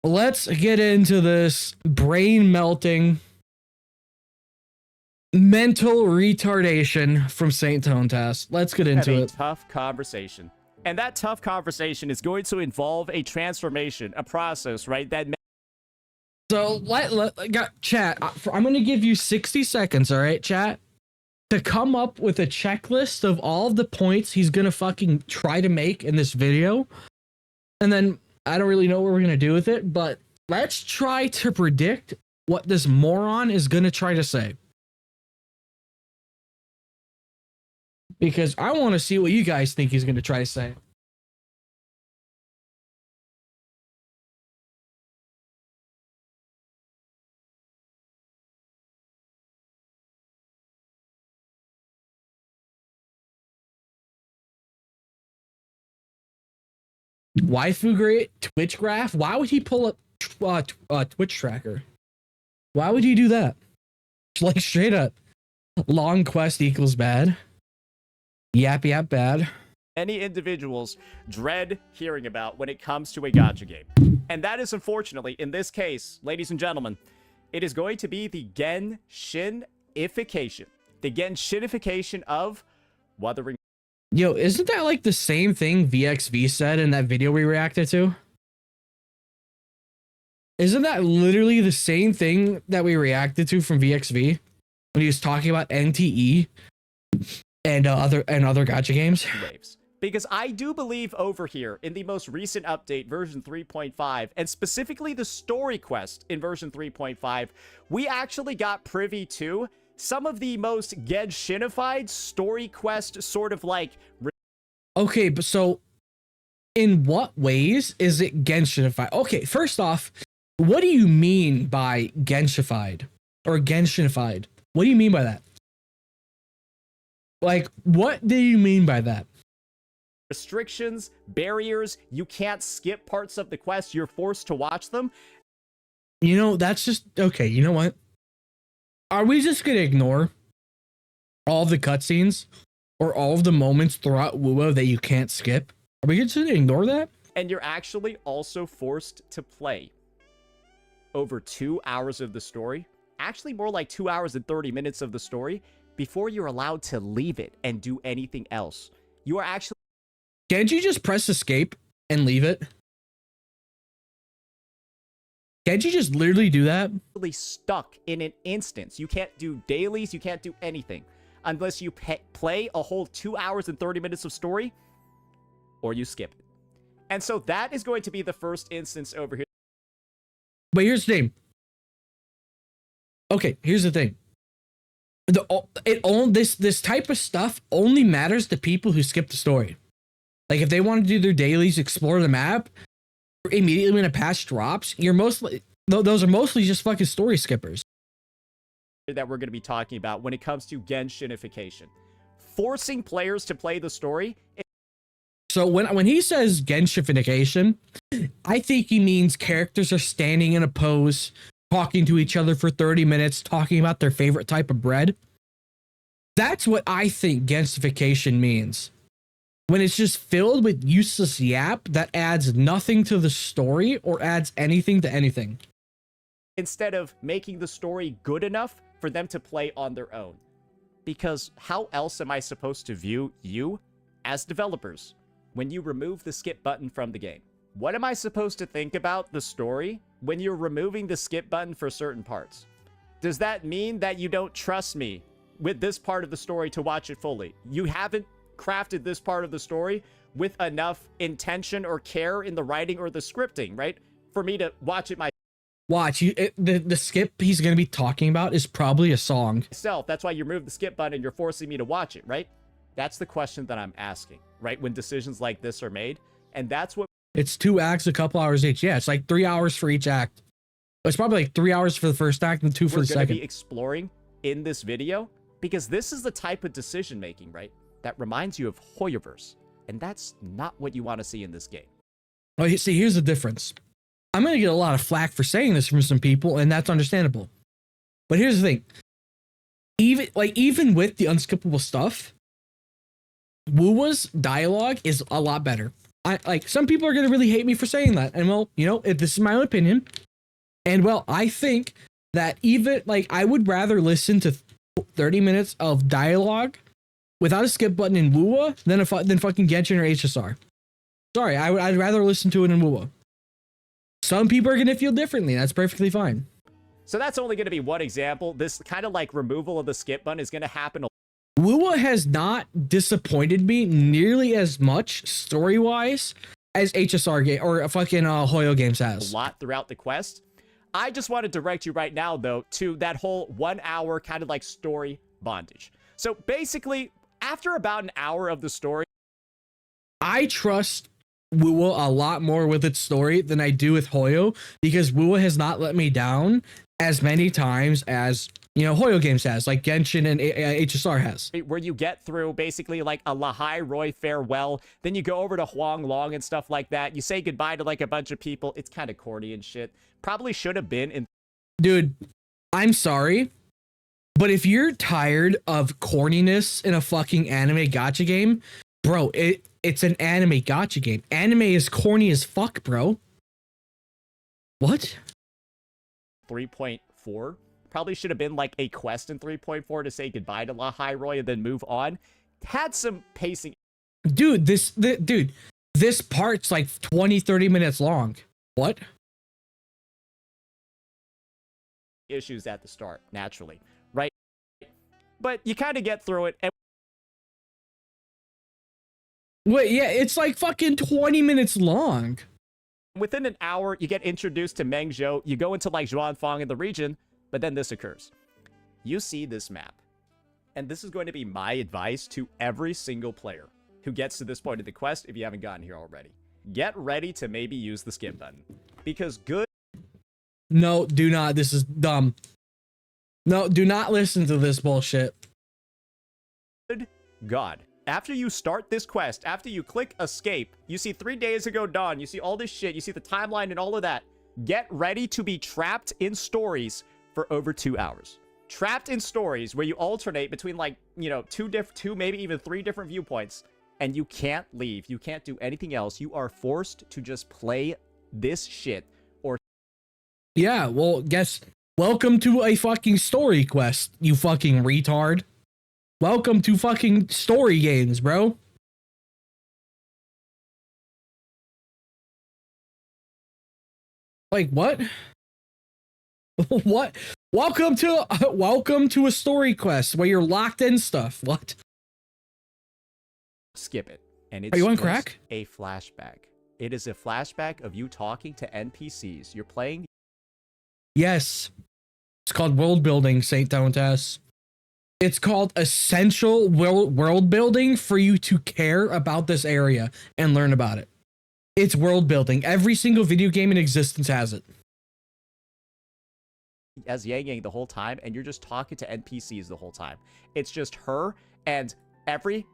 let's get into this brain melting mental retardation from Saintonas. Let's get into it. Tough conversation. And that tough conversation is going to involve a transformation, a process, right? So chat. I'm going to give you 60 seconds, all right, chat, to come up with a checklist of all of the points he's going to fucking try to make in this video. And then I don't really know what we're going to do with it, but let's try to predict what this moron is going to try to say. Because I want to see what you guys think he's going to try to say. Waifu great Twitch graph? Why would he pull up Twitch tracker? Why would he do that? Like straight up. Long quest equals bad. Yap bad. Many individuals dread hearing about when it comes to a gacha game. And that is, unfortunately, in this case, ladies and gentlemen, it is going to be the Genshinification. The Genshinification of Wuthering. Yo, isn't that like the same thing VXV said in that video we reacted to? Isn't that literally the same thing that we reacted to from VXV when he was talking about NTE and other gacha games? Waves. Because I do believe over here in the most recent update, version 3.5, and specifically the story quest in version 3.5, we actually got privy to some of the most Genshinified story quest sort of like... Okay, but so in what ways is it Genshinified? Okay, first off, what do you mean by Genshified or Genshinified? What do you mean by that? Like, what do you mean by that? Restrictions, barriers, you can't skip parts of the quest, you're forced to watch them. You know, that's just... Okay, you know what? Are we just going to ignore all of the cutscenes or all of the moments throughout WoW that you can't skip? Are we just going to ignore that? And you're actually also forced to play over 2 hours of the story, actually more like 2 hours and 30 minutes of the story, before you're allowed to leave it and do anything else. You are actually... Can't you just press escape and leave it? Can't you just literally do that? Really stuck in an instance. You can't do dailies, you can't do anything unless you play a whole 2 hours and 30 minutes of story, or you skip it. And so that is going to be the first instance over here. But here's the thing. Okay, here's the thing. This type of stuff only matters to people who skip the story. Like if they want to do their dailies, explore the map, immediately when a patch drops, those are mostly just fucking story skippers. That we're going to be talking about when it comes to Genshinification. Forcing players to play the story. So when he says Genshinification, I think he means characters are standing in a pose, talking to each other for 30 minutes, talking about their favorite type of bread. That's what I think Genshinification means. When it's just filled with useless yap that adds nothing to the story or adds anything to anything. Instead of making the story good enough for them to play on their own. Because how else am I supposed to view you as developers when you remove the skip button from the game? What am I supposed to think about the story when you're removing the skip button for certain parts? Does that mean that you don't trust me with this part of the story to watch it fully? You haven't crafted this part of the story with enough intention or care in the writing or the scripting, right? For me to watch it myself. Watch, the skip he's going to be talking about is probably a song. That's why you remove the skip button and you're forcing me to watch it, right? That's the question that I'm asking, right? When decisions like this are made. And that's what... It's 2 acts, a couple hours each. Yeah, it's like 3 hours for each act. It's probably like 3 hours for the first act and 2 for the second. We're going to be exploring in this video because this is the type of decision making, right? That reminds you of Hoyoverse. And that's not what you want to see in this game. Oh, see, here's the difference. I'm going to get a lot of flack for saying this from some people, and that's understandable. But here's the thing. Even with the unskippable stuff, Wuwa's dialogue is a lot better. I like some people are gonna really hate me for saying that, and well, you know, if this is my own opinion, and well, I think that even like I would rather listen to 30 minutes of dialogue without a skip button in wuwa than fucking Genshin or HSR. Sorry, I'd rather listen to it in wuwa. Some people are gonna feel differently. That's perfectly fine. So that's only going to be one example. This kind of like removal of the skip button is going to happen. wuwa has not disappointed me nearly as much story-wise as HSR game or fucking Hoyo games has. A lot throughout the quest. I just want to direct you right now, though, to that whole 1 hour kind of like story bondage. So basically, after about an hour of the story, I trust wuwa a lot more with its story than I do with Hoyo because wuwa has not let me down as many times as, you know, Hoyo games has, like Genshin and HSR has. where you get through basically like a Lahai Roy farewell, then you go over to Huang Long and stuff like that. You say goodbye to like a bunch of people. It's kind of corny and shit. Probably should have been in. Dude, I'm sorry, but if you're tired of corniness in a fucking anime gacha game, bro, it's an anime gacha game. Anime is corny as fuck, bro. What? 3.4. Probably should have been like a quest in 3.4 to say goodbye to Lahai Roy and then move on. Had some pacing. Dude, this part's like 20-30 minutes long. What? Issues at the start, naturally, right? But you kind of get through it. And Wait, yeah, it's like fucking 20 minutes long. within an hour, you get introduced to Meng Zhou. You go into like Zhuanfang in the region, but then this occurs. You see this map. And this is going to be my advice to every single player who gets to this point of the quest if you haven't gotten here already. Get ready to maybe use the skip button. Because good... No, do not. This is dumb. No, do not listen to this bullshit. Good God. After you start this quest, after you click escape, you see 3 days ago dawn, you see all this shit, you see the timeline and all of that. Get ready to be trapped in stories for over 2 hours. Trapped in stories where you alternate between like, you know, two, maybe even 3 different viewpoints, and you can't leave. You can't do anything else. You are forced to just play this shit or... Yeah, well, welcome to a fucking story quest, you fucking retard. Welcome to fucking story games, bro. Like, what? What? Welcome to a story quest where you're locked in stuff. What? skip it. And it's Are you on just crack? a flashback. It is a flashback of you talking to NPCs. You're playing... Yes. It's called world building, Saintonas. It's called essential world building for you to care about this area and learn about it. It's world building. Every single video game in existence has it. as Yang Yang the whole time, and you're just talking to NPCs the whole time. It's just her and every...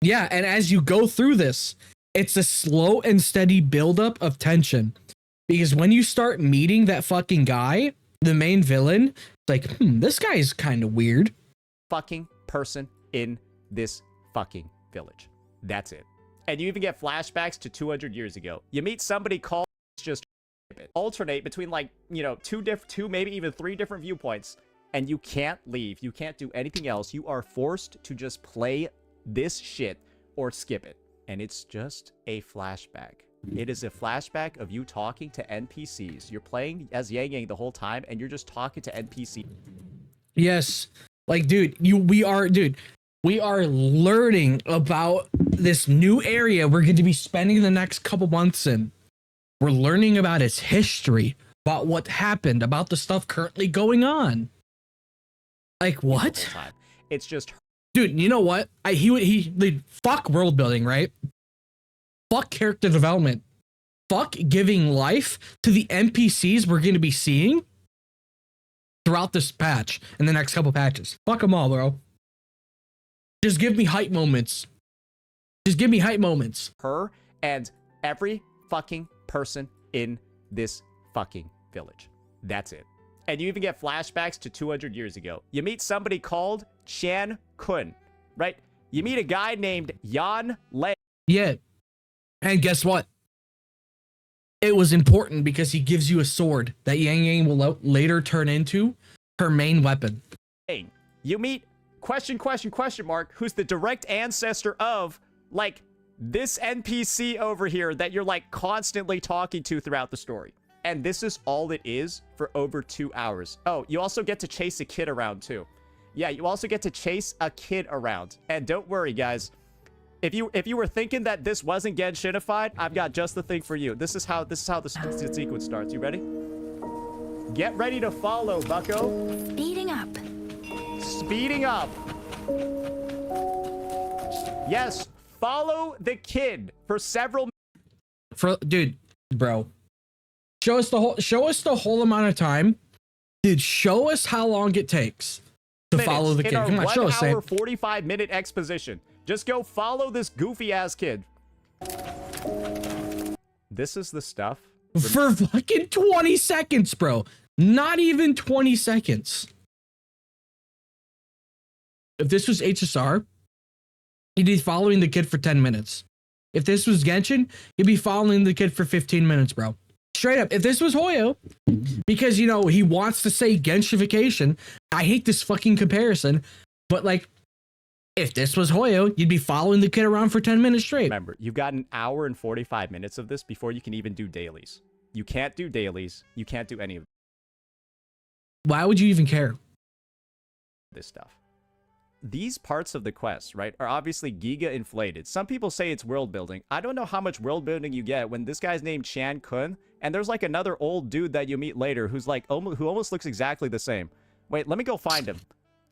Yeah, and as you go through this, it's a slow and steady buildup of tension. Because when you start meeting that fucking guy, the main villain, it's like, this guy is kind of weird. fucking person in this fucking village. That's it. And you even get flashbacks to 200 years ago. You meet somebody called... just alternate between like, you know, two, maybe even 3 different viewpoints, and you can't leave. You can't do anything else. You are forced to just play this shit or skip it. And it's just a flashback. It is a flashback of you talking to NPCs. You're playing as Yang Yang the whole time, and you're just talking to NPCs. Yes. Like, dude, we are learning about this new area we're going to be spending the next couple months in. We're learning about its history, about what happened, about the stuff currently going on. Like, what? It's just... Dude, you know what? Fuck world building, right? Fuck character development. Fuck giving life to the NPCs we're going to be seeing throughout this patch and the next couple patches. Fuck them all, bro. Just give me hype moments. Just give me hype moments. her and every fucking person in this fucking village. That's it. And you even get flashbacks to 200 years ago. You meet somebody called Chan Kun, right? You meet a guy named Yan Lei. Yeah. And guess what? It was important because he gives you a sword that Yang Yang will later turn into her main weapon. You meet question mark, who's the direct ancestor of, like, this NPC over here that you're, like, constantly talking to throughout the story. And this is all it is for over 2 hours. Oh, you also get to chase a kid around, too. Yeah, you also get to chase a kid around. And don't worry, guys. If you were thinking that this wasn't Genshinified, I've got just the thing for you. This is how the sequence starts. You ready? Get ready to follow, bucko. Speeding up. Speeding up. Yes, follow the kid for several. Dude, bro, show us the whole amount of time. Dude, show us how long it takes to follow the kid. Come on, show us. 1 hour 45-minute exposition. Just go follow this goofy ass kid. This is the stuff for fucking 20 seconds, bro. Not even 20 seconds. If this was HSR, you'd be following the kid for 10 minutes. If this was Genshin, you'd be following the kid for 15 minutes, bro. Straight up. If this was Hoyo, because, you know, he wants to say Genshification, I hate this fucking comparison, but, like, if this was Hoyo, you'd be following the kid around for 10 minutes straight. Remember, you've got 1 hour and 45 minutes of this before you can even do dailies. You can't do dailies. You can't do any of Why would you even care? this stuff. These parts of the quest, right, are obviously giga inflated. Some people say it's world building. I don't know how much world building you get when this guy's named Chan Kun, and there's like another old dude that you meet later who's like who almost looks exactly the same. Wait, let me go find him.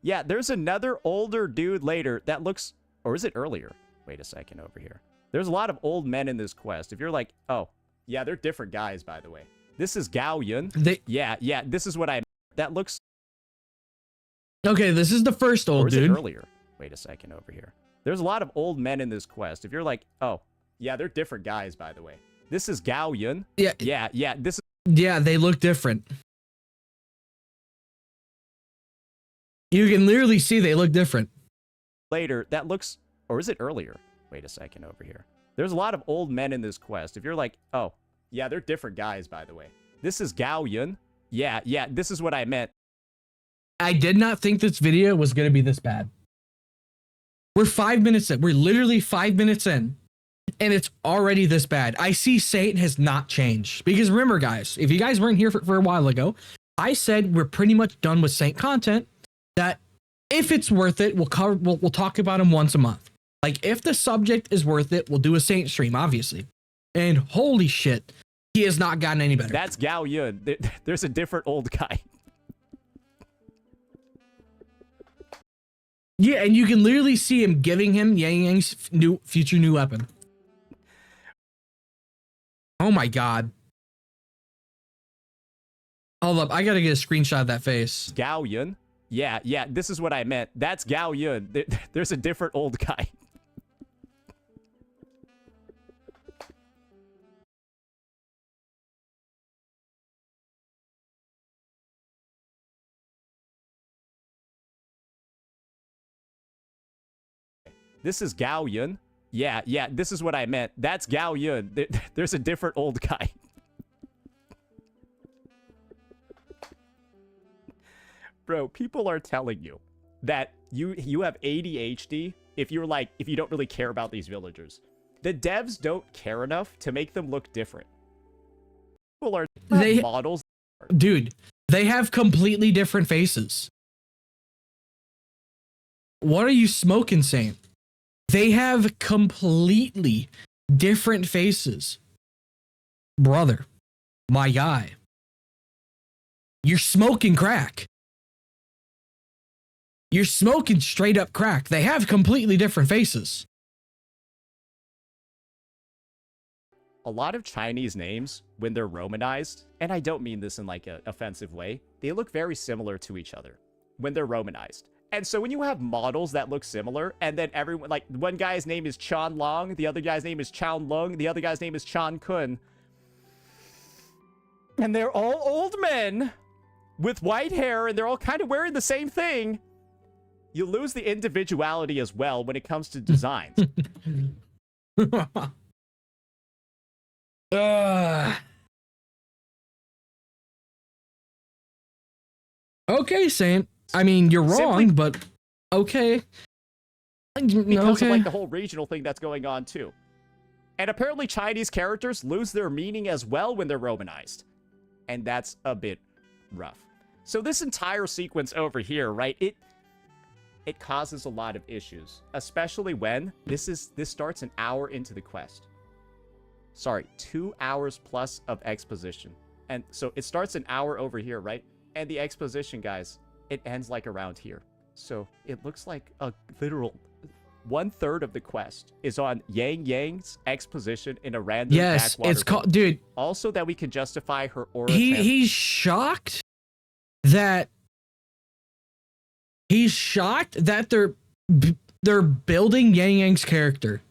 Yeah, there's another older dude later that looks, or is it earlier? Wait a second over here. There's a lot of old men in this quest. If you're like, oh, yeah, they're different guys, by the way. This is Gao Yun. Yeah, this is what I. That looks. Okay, this is the first old dude. Or is it earlier? Wait a second over here. There's a lot of old men in this quest. If you're like, oh, yeah, they're different guys, by the way. This is Gao Yun. Yeah, this is. Yeah, they look different. You can literally see they look different. Later, that looks, or is it earlier? Wait a second over here. There's a lot of old men in this quest. If you're like, oh, yeah, they're different guys, by the way. This is Gao Yun. Yeah, this is what I meant. I did not think this video was going to be this bad. We're 5 minutes in. We're literally 5 minutes in. And it's already this bad. I see Saint has not changed. Because remember, guys, if you guys weren't here for a while ago, I said we're pretty much done with Saint content. That if it's worth it, we'll talk about him once a month. Like, if the subject is worth it, we'll do a Saint stream, obviously. And holy shit, he has not gotten any better. That's Gao Yun. There's a different old guy. Yeah, and you can literally see him giving him Yang Yang's future new weapon. Oh my god. Hold up, I gotta get a screenshot of that face. Gao Yun. Yeah, this is what I meant. That's Gao Yun. There's a different old guy. This is Gao Yun. Yeah, this is what I meant. That's Gao Yun. There's a different old guy. Bro, people are telling you that you have ADHD if you don't really care about these villagers. The devs don't care enough to make them look different. People are models. Dude, they have completely different faces. What are you smoking, Saint? They have completely different faces. Brother, my guy. You're smoking crack. You're smoking straight up crack. They have completely different faces. A lot of Chinese names, when they're Romanized, and I don't mean this in like an offensive way, they look very similar to each other when they're Romanized. And so when you have models that look similar, and then everyone, like, one guy's name is Chan Long, the other guy's name is Chan Lung, the other guy's name is Chan Kun, and they're all old men with white hair, and they're all kind of wearing the same thing, you lose the individuality as well when it comes to designs. Okay, Saint. I mean, you're wrong, but okay. Because of like the whole regional thing that's going on too. And apparently Chinese characters lose their meaning as well when they're Romanized. And that's a bit rough. So this entire sequence over here, right, it causes a lot of issues. Especially when this starts an hour into the quest. Sorry, 2 hours plus of exposition. And so it starts an hour over here, right? And the exposition, guys, it ends like around here. So it looks like a literal 1/3 of the quest is on Yang Yang's exposition in a random backwater. It's called, dude. Also, that we can justify her aura. He's shocked that they're building Yang Yang's character.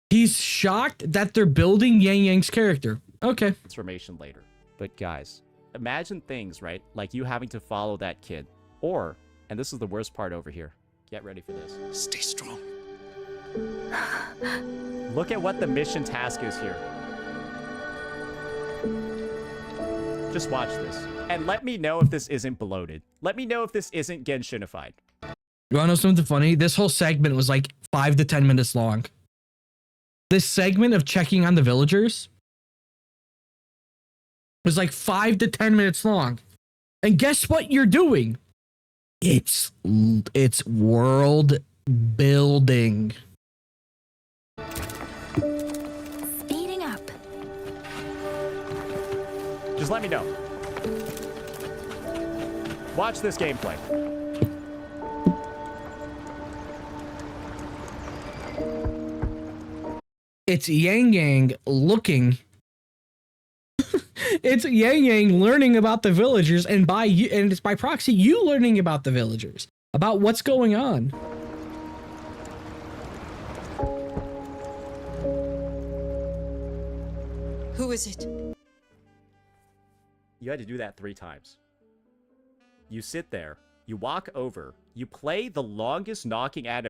He's shocked that they're building Yang Yang's character. Okay. Transformation later. But guys, imagine things, right? Like you having to follow that kid. Or, and this is the worst part over here. Get ready for this. Stay strong. Look at what the mission task is here. Just watch this. And let me know if this isn't bloated. Let me know if this isn't Genshinified. You wanna know something funny? This whole segment was like 5 to 10 minutes long. This segment of checking on the villagers was like 5 to 10 minutes long. And guess what you're doing? It's world building. Speeding up. Just let me know. Watch this gameplay. It's Yang Yang looking. It's Yang Yang learning about the villagers, and it's by proxy you learning about the villagers, about what's going on. Who is it? You had to do that 3 times. You sit there, you walk over, you play the longest knocking at.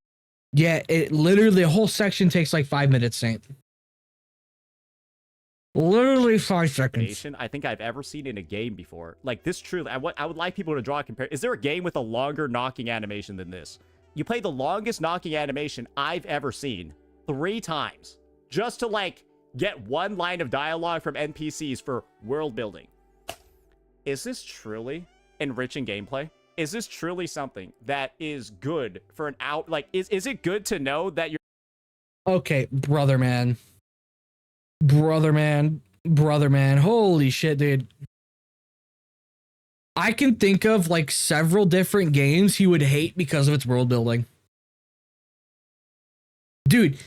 Yeah, it literally, the whole section takes like 5 minutes, Saint. Literally 5 seconds. I think I've ever seen in a game before. Like this truly, I would like people to draw a compare. Is there a game with a longer knocking animation than this? You play the longest knocking animation I've ever seen 3 times. Just to like get 1 line of dialogue from NPCs for world building. Is this truly enriching gameplay? Is this truly something that is good for an out? Like, is it good to know that you're... Okay, brother man. Holy shit, dude. I can think of like several different games he would hate because of its world building. Dude,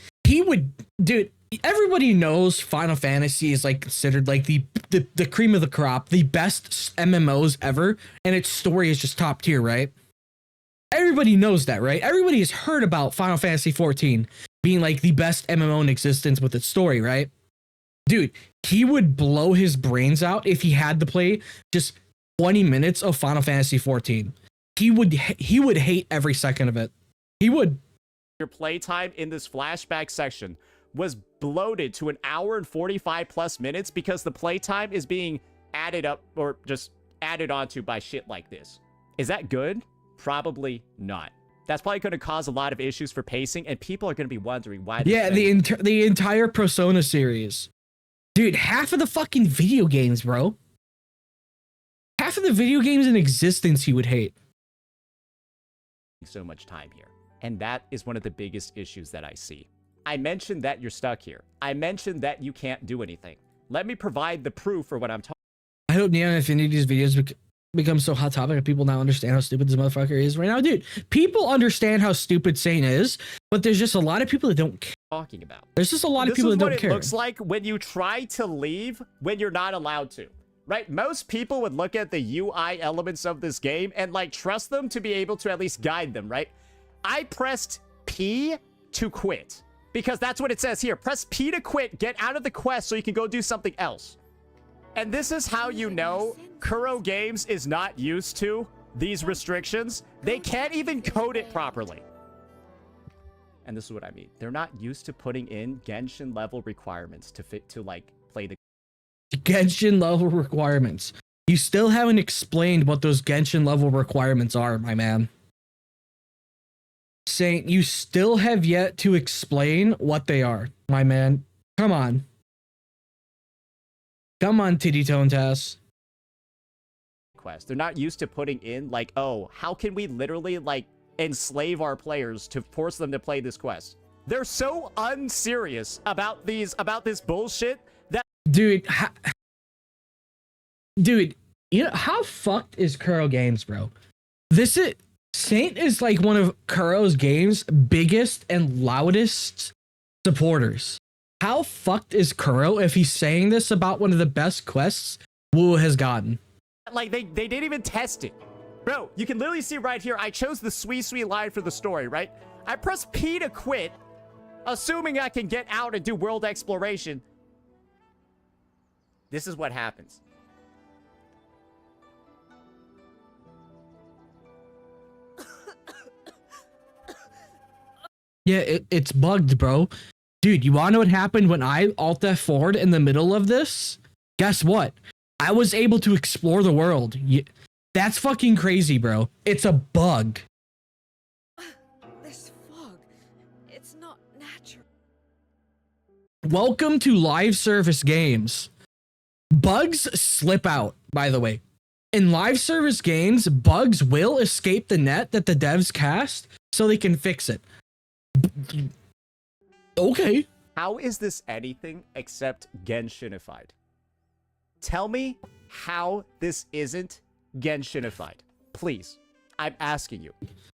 everybody knows Final Fantasy is like considered like the cream of the crop, the best MMOs ever, and its story is just top tier, right? Everybody knows that, right? Everybody has heard about Final Fantasy 14 being like the best MMO in existence with its story, right? Dude, he would blow his brains out if he had to play just 20 minutes of Final Fantasy 14. He would hate every second of it. He would. Your playtime in this flashback section was bloated to 1 hour and 45 plus minutes because the playtime is being added up or just added onto by shit like this. Is that good? Probably not. That's probably going to cause a lot of issues for pacing, and people are going to be wondering why. Yeah, the entire Persona series. Dude, half of the fucking video games, bro. Half of the video games in existence he would hate. So much time here. And that is one of the biggest issues that I see. I mentioned that you're stuck here. I mentioned that you can't do anything. Let me provide the proof for what I'm talking. I hope Neon Infinity's videos become so hot topic that people now understand how stupid this motherfucker is right now. Dude, people understand how stupid Saint is, but there's just a lot of people that don't care. Talking about. There's just a lot of people that don't care. This is what it looks like when you try to leave when you're not allowed to. Right? Most people would look at the UI elements of this game and like trust them to be able to at least guide them, right? I pressed P to quit because that's what it says here. Press P to quit, get out of the quest so you can go do something else. And this is how you know Kuro Games is not used to these restrictions. They can't even code it properly. And this is what I mean. They're not used to putting in Genshin level requirements to like play the Genshin level requirements. You still haven't explained what those Genshin level requirements are, my man. Saint, you still have yet to explain what they are, my man. Come on. Come on, Titty Tone Tass. quest. They're not used to putting in like, oh, how can we literally like enslave our players to force them to play this quest? They're so unserious about this bullshit that Dude, dude, you know how fucked is Kuro Games, bro? Saint is like one of Kuro's Games' biggest and loudest supporters. How fucked is Kuro if he's saying this about one of the best quests Wuwa has gotten? like they didn't even test it. Bro, you can literally see right here, I chose the sweet line for the story, right? I press P to quit, assuming I can get out and do world exploration. This is what happens. Yeah, it's bugged, bro. Dude, you wanna know what happened when I Alt F4'd in the middle of this? Guess what? I was able to explore the world. That's fucking crazy, bro. It's a bug. This fog, it's not natural. Welcome to live service games. Bugs slip out, by the way. In live service games, bugs will escape the net that the devs cast so they can fix it. Okay. How is this anything except Genshinified? Tell me how this isn't Genshinified. Please. I'm asking you.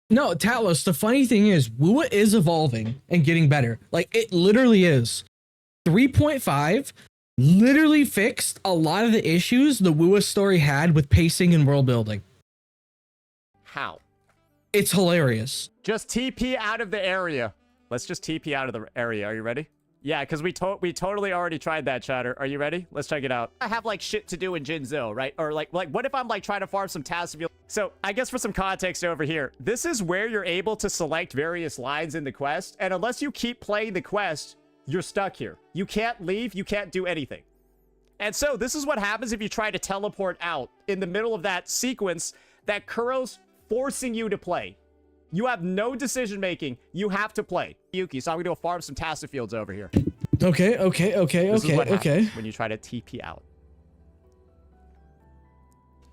No, Talos, the funny thing is, Wuwa is evolving and getting better. Like, it literally is. 3.5 literally fixed a lot of the issues the Wuwa story had with pacing and world building. How? It's hilarious. Just TP out of the area. Let's just TP out of the area. Are you ready? Yeah, because we totally already tried that, chatter. Are you ready? Let's check it out. I have like shit to do in Jinzhou, right? Or like what if I'm like trying to farm some tasks? So I guess for some context over here, this is where you're able to select various lines in the quest. And unless you keep playing the quest, you're stuck here. You can't leave. You can't do anything. And so this is what happens if you try to teleport out in the middle of that sequence that Kuro's forcing you to play. You have no decision making. You have to play. Yuki, so I'm gonna go farm some Tassa fields over here. Okay. This is what happens when you try to TP out.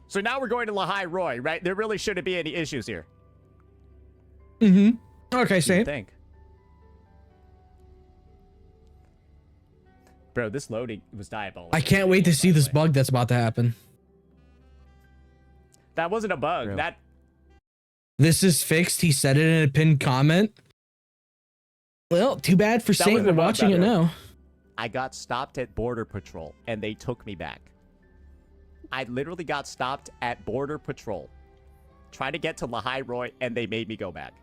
So now we're going to Lahai Roy, right? There really shouldn't be any issues here. Okay, Saint. Think. Bro, this loading was diabolical. I can't wait to see this bug that's about to happen. That wasn't a bug. Bro. This is fixed. He said it in a pinned comment. Well, too bad for Saint. We're watching it now. I got stopped at Border Patrol, and they took me back. I literally got stopped at Border Patrol. Tried to get to Lahai Roy, and they made me go back.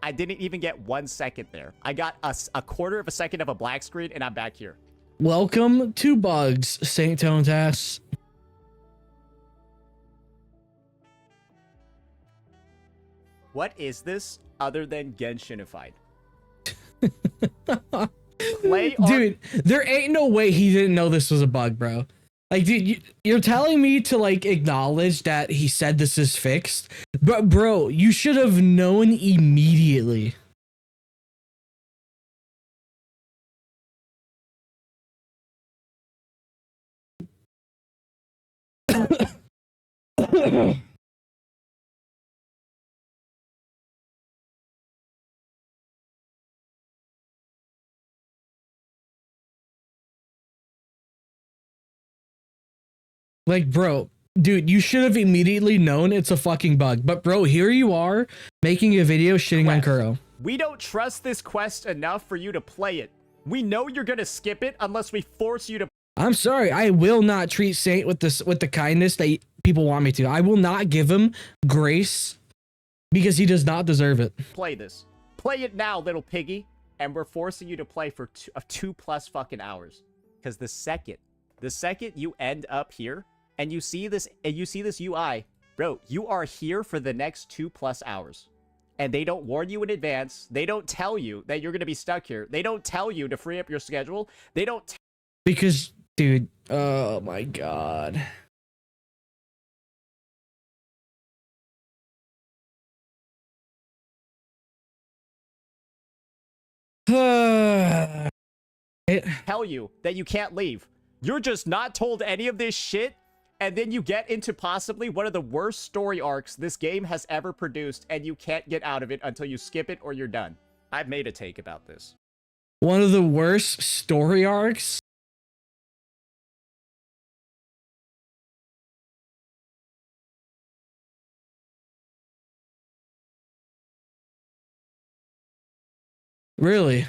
I didn't even get 1 second there. I got a quarter of a second of a black screen, and I'm back here. Welcome to bugs, Saintonas. What is this other than Genshinified? Dude, there ain't no way he didn't know this was a bug, bro. Like, dude, you're telling me to like acknowledge that he said this is fixed, but bro, you should have known immediately. Like, bro, dude, you should have immediately known it's a fucking bug. But bro, here you are making a video shitting on Kuro. We don't trust this quest enough for you to play it. We know you're gonna skip it unless we force you to. I'm sorry, I will not treat Saint with the kindness that people want me to. I will not give him grace because he does not deserve it. Play this. Play it now, little piggy. And we're forcing you to play for 2+ fucking hours. Because the second you end up here and you see this UI, bro, you are here for the next 2+ hours. and they don't warn you in advance. They don't tell you that you're going to be stuck here. They don't tell you to free up your schedule. They don't Because, dude, oh my god. tell you that you can't leave. You're just not told any of this shit, and then you get into possibly one of the worst story arcs this game has ever produced, and you can't get out of it until you skip it or you're done. I've made a take about this. One of the worst story arcs? Really?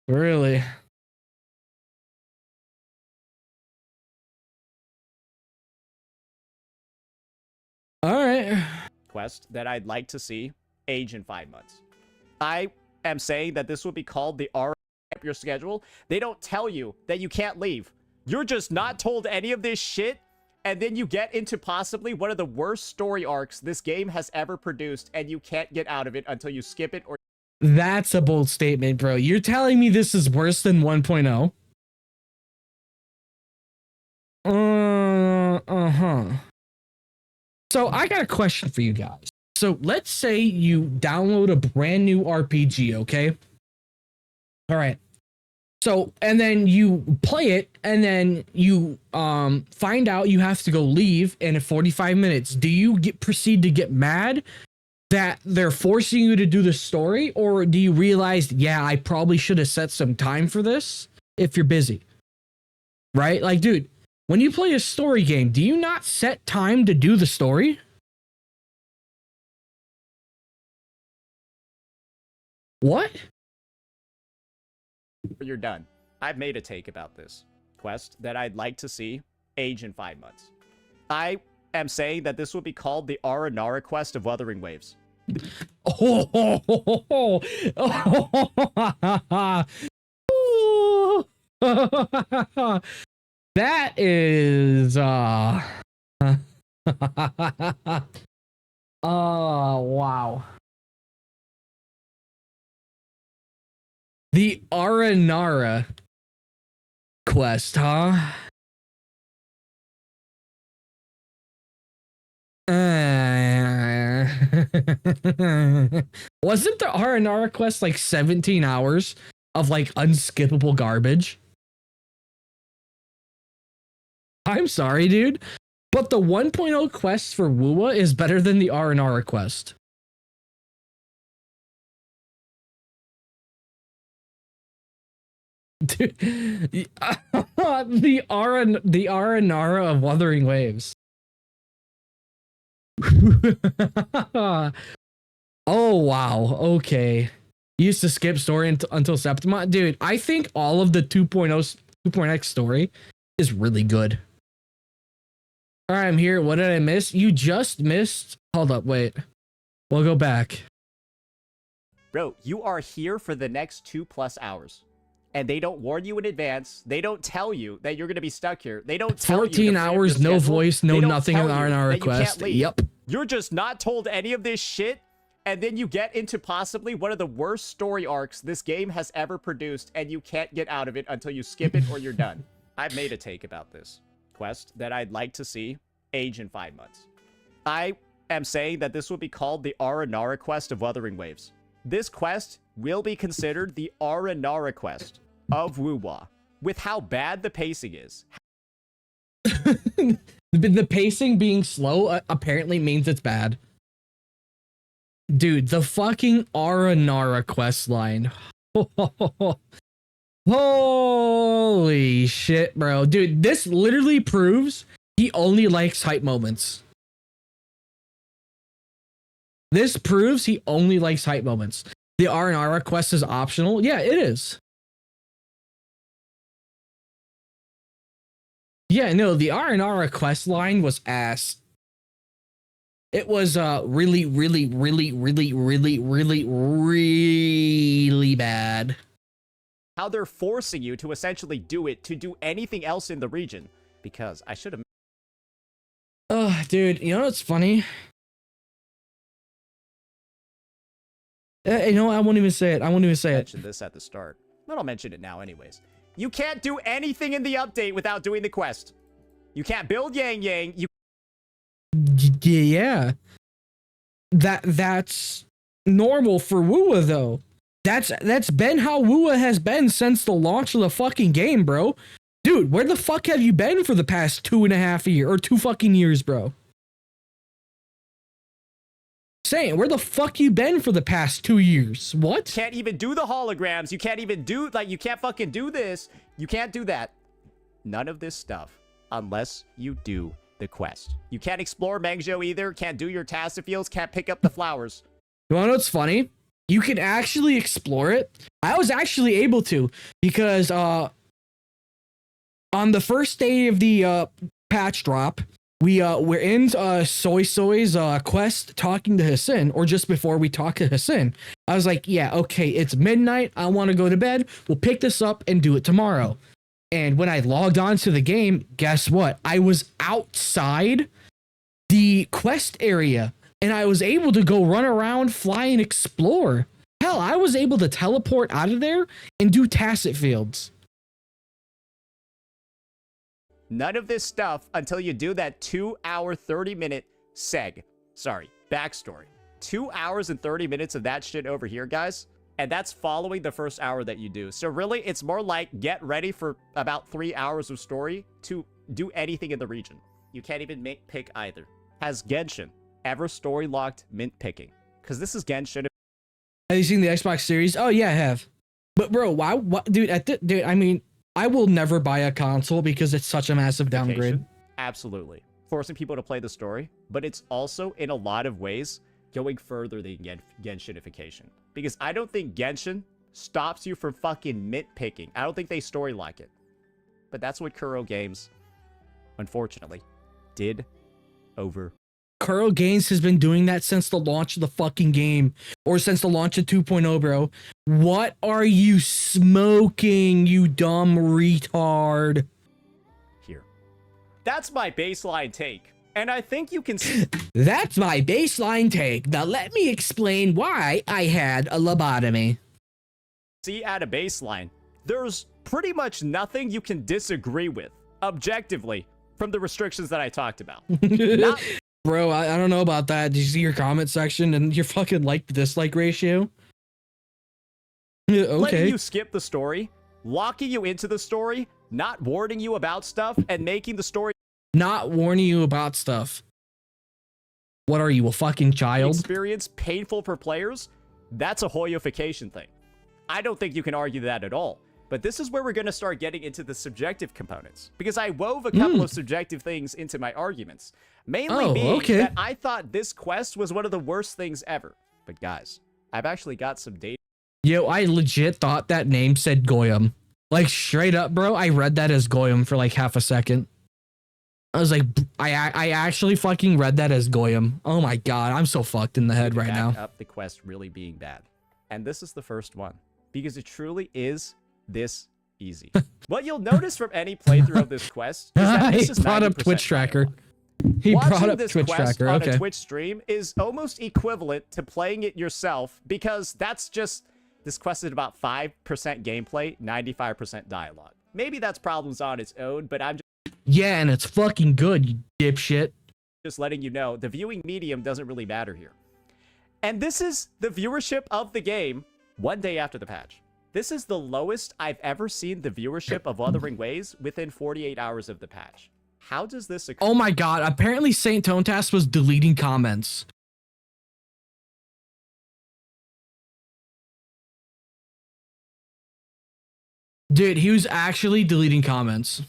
Really? All right. Quest that I'd like to see age in 5 months. I am saying that this will be called the R up your schedule. They don't tell you that you can't leave. You're just not told any of this shit, and then you get into possibly one of the worst story arcs this game has ever produced, and you can't get out of it until you skip it or That's a bold statement, bro. You're telling me this is worse than 1.0? Uh-huh. So I got a question for you guys. So let's say you download a brand new RPG, okay? All right. So, and then you play it, and then you find out you have to go leave in 45 minutes. Do you proceed to get mad that they're forcing you to do the story, or do you realize, yeah, I probably should have set some time for this if you're busy? Right? Like, dude, when you play a story game, do you not set time to do the story? What? you're done. I've made a take about this quest that I'd like to see age in 5 months. I am saying that this will be called the Aranara quest of Wuthering Waves. That is oh wow. The Aranara quest, huh? Wasn't the Aranara quest like 17 hours of like unskippable garbage? I'm sorry, dude, but the 1.0 quest for Wuwa is better than the Aranara quest. Dude, the Aranara of Wuthering Waves. Oh wow, okay. Used to skip story until Septima. Dude, I think all of the 2.x story is really good. All right, I'm here. What did I miss? You just missed. Hold up, wait. We'll go back. Bro, you are here for the next 2+ hours. And they don't warn you in advance. They don't tell you that you're going to be stuck here. They don't tell 14 you hours, no voice, no nothing on our request. request. Yep. You're just not told any of this shit, and then you get into possibly one of the worst story arcs this game has ever produced, and you can't get out of it until you skip it or you're done. I've made a take about this quest that I'd like to see age in 5 months. I am saying that this will be called the Aranara quest of Wuthering Waves. This quest will be considered the Aranara quest of Wuwa, with how bad the pacing is. The pacing being slow apparently means it's bad. Dude, the fucking Aranara quest line. Holy shit, bro. Dude, this literally proves he only likes hype moments. This proves he only likes hype moments. The Aranara quest is optional. Yeah, it is. Yeah, no, the Aranara quest line was ass. It was really bad. how they're forcing you to essentially do it to do anything else in the region. Because I should have... Oh, dude, you know what's funny? You know what? I won't even say it. I won't even say it. mentioned this at the start, but I'll mention it now anyways. You can't do anything in the update without doing the quest. You can't build Yang Yang. Yeah. That's normal for Wuwa though. That's been how Wuwa has been since the launch of the fucking game, bro. Dude, where the fuck have you been for the past 2.5 years or 2 fucking years, bro? Saying, where the fuck you been for the past 2 years? What? Can't even do the holograms. You can't even do, like, you can't fucking do this. You can't do that. None of this stuff unless you do the quest. You can't explore Mengzhou either. Can't do your Tassifields. Can't pick up the flowers. You wanna know what's funny? You can actually explore it. I was actually able to because on the first day of the patch drop, we're in Soy's quest talking to Hassan, or just before we talk to Hassan. I was like, yeah, okay, it's midnight. I want to go to bed. We'll pick this up and do it tomorrow. And when I logged on to the game, guess what? I was outside the quest area and I was able to go run around, fly, and explore. Hell, I was able to teleport out of there and do tacit fields. None of this stuff until you do that 2-hour, 30-minute backstory. 2 hours and 30 minutes of that shit over here, guys. And that's following the first hour that you do. So really, it's more like get ready for about 3 hours of story to do anything in the region. You can't even pick either. Has Genshin ever story locked mint picking? Because this is Genshin. Have you seen the Xbox Series? Oh yeah, I have. But bro, why? What, dude? Dude, I mean, I will never buy a console because it's such a massive downgrade. Absolutely. Forcing people to play the story, but it's also, in a lot of ways, going further than Genshinification. Because I don't think Genshin stops you from fucking mint picking. I don't think they story lock it. But that's what Kuro Games, unfortunately, did over. Kuro Games has been doing that since the launch of the fucking game, or since the launch of 2.0, bro. What are you smoking, you dumb retard? Here. That's my baseline take. And I think you can That's my baseline take. Now let me explain why I had a lobotomy. see at a baseline. There's pretty much nothing you can disagree with, objectively, from the restrictions that I talked about. Not Bro, I don't know about that. Did you see your comment section and your fucking like-to-dislike ratio? Yeah, okay. letting you skip the story, locking you into the story, not warning you about stuff, and making the story Not warning you about stuff. What are you, a fucking child? experience painful for players, that's a hoyofication thing. I don't think you can argue that at all. But this is where we're going to start getting into the subjective components. Because I wove a couple of subjective things into my arguments. Mainly being that I thought this quest was one of the worst things ever. But guys, I've actually got some data. Yo, I legit thought that name said Goyim. Like, straight up, bro, I read that as Goyim for like half a second. I was like, I actually fucking read that as Goyim. Oh my god, I'm so fucked in the head right now. Up the quest really being bad. And this is the first one. Because it truly is this easy. What you'll notice from any playthrough of this quest is that this is brought up Twitch Tracker. He brought up this Twitch quest Tracker. on Okay. a Twitch stream is almost equivalent to playing it yourself, because that's just, this quest is about 5% gameplay, 95% dialogue. Maybe that's problems on its own, but I'm Yeah, and it's fucking good, you dipshit. just letting you know the viewing medium doesn't really matter here. And this is the viewership of the game 1 day after the patch. This is the lowest I've ever seen the viewership of Wuthering Ways within 48 hours of the patch. How does this occur? Oh my god, apparently Saintonas was deleting comments. Dude, he was actually deleting comments.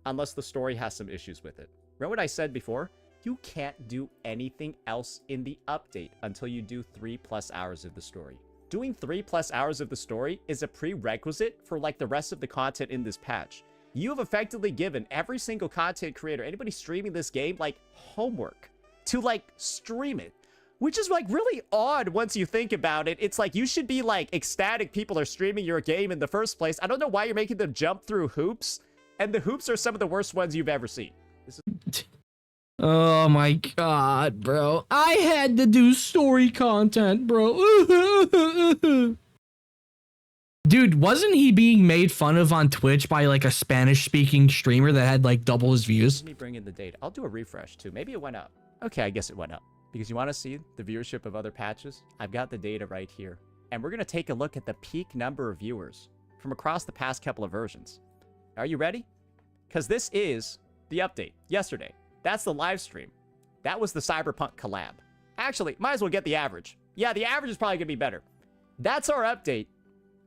Unless the story has some issues with it. Remember what I said before? You can't do anything else in the update until you do 3+ hours of the story. Doing 3+ hours of the story is a prerequisite for like the rest of the content in this patch. You have effectively given every single content creator, anybody streaming this game, like homework to like stream it. Which is like really odd once you think about it. It's like you should be like ecstatic people are streaming your game in the first place. I don't know why you're making them jump through hoops. And the hoops are some of the worst ones you've ever seen. Oh my god, bro. I had to do story content, bro. Dude, wasn't he being made fun of on Twitch by like a Spanish-speaking streamer that had like double his views? Let me bring in the data. I'll do a refresh too. Maybe it went up. Okay, I guess it went up. Because you want to see the viewership of other patches? I've got the data right here. And we're going to take a look at the peak number of viewers from across the past couple of versions. Are you ready? Because this is the update yesterday. That's the live stream. That was the Cyberpunk collab. Actually, might as well get the average. Yeah, the average is probably going to be better. That's our update.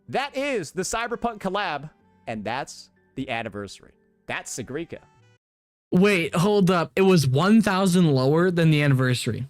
That is the Cyberpunk collab. And that's the anniversary. That's Sagrika. Wait, hold up. It was 1,000 lower than the anniversary.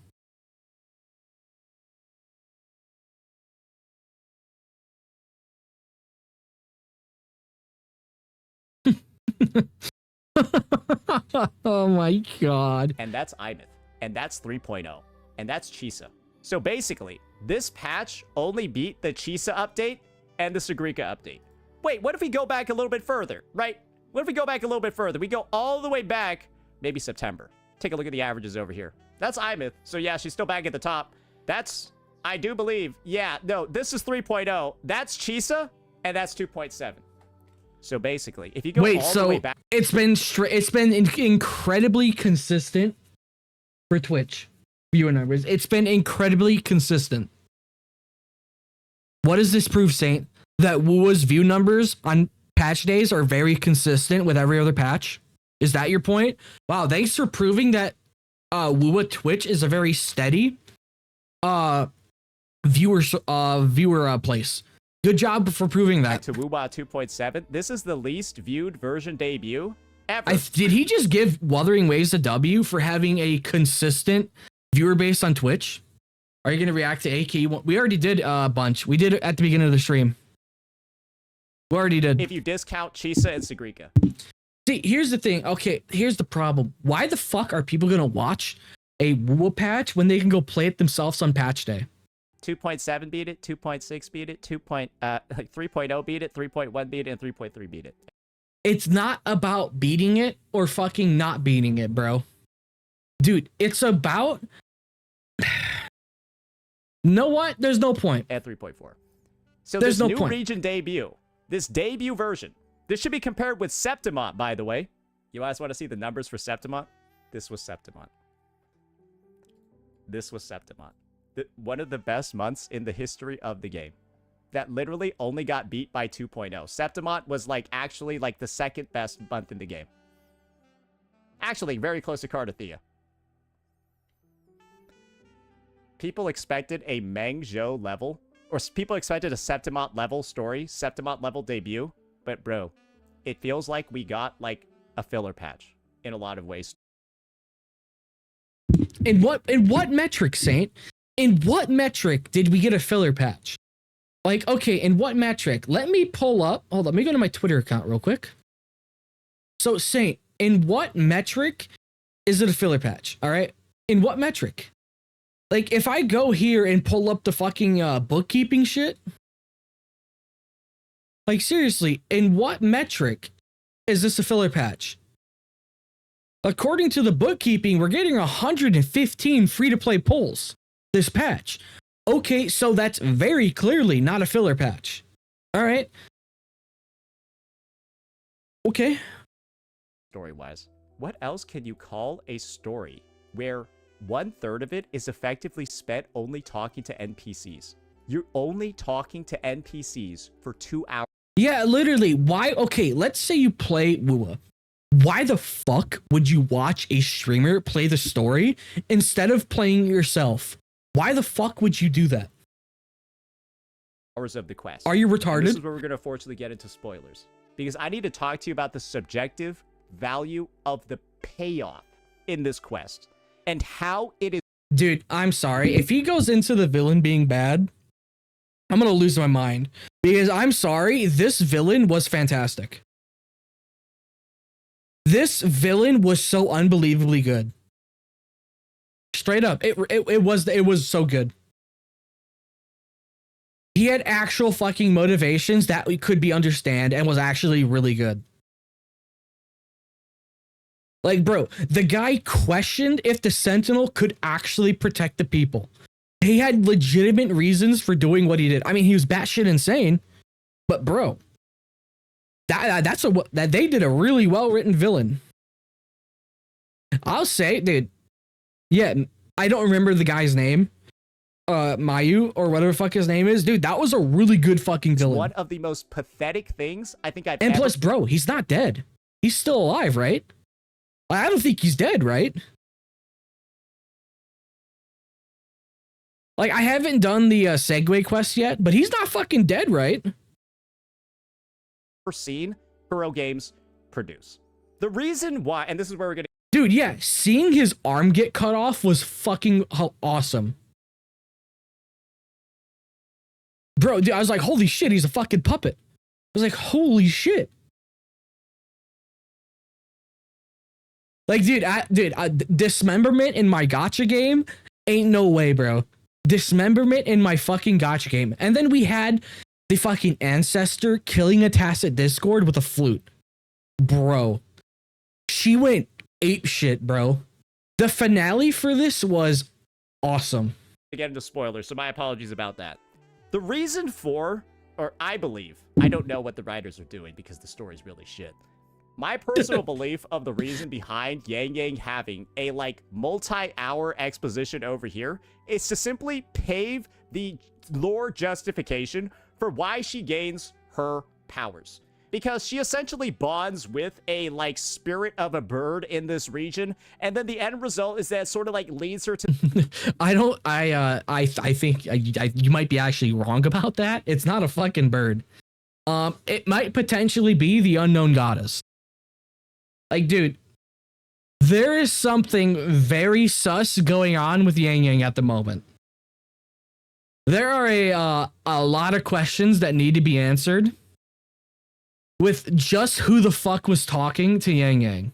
Oh my god. And that's Imith. And that's 3.0. And that's Chisa. So basically, this patch only beat the Chisa update and the Sagrika update. Wait, what if we go back a little bit further, right? What if we go back a little bit further? We go all the way back, maybe September. Take a look at the averages over here. That's Imith. So yeah, she's still back at the top. That's, I do believe, yeah, no, this is 3.0. That's Chisa, and that's 2.7. So basically, if you go all the way back, it's been incredibly consistent for Twitch viewer numbers. It's been incredibly consistent. What does this prove, Saint? That wuwa's view numbers on patch days are very consistent with every other patch? Is that your point? Wow, thanks for proving that wuwa Twitch is a very steady viewer place. Good job for proving that. To wuwa 2.7, this is the least viewed version debut ever. Did he just give Wuthering Waves a W for having a consistent viewer base on Twitch? Are you going to react to AK? We already did a bunch. We did it at the beginning of the stream. We already did. If you discount Chisa and Sagrika. See, here's the thing. Okay, here's the problem. Why the fuck are people going to watch a wuwa patch when they can go play it themselves on patch day? 2.7 beat it, 2.6 beat it, 3.0 beat it, 3.1 beat it, and 3.3 beat it. It's not about beating it or fucking not beating it, bro. Dude, it's about... Know what? There's no point. At 3.4. So there's this no new point. region debut, this debut version, this should be compared with Septimont, by the way. You guys want to see the numbers for Septimont? This was Septimont. This was Septimont. One of the best months in the history of the game. That literally only got beat by 2.0. Septimont was like actually like the second best month in the game. Actually, very close to Cardathea. People expected a Meng Zhou level, or people expected a Septimont level story, Septimont level debut, but bro, it feels like we got like a filler patch in a lot of ways. In what metric, Saint? In what metric did we get a filler patch? Like, okay, in what metric? Let me pull up. Hold on, let me go to my Twitter account real quick. So, Saint, in what metric is it a filler patch? All right? In what metric? Like, if I go here and pull up the fucking bookkeeping shit, like, seriously, in what metric is this a filler patch? According to the bookkeeping, we're getting 115 free-to-play polls this patch. Okay, so that's very clearly not a filler patch. All right. Okay. Story-wise, what else can you call a story where 1/3 of it is effectively spent only talking to NPCs? You're only talking to NPCs for 2 hours. Yeah, literally. Why? Okay, let's say you play wuwa. Why the fuck would you watch a streamer play the story instead of playing yourself? Why the fuck would you do that? Hours of the quest. Are you And retarded? this is where we're going to fortunately get into spoilers. Because I need to talk to you about the subjective value of the payoff in this quest. And how it is. Dude, I'm sorry. If he goes into the villain being bad, I'm going to lose my mind. Because I'm sorry, this villain was fantastic. This villain was so unbelievably good. Straight up, it was so good. He had actual fucking motivations that we could be understand and was actually really good. Like, bro, the guy questioned if the Sentinel could actually protect the people. He had legitimate reasons for doing what he did. I mean, he was batshit insane, but bro, that they did a really well written villain. I'll say, dude. Yeah, I don't remember the guy's name. Mayu or whatever the fuck his name is, dude. That was a really good fucking villain. One of the most pathetic things I think I've and ever... plus, bro, he's not dead. He's still alive, right? I don't think he's dead, right? Like, I haven't done the Segway quest yet, but he's not fucking dead, right? Seen Kuro games produce. The reason why, and this is where we're gonna... Dude, yeah, seeing his arm get cut off was fucking awesome. Bro, dude, I was like, holy shit, he's a fucking puppet. I was like, holy shit. Like, dude, dismemberment in my gacha game? Ain't no way, bro. Dismemberment in my fucking gacha game. And then we had the fucking ancestor killing a Tacit Discord with a flute. Bro. She went ape shit, bro. The finale for this was awesome. To get into spoilers, so my apologies about that. The reason for, or I believe, I don't know what the writers are doing because the story's really shit. My personal belief of the reason behind Yang Yang having a like multi-hour exposition over here is to simply pave the lore justification for why she gains her powers. Because she essentially bonds with a like spirit of a bird in this region, and then the end result is that it sort of like leads her to... I think you might be actually wrong about that. It's not a fucking bird. It might potentially be the unknown goddess. Like, dude, there is something very sus going on with Yang Yang at the moment. There are a lot of questions that need to be answered with just who the fuck was talking to Yang Yang.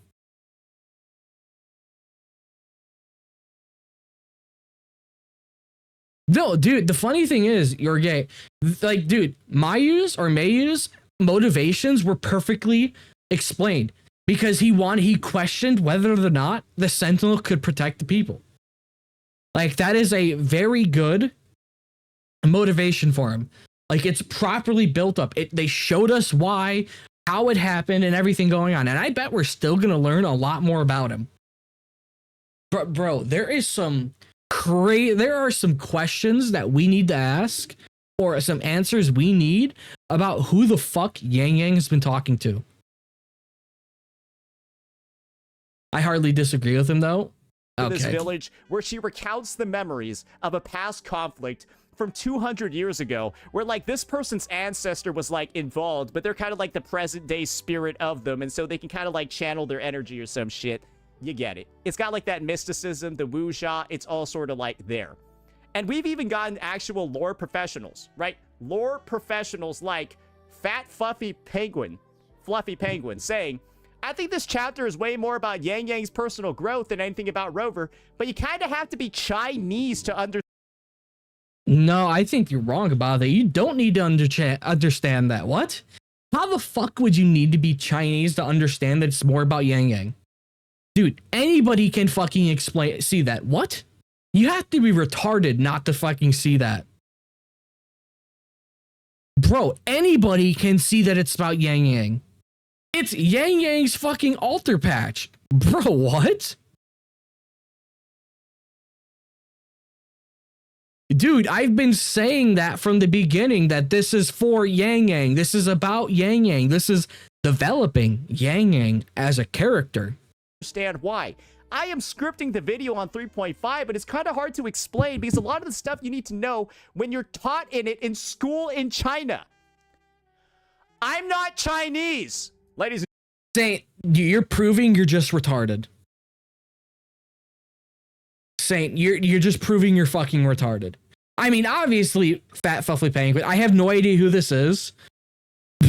No, dude, the funny thing is, you're gay. Like, dude, Mayu's motivations were perfectly explained because he questioned whether or not the Sentinel could protect the people. Like, that is a very good motivation for him. Like, it's properly built up. They showed us why, how it happened, and everything going on. And I bet we're still going to learn a lot more about him. But, bro, there are some questions that we need to ask, or some answers we need about who the fuck Yang Yang has been talking to. I hardly disagree with him, though. Okay. This village where she recounts the memories of a past conflict from 200 years ago, where like this person's ancestor was like involved, but they're kind of like the present day spirit of them, and so they can kind of like channel their energy or some shit. You get it. It's got like that mysticism, the wuxia, it's all sort of like there. And we've even gotten actual lore professionals, right? Lore professionals like Fluffy Penguin saying, I think this chapter is way more about Yang Yang's personal growth than anything about Rover, but you kind of have to be Chinese to understand. No, I think you're wrong about that. You don't need to understand that. What? How the fuck would you need to be Chinese to understand that it's more about Yang Yang? Dude, anybody can fucking see that. What? You have to be retarded not to fucking see that. Bro, anybody can see that it's about Yang Yang. It's Yang Yang's fucking altar patch. Bro, what? Dude, I've been saying that from the beginning, that this is for Yang Yang. This is about Yang Yang. This is developing Yang Yang as a character. Understand why. I am scripting the video on 3.5, but it's kind of hard to explain because a lot of the stuff you need to know when you're taught in it in school in China. I'm not Chinese. Ladies and Saint, you're proving you're just retarded. Saint, you're just proving you're fucking retarded. I mean, obviously, Fat Fluffy Penguin. I have no idea who this is,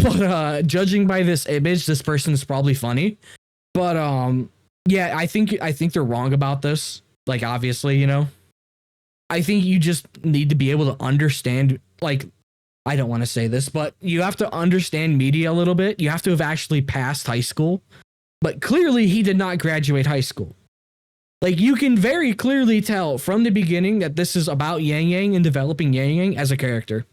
but judging by this image, this person is probably funny. But yeah, I think they're wrong about this. like obviously, you know. I think you just need to be able to understand, like, I don't want to say this, but you have to understand media a little bit. You have to have actually passed high school. But clearly he did not graduate high school. Like, you can very clearly tell from the beginning that this is about Yang Yang and developing Yang Yang as a character.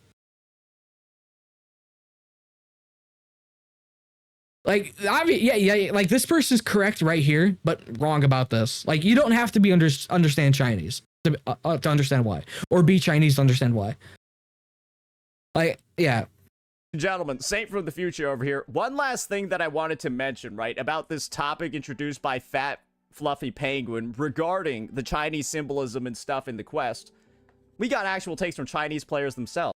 Like, yeah, like this person's correct right here, but wrong about this. Like, you don't have to be understand Chinese to understand why, or be Chinese to understand why. Like, yeah. Gentlemen, Saint from the future over here. One last thing that I wanted to mention, right, about this topic introduced by Fat Fluffy Penguin regarding the Chinese symbolism and stuff in the quest. We got actual takes from Chinese players themselves.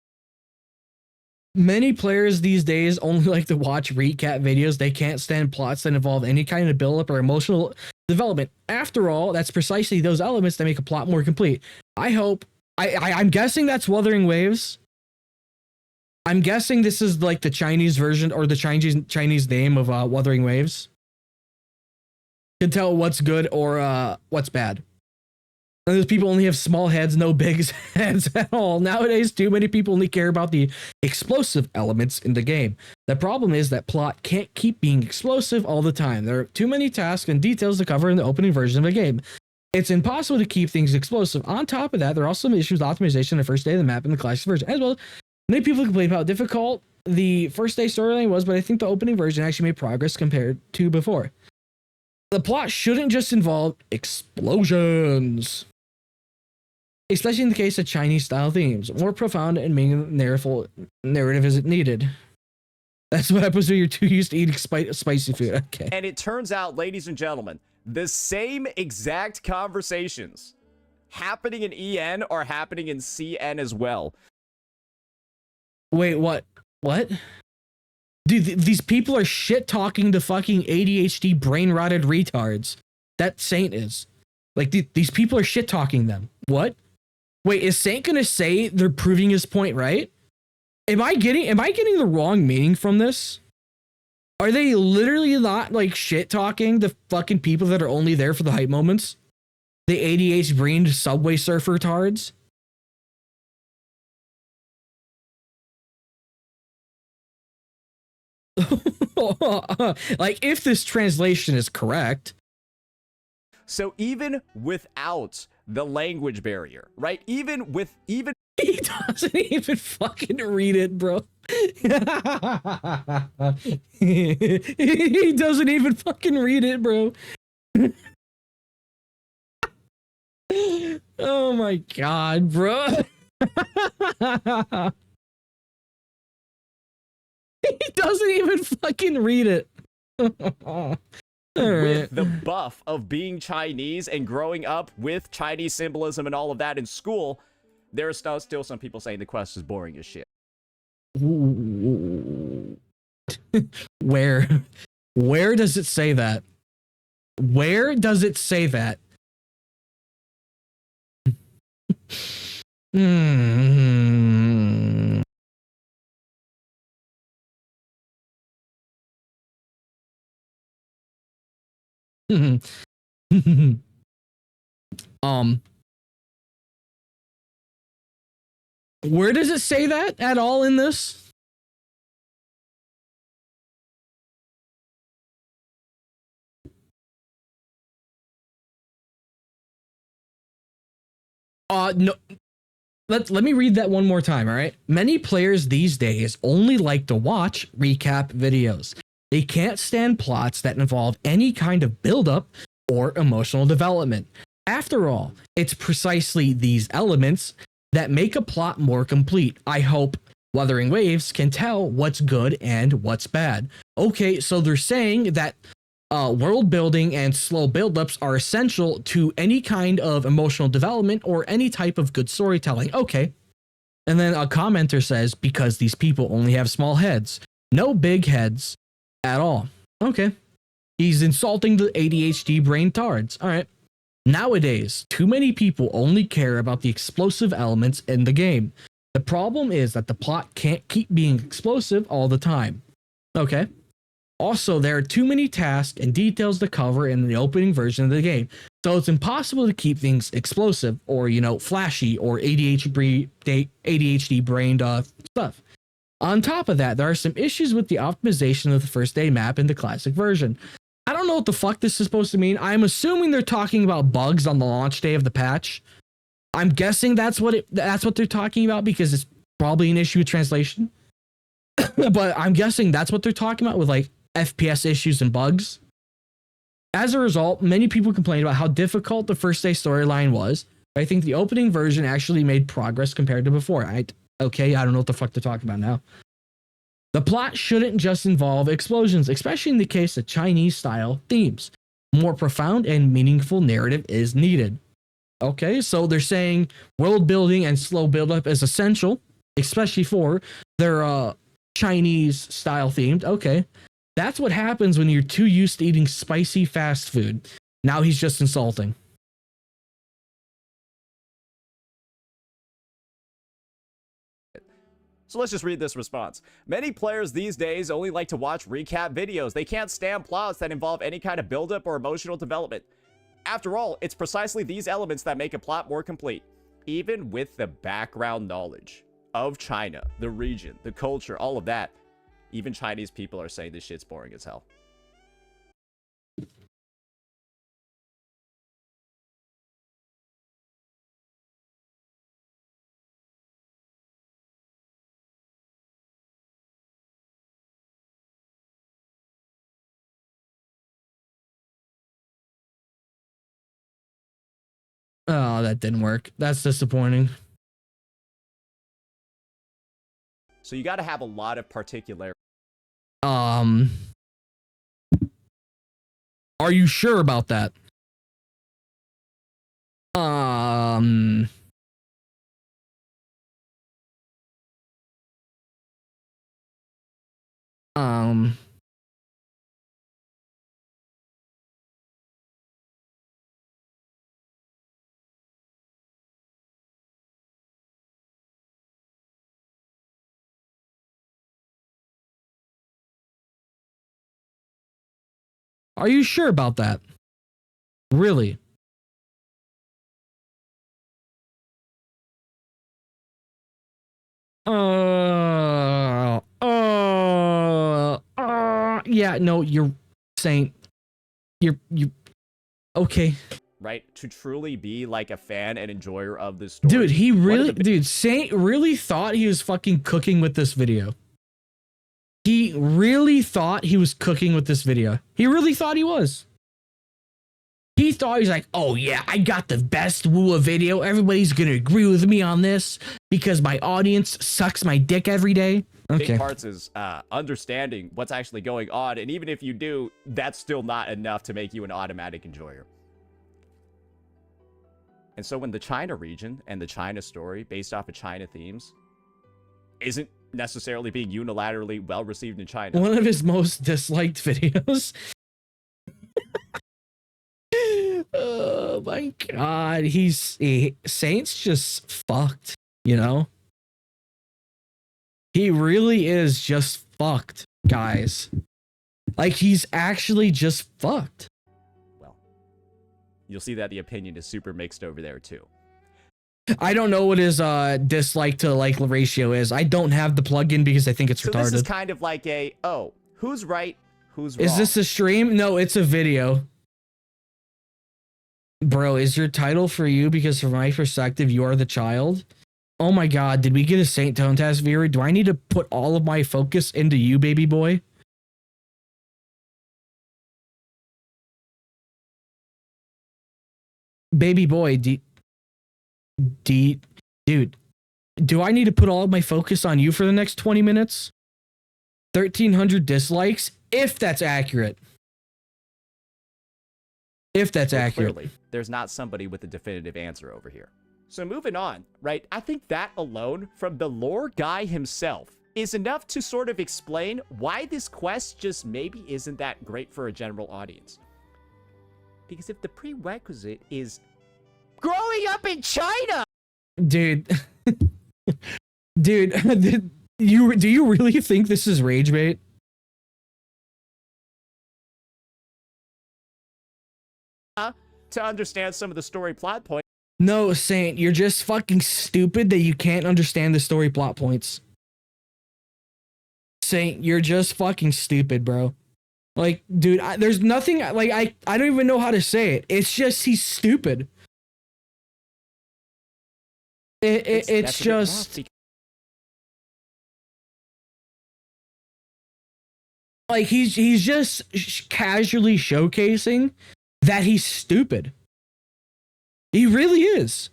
Many players these days only like to watch recap videos. They can't stand plots that involve any kind of build-up or emotional development. After all, that's precisely those elements that make a plot more complete. I hope... I'm guessing that's Wuthering Waves. I'm guessing this is like the Chinese version or the Chinese name of Wuthering Waves. Can tell what's good or what's bad. And those people only have small heads, no big heads at all. Nowadays, too many people only care about the explosive elements in the game. The problem is that plot can't keep being explosive all the time. There are too many tasks and details to cover in the opening version of the game. It's impossible to keep things explosive. On top of that, there are also some issues with optimization the first day of the map in the classic version, as well. Many people complain about how difficult the first day storyline was, but I think the opening version actually made progress compared to before. The plot shouldn't just involve explosions, especially in the case of Chinese-style themes. More profound and meaningful narrative is needed. That's what happens when you're too used to eating spicy food. Okay. And it turns out, ladies and gentlemen, the same exact conversations happening in EN are happening in CN as well. Wait, what? What? Dude, these people are shit-talking the fucking ADHD brain-rotted retards. That Saint is. Like, these people are shit-talking them. What? Wait, is Saint gonna say they're proving his point right? Am I getting the wrong meaning from this? Are they literally not, like, shit-talking the fucking people that are only there for the hype moments? The ADHD-brained Subway Surfer tards? Like, if this translation is correct. So even without the language barrier, right? Even he doesn't even fucking read it, bro. He doesn't even fucking read it, bro. Oh my god, bro. He doesn't even fucking read it. All right. With the buff of being Chinese and growing up with Chinese symbolism and all of that in school, there are still some people saying the quest is boring as shit. Where does it say that? Where does it say that? Where does it say that at all in this? No. Let me read that one more time, all right? Many players these days only like to watch recap videos. They can't stand plots that involve any kind of build-up or emotional development. After all, it's precisely these elements that make a plot more complete. I hope Wuthering Waves can tell what's good and what's bad. Okay, so they're saying that world building and slow buildups are essential to any kind of emotional development or any type of good storytelling. Okay. And then a commenter says, because these people only have small heads, no big heads at all. Okay. He's insulting the ADHD brain tards. All right. Nowadays, too many people only care about the explosive elements in the game. The problem is that the plot can't keep being explosive all the time. Okay. Also, there are too many tasks and details to cover in the opening version of the game. So it's impossible to keep things explosive or, flashy or ADHD brained stuff. On top of that, there are some issues with the optimization of the first day map in the classic version. I don't know what the fuck this is supposed to mean. I'm assuming they're talking about bugs on the launch day of the patch. I'm guessing that's what they're talking about because it's probably an issue with translation. But I'm guessing that's what they're talking about with like FPS issues and bugs. As a result, many people complained about how difficult the first day storyline was. I think the opening version actually made progress compared to before. I don't know what the fuck they're talking about now. The plot shouldn't just involve explosions, especially in the case of Chinese-style themes. More profound and meaningful narrative is needed. Okay, so they're saying world building and slow buildup is essential, especially for their Chinese-style themed. Okay, that's what happens when you're too used to eating spicy fast food. Now he's just insulting. So let's just read this response. Many players these days only like to watch recap videos. They can't stand plots that involve any kind of buildup or emotional development. After all, it's precisely these elements that make a plot more complete. Even with the background knowledge of China, the region, the culture, all of that, even Chinese people are saying this shit's boring as hell. Oh, that didn't work. That's disappointing. So you got to have a lot of particularity. Are you sure about that? Are you sure about that? Really? Yeah, no, you're saying you okay. Right? To truly be like a fan and enjoyer of this story. Dude, Saint really thought he was fucking cooking with this video. He really thought he was cooking with this video. He really thought he was. He thought he's like, oh yeah, I got the best wuwa video. Everybody's gonna agree with me on this because my audience sucks my dick every day. Okay. Big parts is understanding what's actually going on, and even if you do, that's still not enough to make you an automatic enjoyer. And so when the China region and the China story, based off of China themes, isn't necessarily being unilaterally well received in China. One of his most disliked videos. Oh my god, Saint's just fucked, you know? He really is just fucked, guys. Like, he's actually just fucked. Well, you'll see that the opinion is super mixed over there too. I don't know what his dislike to like ratio is. I don't have the plugin because I think it's retarded. This is kind of like a, oh, who's right, who's wrong? Is this a stream? No, it's a video. Bro, is your title for you? Because from my perspective, you are the child. Oh my god, did we get a Saintonas viewer? Do I need to put all of my focus into you, baby boy? Baby boy, dude, do I need to put all of my focus on you for the next 20 minutes? 1,300 dislikes, if that's accurate. If that's accurate. Clearly, there's not somebody with a definitive answer over here. So moving on, right? I think that alone, from the lore guy himself, is enough to sort of explain why this quest just maybe isn't that great for a general audience. Because if the prerequisite is growing up in China, dude, do you really think this is rage bait? to understand some of the story plot points. No, Saint, you're just fucking stupid that you can't understand the story plot points. Saint, you're just fucking stupid, bro. Like, dude, there's nothing, like, I don't even know how to say it. It's just, he's stupid. It's just, like, he's just casually showcasing that he's stupid. He really is.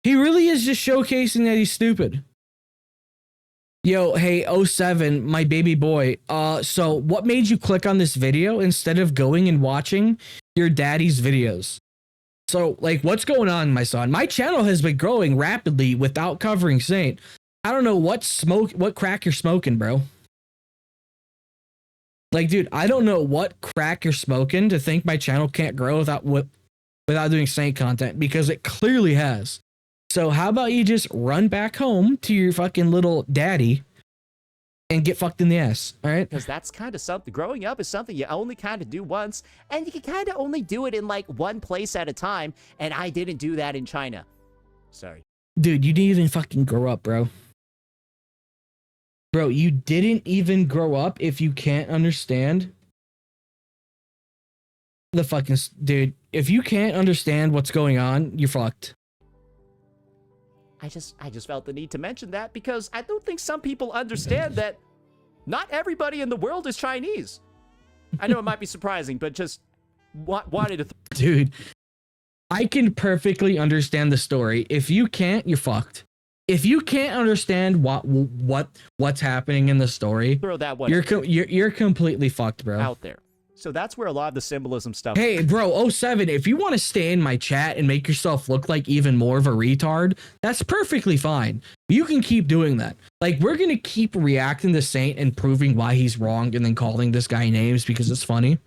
He really is just showcasing that he's stupid. Yo, hey, 07, my baby boy. So what made you click on this video instead of going and watching your daddy's videos? So, like, what's going on, my son? My channel has been growing rapidly without covering Saint. I don't know what crack you're smoking, bro. Like, dude, I don't know what crack you're smoking to think my channel can't grow without doing Saint content, because it clearly has. So how about you just run back home to your fucking little daddy and get fucked in the ass, all right? Because that's kind of something. Growing up is something you only kind of do once, and you can kind of only do it in like one place at a time, and I didn't do that in China. Sorry. Dude, you didn't even fucking grow up, bro. Bro, you didn't even grow up if you can't understand the fucking... Dude, if you can't understand what's going on, you're fucked. I just felt the need to mention that because I don't think some people understand that not everybody in the world is Chinese. I know it might be surprising, but just wanted to... Dude, I can perfectly understand the story. If you can't, you're fucked. If you can't understand what's happening in the story, throw that one you're completely fucked, bro. Out there. So that's where a lot of the symbolism stuff... Hey, bro, 07, if you want to stay in my chat and make yourself look like even more of a retard, that's perfectly fine. You can keep doing that. Like, we're going to keep reacting to Saint and proving why he's wrong and then calling this guy names because it's funny.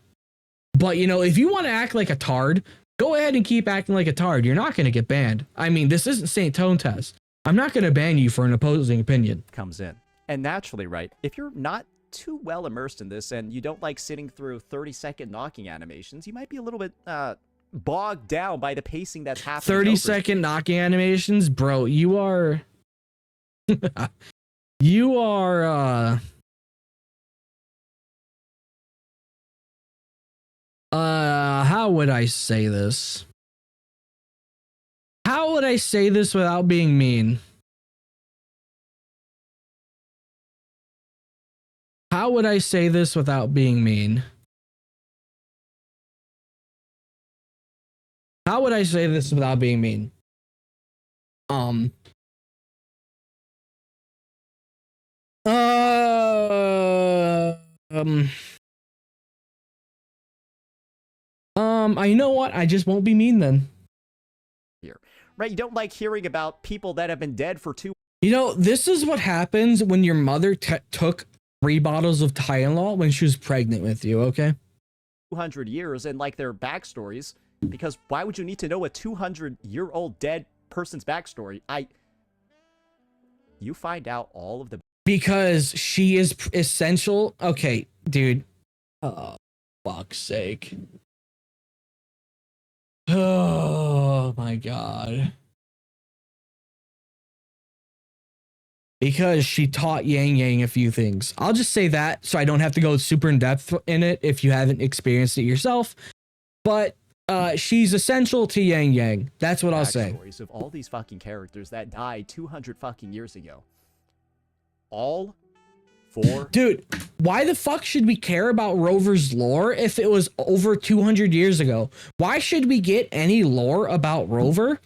But, you know, if you want to act like a tard, go ahead and keep acting like a tard. You're not going to get banned. I mean, this isn't Saintonas. I'm not going to ban you for an opposing opinion. Comes in. And naturally, right, if you're not too well immersed in this and you don't like sitting through 30-second knocking animations, you might be a little bit bogged down by the pacing that's happening. 30-second knocking animations, bro, you are how would I say this? How would I say this without being mean? How would I say this without being mean? How would I say this without being mean? You know what? I just won't be mean then. Here, right? You don't like hearing about people that have been dead for 2... You know, this is what happens when your mother took 3 bottles of Tylenol when she was pregnant with you, okay? 200 years and like their backstories, because why would you need to know a 200-year-old dead person's backstory? You find out all of the... Because she is essential. Okay, dude. Oh, fuck's sake. Oh my god. Because she taught Yang Yang a few things. I'll just say that so I don't have to go super in depth in it if you haven't experienced it yourself. But she's essential to Yang Yang. That's what I'll say. Stories of all these fucking characters that died 200 fucking years ago. All for... Dude, why the fuck should we care about Rover's lore if it was over 200 years ago? Why should we get any lore about Rover?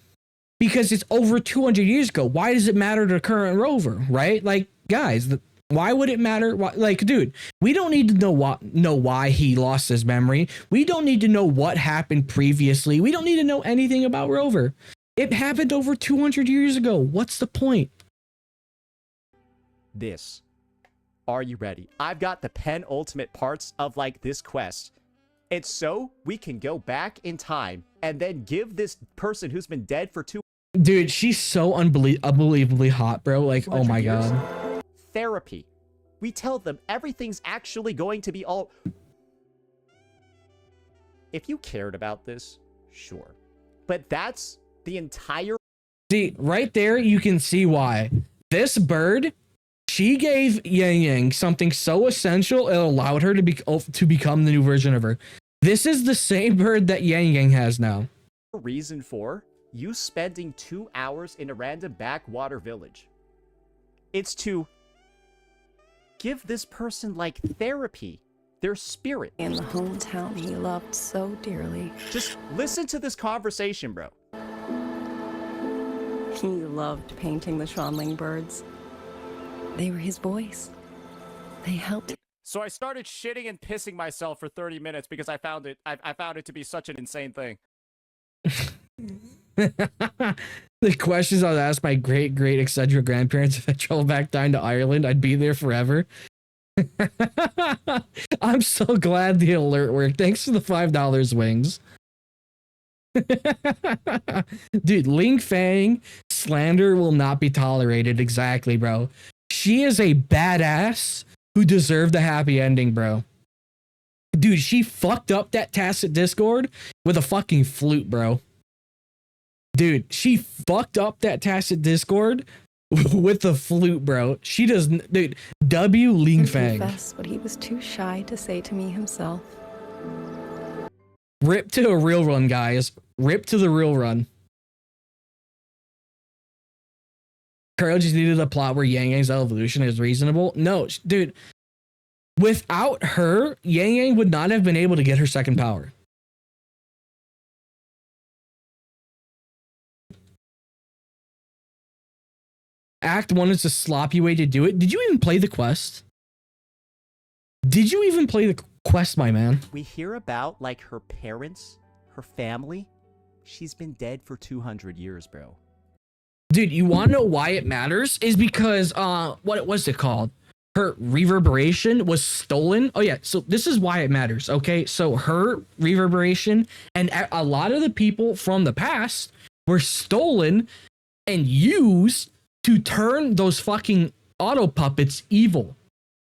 Because it's over 200 years ago. Why does it matter to current Rover, right? Like, guys, why would it matter? Why, like, dude, we don't need to know why he lost his memory. We don't need to know what happened previously. We don't need to know anything about Rover. It happened over 200 years ago. What's the point? This. Are you ready? I've got the penultimate parts of, like, this quest. It's so we can go back in time and then give this person who's been dead for 2... Dude, she's so unbelievably hot, bro. Like, oh my god. Therapy. We tell them everything's actually going to be all... If you cared about this, sure. But that's the entire... See, right there, you can see why. This bird, she gave Yang Yang something so essential, it allowed her to become the new version of her. This is the same bird that Yang Yang has now. reason for you spending 2 hours in a random backwater village. It's to give this person, like, therapy, their spirit. In the hometown he loved so dearly. Just listen to this conversation, bro. He loved painting the Shanling birds. They were his boys. They helped. So I started shitting and pissing myself for 30 minutes because I found it to be such an insane thing. The questions I was asked my great eccentric grandparents if I traveled back down to Ireland, I'd be there forever. I'm so glad the alert worked. Thanks for the $5 wings. Dude, Ling Fang slander will not be tolerated. Exactly, bro. She is a badass who deserved a happy ending, bro. Dude, she fucked up that Tacit Discord with a fucking flute, bro. Dude, she fucked up that Tacit Discord with the flute, bro. She doesn't, dude. W Ling Fang. Confess what he was too shy to say to me himself. Rip to a real run, guys. Rip to the real run. Kuro just needed a plot where Yang Yang's evolution is reasonable. No, dude. Without her, Yang Yang would not have been able to get her second power. Act 1 is a sloppy way to do it. Did you even play the quest? Did you even play the quest, my man? We hear about, like, her parents, her family. She's been dead for 200 years, bro. Dude, you want to know why it matters? Is because, what was it called? Her reverberation was stolen. Oh, yeah. So this is why it matters, okay? So her reverberation and a lot of the people from the past were stolen and used to turn those fucking auto puppets evil.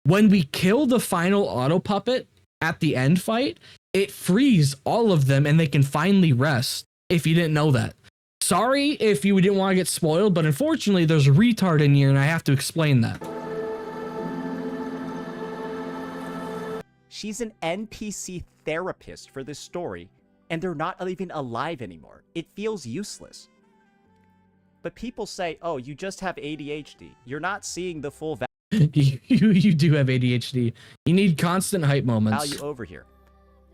When we kill the final auto puppet at the end fight, it frees all of them and they can finally rest, if you didn't know that. Sorry if you didn't want to get spoiled, but unfortunately there's a retard in here and I have to explain that. She's an NPC therapist for this story, and they're not even alive anymore. It feels useless. But people say, oh, you just have ADHD. You're not seeing the full You do have ADHD. You need constant hype moments. value over here.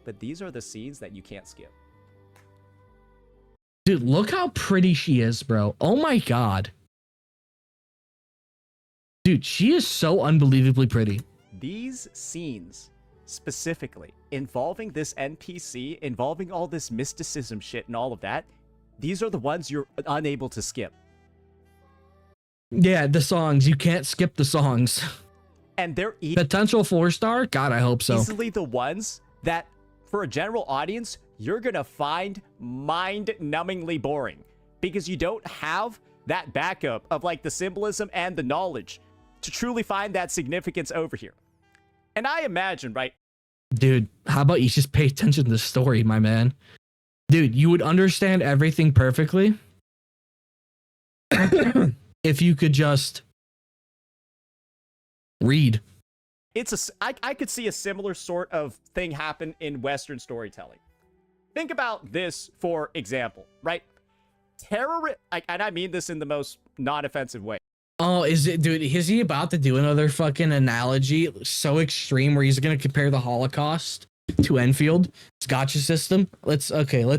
But these are the scenes that you can't skip. Dude, look how pretty she is, bro. Oh my god. Dude, she is so unbelievably pretty. These scenes, specifically, involving this NPC, involving all this mysticism shit and all of that, these are the ones you're unable to skip. Yeah, the songs. You can't skip the songs. And they're Potential 4-star? God, I hope so. easily the ones that, for a general audience, you're gonna find mind-numbingly boring. Because you don't have that backup of, like, the symbolism and the knowledge to truly find that significance over here. And I imagine, right? Dude, how about you just pay attention to the story, my man? Dude, you would understand everything perfectly if you could just read. I could see a similar sort of thing happen in Western storytelling. Think about this, for example, right? And I mean this in the most non-offensive way. Oh, dude, is he about to do another fucking analogy so extreme where he's going to compare the Holocaust to Enfield's gacha system? Let's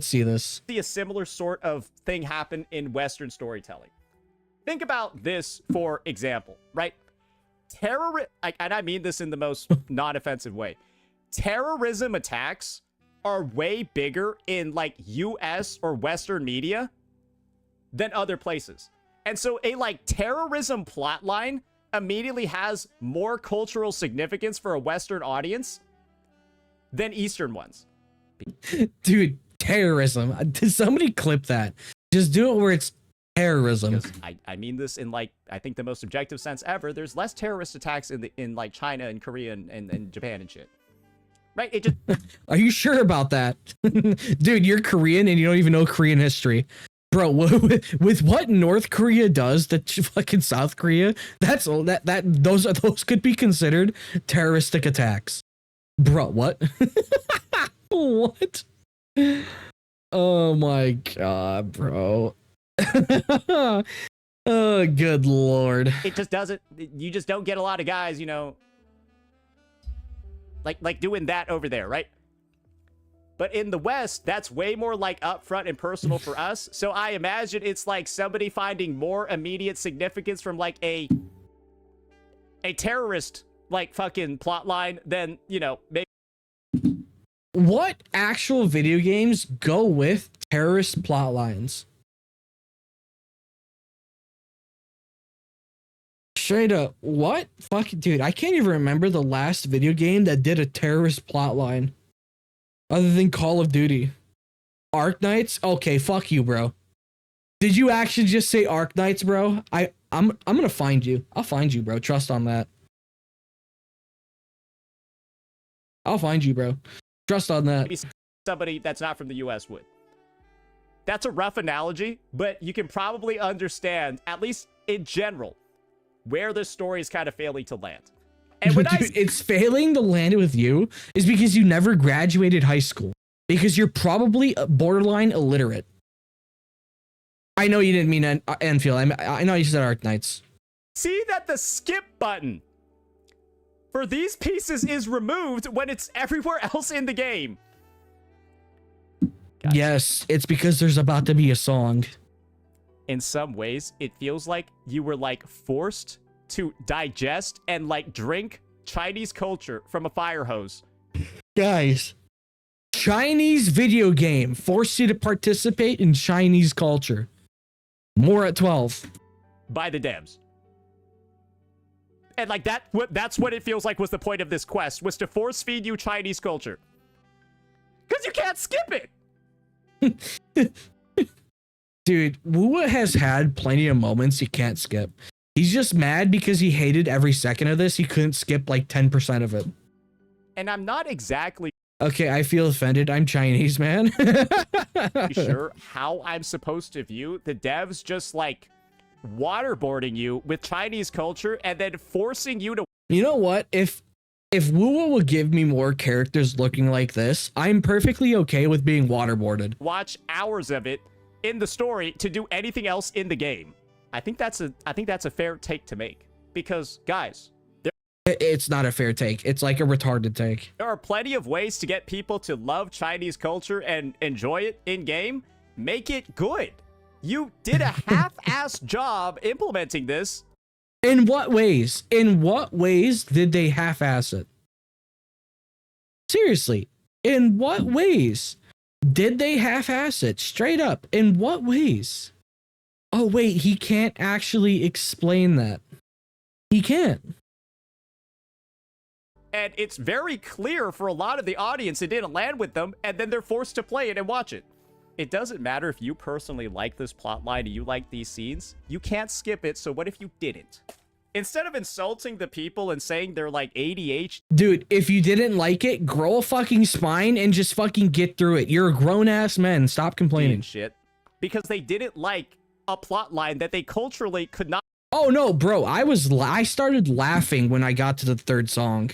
see this. See a similar sort of thing happen in Western storytelling. Think about this, for example, right? And I mean this in the most non-offensive way. Terrorism attacks are way bigger in, like, US or Western media than other places. And so a, like, terrorism plotline immediately has more cultural significance for a Western audience than Eastern ones. Dude, terrorism. Did somebody clip that? Just do it where it's terrorism. Because I mean this in like I think the most objective sense ever. There's less terrorist attacks in like China and Korea and Japan and shit. Right? It just Are you sure about that? Dude, you're Korean and you don't even know Korean history. Bro, with what North Korea does to fucking South Korea, those could be considered terroristic attacks. Bro, what? What? Oh my god, bro. Oh, good lord. it just doesn't. You just don't get a lot of guys, you know, like doing that over there, right? But in the West, that's way more like upfront and personal for us. So I imagine it's like somebody finding more immediate significance from like a terrorist like fucking plot line than, you know, maybe. What actual video games go with terrorist plot lines? Straight up, what? Fuck, dude, I can't even remember the last video game that did a terrorist plot line. Other than Call of Duty. Ark Knights? Okay, fuck you, bro. Did you actually just say Ark Knights, bro? I'm gonna find you. I'll find you, bro. Trust on that. I'll find you, bro. Trust on that. Maybe somebody that's not from the US would. That's a rough analogy, but you can probably understand, at least in general, where this story is kind of failing to land. And when Dude, it's failing to land with you is because you never graduated high school. Because you're probably borderline illiterate. I know you didn't mean Enfield. I know you said Ark Knights. see that the skip button for these pieces is removed when it's everywhere else in the game. Gotcha. Yes, it's because there's about to be a song. In some ways, it feels like you were like forced to digest and like drink Chinese culture from a fire hose. Guys, Chinese video game forced you to participate in Chinese culture. More at 12. By the devs. And like that's what it feels like was the point of this quest, was to force feed you Chinese culture. Because you can't skip it. Dude, Wuwa has had plenty of moments he can't skip. He's just mad because he hated every second of this. He couldn't skip like 10% of it. And I'm not exactly Okay, I feel offended. I'm Chinese, man. sure how I'm supposed to view the devs just like waterboarding you with Chinese culture and then forcing you to. You know what? If Wuwa will give me more characters looking like this, I'm perfectly okay with being waterboarded. Watch hours of it in the story to do anything else in the game. I think that's a fair take to make, because guys, It's not a fair take. It's like a retarded take. there are plenty of ways to get people to love Chinese culture and enjoy it in game. Make it good. You did a half-assed job implementing this. In what ways? In what ways did they half-ass it? Seriously, in what ways did they half-ass it? Straight up, in what ways? Oh wait, he can't actually explain that. He can't. And it's very clear for a lot of the audience it didn't land with them, and then they're forced to play it and watch it. It doesn't matter if you personally like this plotline or you like these scenes. You can't skip it, so what if you didn't? Instead of insulting the people and saying they're like ADHD. Dude, if you didn't like it, grow a fucking spine and just fucking get through it. You're a grown-ass man. Stop complaining. Shit. Because they didn't like a plotline that they culturally could not. Oh no, bro. I started laughing when I got to the third song.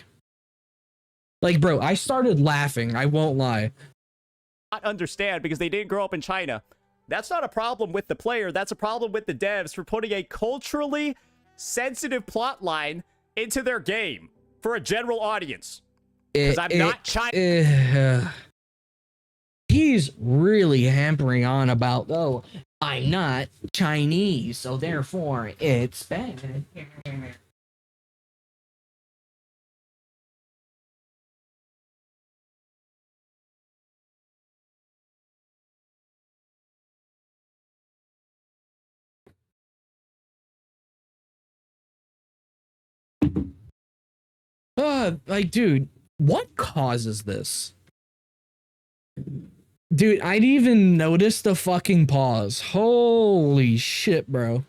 Like, bro, I started laughing. I won't lie. Understand because they didn't grow up in China. That's not a problem with the player. That's a problem with the devs for putting a culturally sensitive plot line into their game for a general audience. Because I'm not Chinese. He's really hampering on about, oh, I'm not Chinese, so therefore it's bad. Like, dude, what causes this? Dude, I didn't even notice the fucking pause. Holy shit, bro.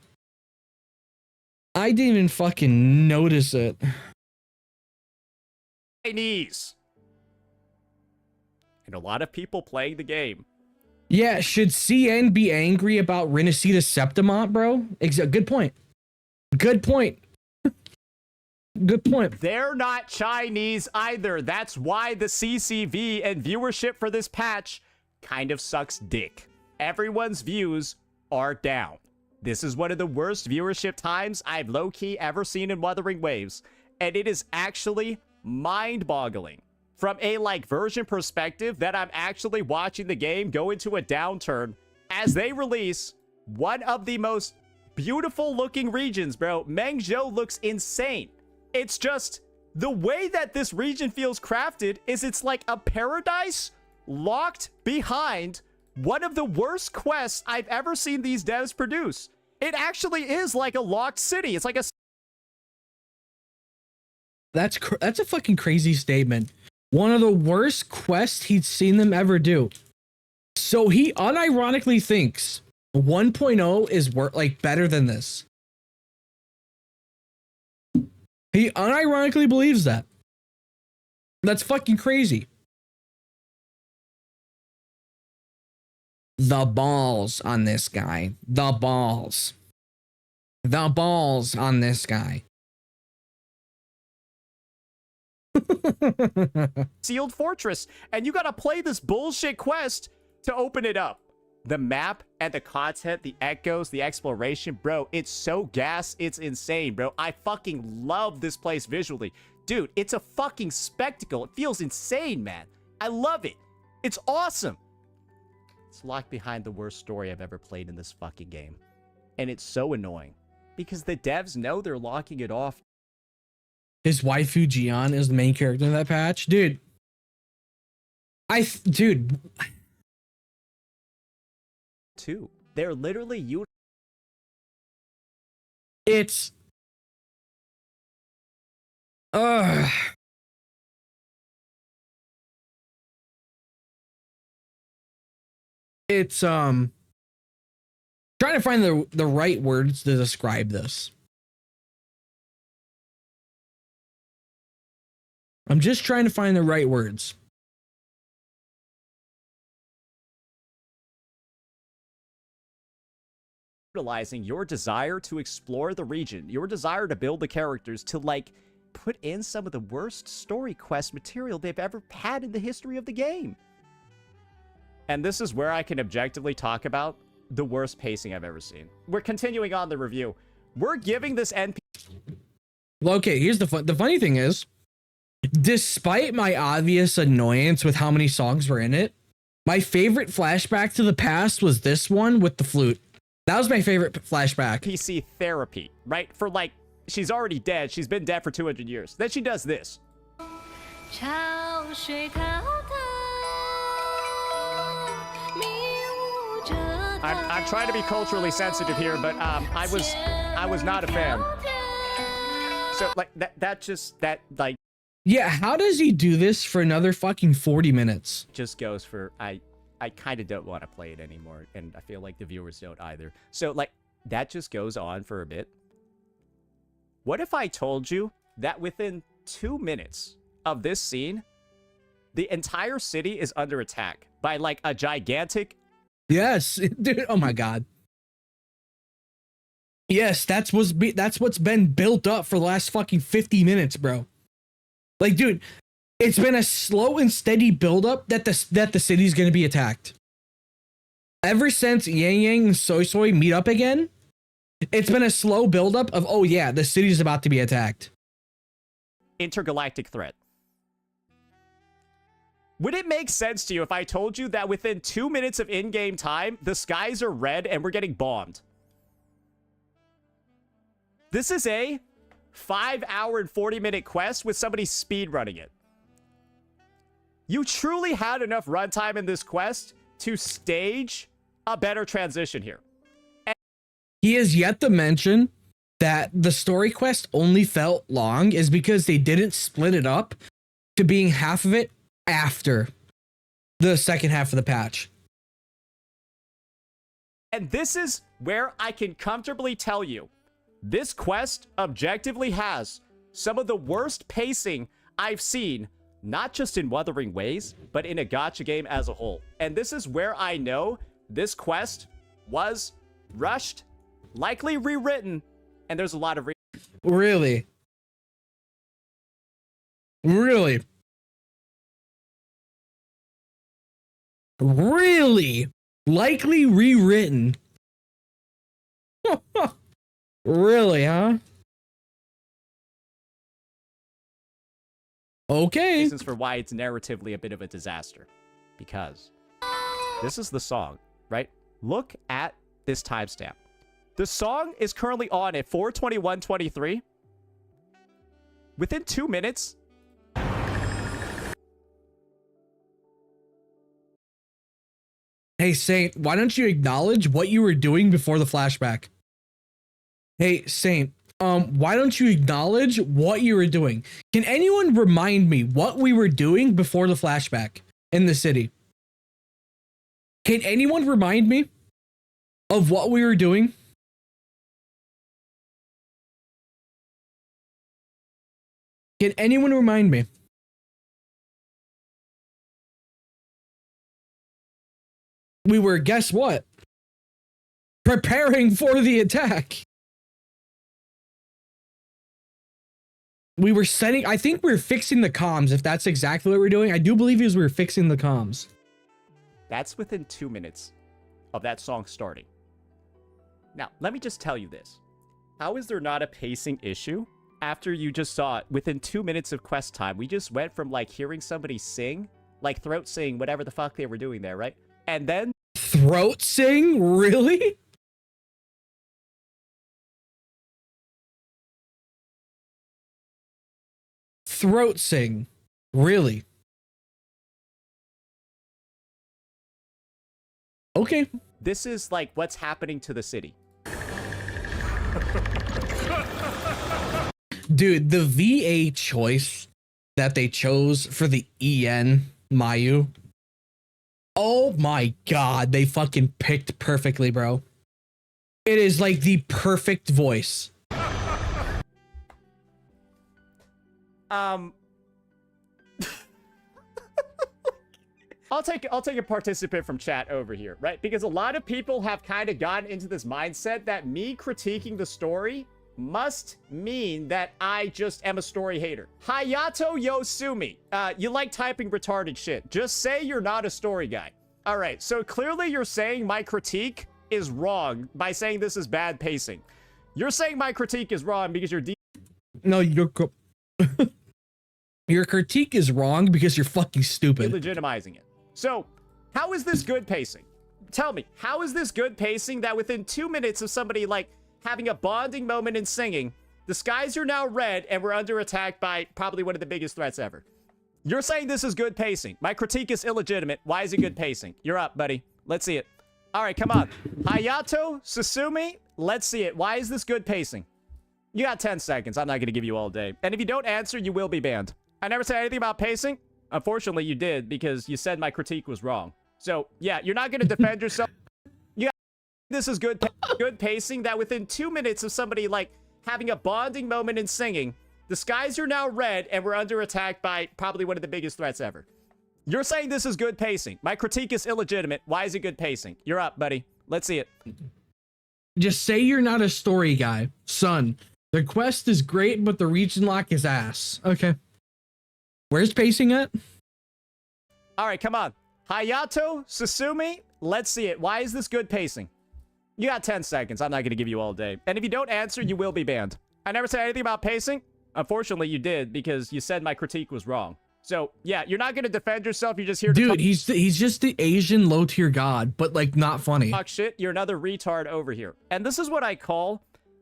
I didn't even fucking notice it. Chinese. And a lot of people playing the game. Yeah, should CN be angry about Renacita Septimont, bro? Good point. Good point. Good point. They're not Chinese either. That's why the CCV and viewership for this patch kind of sucks dick. Everyone's views are down. This is one of the worst viewership times I've low-key ever seen in Wuthering Waves, and it is actually mind-boggling. From a version perspective that I'm actually watching the game go into a downturn as they release one of the most beautiful looking regions, bro. Mengzhou looks insane. It's just the way that this region feels crafted is it's like a paradise locked behind one of the worst quests I've ever seen these devs produce. It actually is like a locked city. It's like a... That's a fucking crazy statement. One of the worst quests he'd seen them ever do. So he unironically thinks 1.0 is better than this. He unironically believes that. That's fucking crazy. The balls on this guy. The balls. The balls on this guy. Sealed fortress, and you gotta play this bullshit quest to open it up. The map and the content, the echoes, the exploration, bro, it's so gas, it's insane, bro. I fucking love this place visually. Dude, it's a fucking spectacle. It feels insane, man. I love it. It's awesome. It's locked behind the worst story I've ever played in this fucking game. And it's so annoying because the devs know they're locking it off. His waifu Jian is the main character in that patch. Dude. Dude. Too. They're literally It's it's trying to find the right words to describe this. I'm just trying to find the right words. Utilizing your desire to explore the region, your desire to build the characters, to put in some of the worst story quest material they've ever had in the history of the game. And this is where I can objectively talk about the worst pacing I've ever seen. We're continuing on the review. We're giving this NP... Well, okay, here's the funny thing is, despite my obvious annoyance with how many songs were in it, my favorite flashback to the past was this one with the flute. That was my favorite flashback. PC therapy, right? For she's already dead. She's been dead for 200 years. Then she does this. I'm trying to be culturally sensitive here, but I was not a fan. So yeah, how does he do this for another fucking 40 minutes? Just goes for I kind of don't want to play it anymore, and I feel like the viewers don't either. So that just goes on for a bit. What if I told you that within 2 minutes of this scene, the entire city is under attack by a gigantic... Yes, dude. Oh my god. Yes, that's what's been built up for the last fucking 50 minutes, bro. Dude, it's been a slow and steady buildup that the city's gonna be attacked. Ever since Yang Yang and Soy Soy meet up again, it's been a slow buildup of, oh yeah, the city's about to be attacked. Intergalactic threat. Would it make sense to you if I told you that within 2 minutes of in-game time, the skies are red and we're getting bombed? This is a 5-hour and 40-minute quest with somebody speedrunning it. You truly had enough runtime in this quest to stage a better transition here. He has yet to mention that the story quest only felt long is because they didn't split it up to being half of it after the second half of the patch. And this is where I can comfortably tell you, this quest objectively has some of the worst pacing I've seen, not just in Wuthering Ways, but in a gacha game as a whole. And this is where I know this quest was rushed, likely rewritten, and there's a lot of Really? Really? Really? Likely rewritten? Really, huh? Okay. reasons for why it's narratively a bit of a disaster. Because this is the song, right? Look at this timestamp. The song is currently on at 4:21:23. Within 2 minutes, Hey, Saint, why don't you acknowledge what you were doing before the flashback? Hey, Saint, why don't you acknowledge what you were doing? Can anyone remind me what we were doing before the flashback in the city? Can anyone remind me of what we were doing? Can anyone remind me? We were, guess what? Preparing for the attack. We were setting, I think we were fixing the comms, if that's exactly what we're doing. I do believe we were fixing the comms. that's within 2 minutes of that song starting. Now, let me just tell you this. How is there not a pacing issue after you just saw it within 2 minutes of quest time? We just went from like hearing somebody sing, like throat sing, whatever the fuck they were doing there, right? And then Throat sing? Really? Throat sing? Really? Okay. this is like what's happening to the city. Dude, the VA choice that they chose for the EN Mayu. Oh my god, they fucking picked perfectly, bro. It is like the perfect voice. I'll take a participant from chat over here, right? Because a lot of people have kind of gotten into this mindset that me critiquing the story must mean that I just am a story hater. Hayato Yosumi, you like typing retarded shit. Just say you're not a story guy. All right, so clearly you're saying my critique is wrong by saying this is bad pacing. You're saying my critique is wrong because you're No, your critique is wrong because you're fucking stupid. legitimizing it. So, how is this good pacing? Tell me, how is this good pacing that within 2 minutes of somebody like having a bonding moment and singing, the skies are now red and we're under attack by probably one of the biggest threats ever? You're saying this is good pacing. My critique is illegitimate. Why is it good pacing? You're up, buddy. Let's see it. All right, come on. Hayato Susumi, let's see it. Why is this good pacing? You got 10 seconds. I'm not going to give you all day. And if you don't answer, you will be banned. I never said anything about pacing. Unfortunately, you did because you said my critique was wrong. So, yeah, you're not going to defend yourself. Yeah, this is good pacing that within 2 minutes of somebody like having a bonding moment and singing, the skies are now red and we're under attack by probably one of the biggest threats ever. You're saying this is good pacing. My critique is illegitimate. Why is it good pacing? You're up, buddy. Let's see it. Just say you're not a story guy. Son, the quest is great, but the region lock is ass. Okay. Where's pacing at? All right, come on. Hayato Susumi, let's see it. Why is this good pacing? You got 10 seconds. I'm not going to give you all day. And if you don't answer, you will be banned. I never said anything about pacing. Unfortunately, you did because you said my critique was wrong. So, yeah, you're not going to defend yourself. You're just here to Dude, he's just the Asian low tier god, but like not funny. talk shit. You're another retard over here. And this is what I call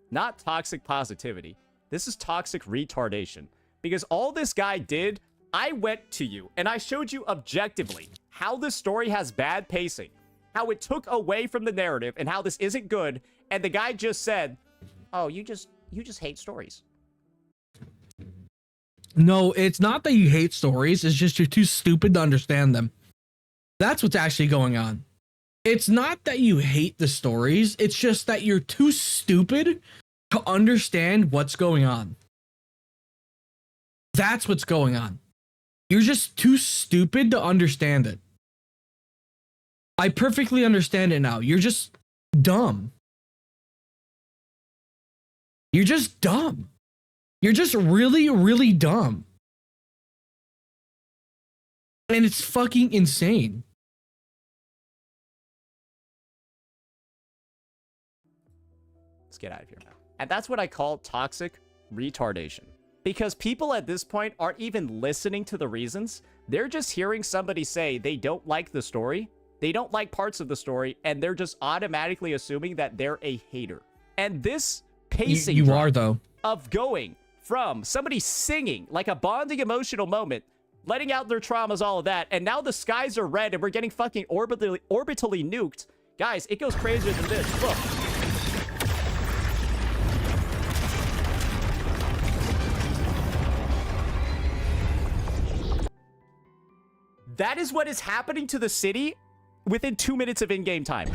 not toxic positivity. This is toxic retardation. Because all this guy did, I went to you and I showed you objectively how this story has bad pacing, how it took away from the narrative and how this isn't good. And the guy just said, oh, you just hate stories. No, it's not that you hate stories. It's just you're too stupid to understand them. That's what's actually going on. It's not that you hate the stories, it's just that you're too stupid to understand what's going on. That's what's going on. You're just too stupid to understand it. I perfectly understand it now. You're just dumb. You're just dumb. You're just really, really dumb. And it's fucking insane. Let's get out of here now. And that's what I call toxic retardation. Because people at this point aren't even listening to the reasons. They're just hearing somebody say they don't like the story. They don't like parts of the story. And they're just automatically assuming that they're a hater. And this pacing you are, though. Of going from somebody singing like a bonding emotional moment, letting out their traumas, all of that, and now the skies are red and we're getting fucking orbitally nuked. Guys, it goes crazier than this. Look. That is what is happening to the city within 2 minutes of in-game time.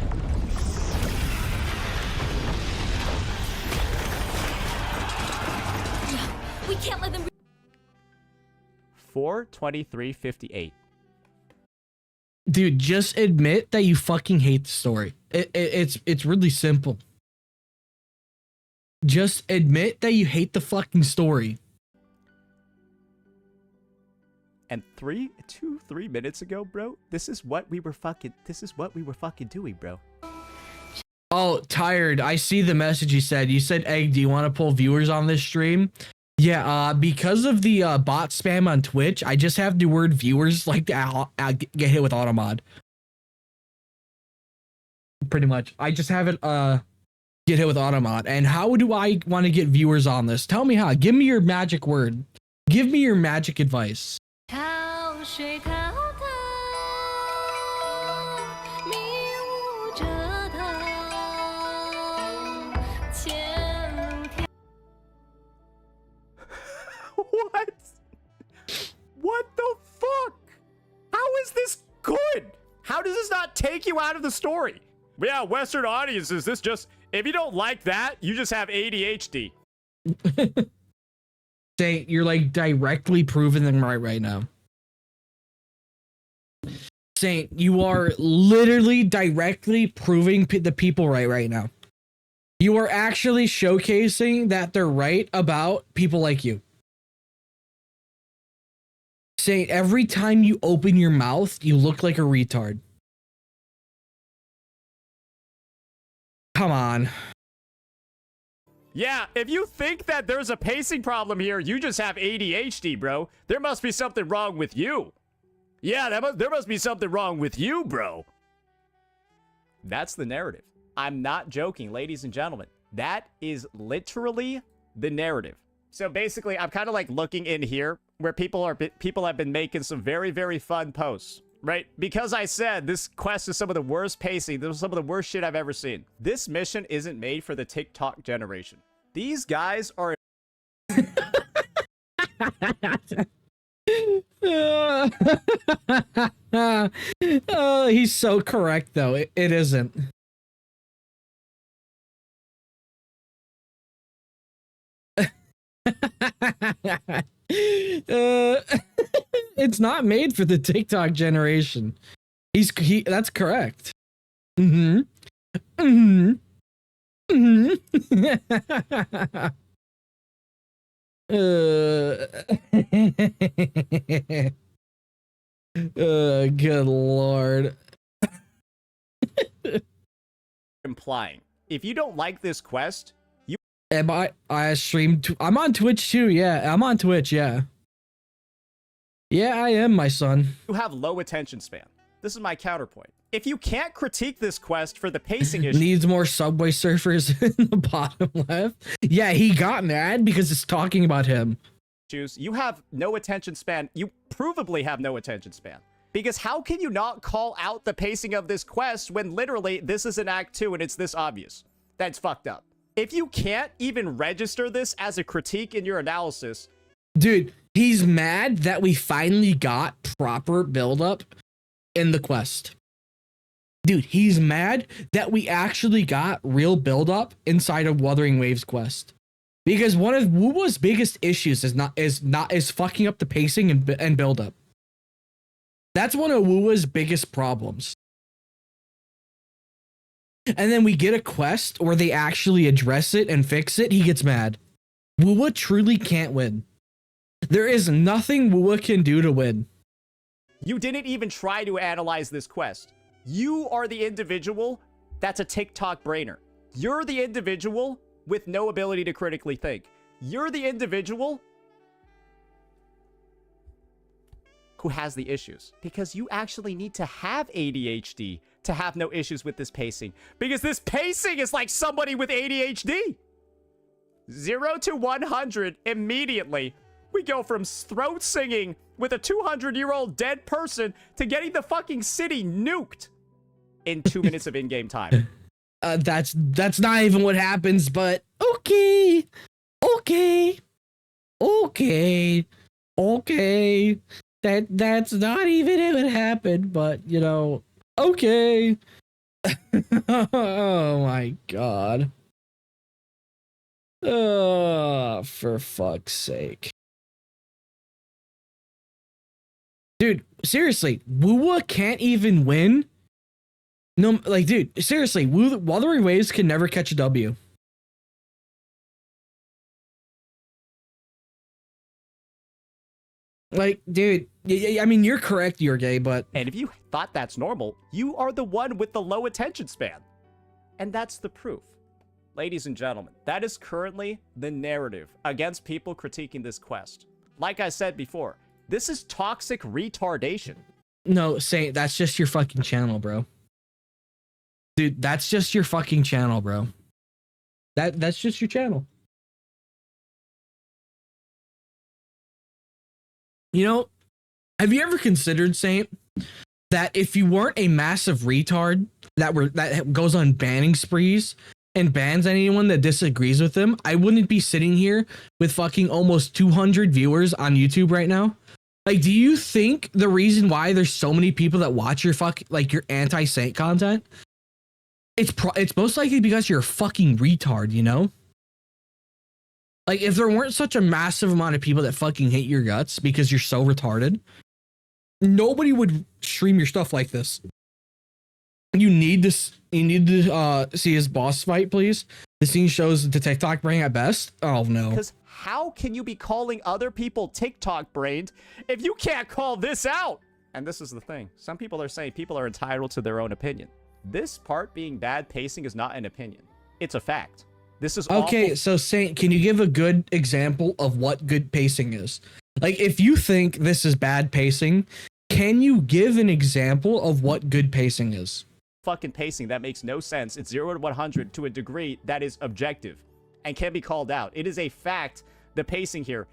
We can't let them. 4:23:58. Dude, just admit that you fucking hate the story. It's really simple. Just admit that you hate the fucking story. And 3 minutes ago, bro, this is what we were fucking doing, bro. Oh, tired. I see the message you said. You said, Egg, do you want to pull viewers on this stream? Yeah, because of the bot spam on Twitch, I just have the word viewers like to get hit with automod. Pretty much. I just have it get hit with automod. And how do I want to get viewers on this? Tell me how. Give me your magic word. Give me your magic advice. What? What the fuck? How is this good? How does this not take you out of the story? Yeah, Western audiences, this just, if you don't like that, you just have ADHD. Saint, you're like directly proving them right now. Saint, you are literally directly proving the people right now. You are actually showcasing that they're right about people like you. Saint, every time you open your mouth, you look like a retard. Come on. Yeah, if you think that there's a pacing problem here, you just have ADHD, bro. There must be something wrong with you. Yeah, there must be something wrong with you, bro. That's the narrative. I'm not joking, ladies and gentlemen. That is literally the narrative. So basically, I'm kind of like looking in here where people have been making some very, very fun posts, right? Because I said this quest is some of the worst pacing. This is some of the worst shit I've ever seen. This mission isn't made for the TikTok generation. These guys are... Oh, he's so correct, though. It isn't. It's not made for the TikTok generation. That's correct. Mm-hmm. Mm-hmm. Mm-hmm. Good lord. Implying. If you don't like this quest, am I streamed I'm on Twitch too, yeah. I'm on Twitch, yeah. Yeah, I am, my son. You have low attention span. This is my counterpoint. If you can't critique this quest for the pacing issue... Needs more Subway Surfers in the bottom left. Yeah, he got mad because it's talking about him. You have no attention span. You provably have no attention span. Because how can you not call out the pacing of this quest when literally this is an Act 2 and it's this obvious? That's fucked up. If you can't even register this as a critique in your analysis... Dude, he's mad that we finally got proper build-up in the quest. Dude, he's mad that we actually got real buildup inside of Wuthering Waves quest. Because one of Wuwa's biggest issues is fucking up the pacing and buildup. That's one of Wuwa's biggest problems. And then we get a quest where they actually address it and fix it, he gets mad. Wuwa truly can't win. There is nothing Wuwa can do to win. You didn't even try to analyze this quest. You are the individual that's a TikTok brainer. You're the individual with no ability to critically think. You're the individual who has the issues. Because you actually need to have ADHD to have no issues with this pacing. Because this pacing is like somebody with ADHD. 0 to 100 immediately. We go from throat singing with a 200-year-old dead person to getting the fucking city nuked in 2 minutes of in-game time. That's not even what happens, but okay. That's not even what happened, but you know, okay. Oh my god. Oh, for fuck's sake. Dude, seriously, Wuwa can't even win. No, like, dude, seriously, Wuthering Waves can never catch a W. Like, dude, I mean, you're correct, you're gay, but... And if you thought that's normal, you are the one with the low attention span. And that's the proof. Ladies and gentlemen, that is currently the narrative against people critiquing this quest. Like I said before, this is toxic retardation. No, Saint, that's just your fucking channel, bro. Dude, that's just your fucking channel, bro. That's just your channel. You know, have you ever considered, Saint, that if you weren't a massive retard that goes on banning sprees and bans anyone that disagrees with them, I wouldn't be sitting here with fucking almost 200 viewers on YouTube right now? Like, do you think the reason why there's so many people that watch your your anti-Saint content? It's most likely because you're a fucking retard, you know? Like, if there weren't such a massive amount of people that fucking hate your guts because you're so retarded, nobody would stream your stuff like this. You need to see his boss fight, please. The scene shows the TikTok brain at best. Oh no. Because how can you be calling other people TikTok brained if you can't call this out? And this is the thing. Some people are saying people are entitled to their own opinion. This part being bad pacing is not an opinion. It's a fact. This is okay. awful. So Saint, can you give a good example of what good pacing is? Like, if you think this is bad pacing, can you give an example of what good pacing is? Fucking pacing that makes no sense. It's 0 to 100 to a degree that is objective and can be called out. It is a fact. The pacing here.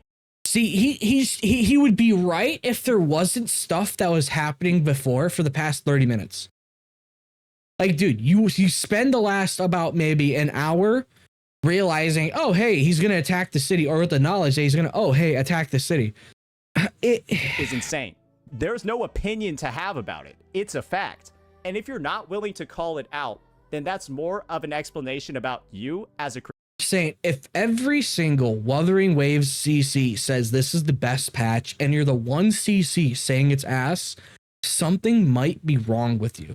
See, he would be right if there wasn't stuff that was happening before for the past 30 minutes. Like, dude, you spend the last about maybe an hour realizing, oh, hey, he's going to attack the city, or with the knowledge that he's going to, oh, hey, attack the city. It is insane. There's no opinion to have about it. It's a fact. And if you're not willing to call it out, then that's more of an explanation about you as a Saint, if every single Wuthering Waves CC says this is the best patch and you're the one CC saying it's ass, something might be wrong with you.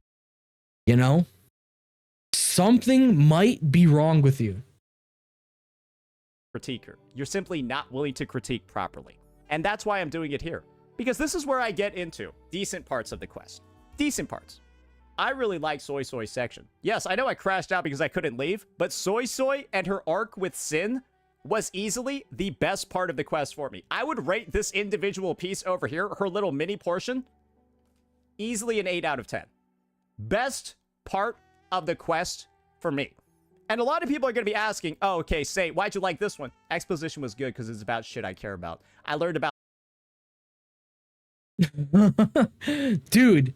You know? Something might be wrong with you. critiquer. You're simply not willing to critique properly. And that's why I'm doing it here. Because this is where I get into decent parts of the quest. Decent parts. I really like Soy Soy's section. Yes, I know I crashed out because I couldn't leave, but Soy Soy and her arc with Sin was easily the best part of the quest for me. I would rate this individual piece over here, her little mini portion, easily an 8 out of 10. Best part of the quest for me. And a lot of people are going to be asking, oh, okay, Saint, why'd you like this one? Exposition was good because it's about shit I care about. I learned about... Dude,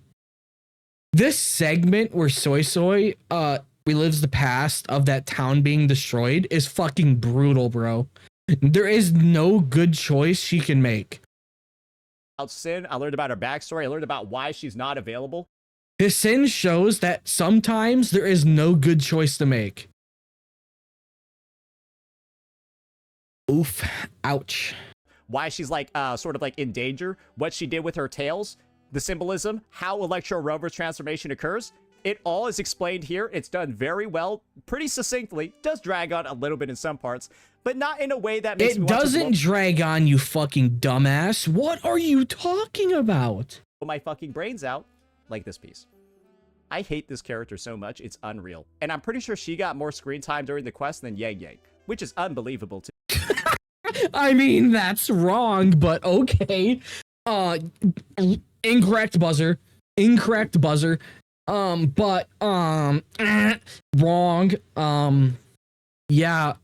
this segment where Soy Soy relives the past of that town being destroyed is fucking brutal, bro. There is no good choice she can make. Sin, I learned about her backstory. I learned about why she's not available. His sin shows that sometimes there is no good choice to make. Oof. Ouch. Why she's like sort of like in danger, what she did with her tails, the symbolism, how Electro Rover's transformation occurs. It all is explained here. It's done very well, pretty succinctly. Does drag on a little bit in some parts, but not in a way that makes me It want to doesn't drag on, you fucking dumbass. What are you talking about? blow my fucking brains out like this piece. I hate this character so much, it's unreal. And I'm pretty sure she got more screen time during the quest than Yang Yang, which is unbelievable too. I mean, that's wrong, but okay. Incorrect buzzer. Incorrect buzzer. Wrong. Yeah.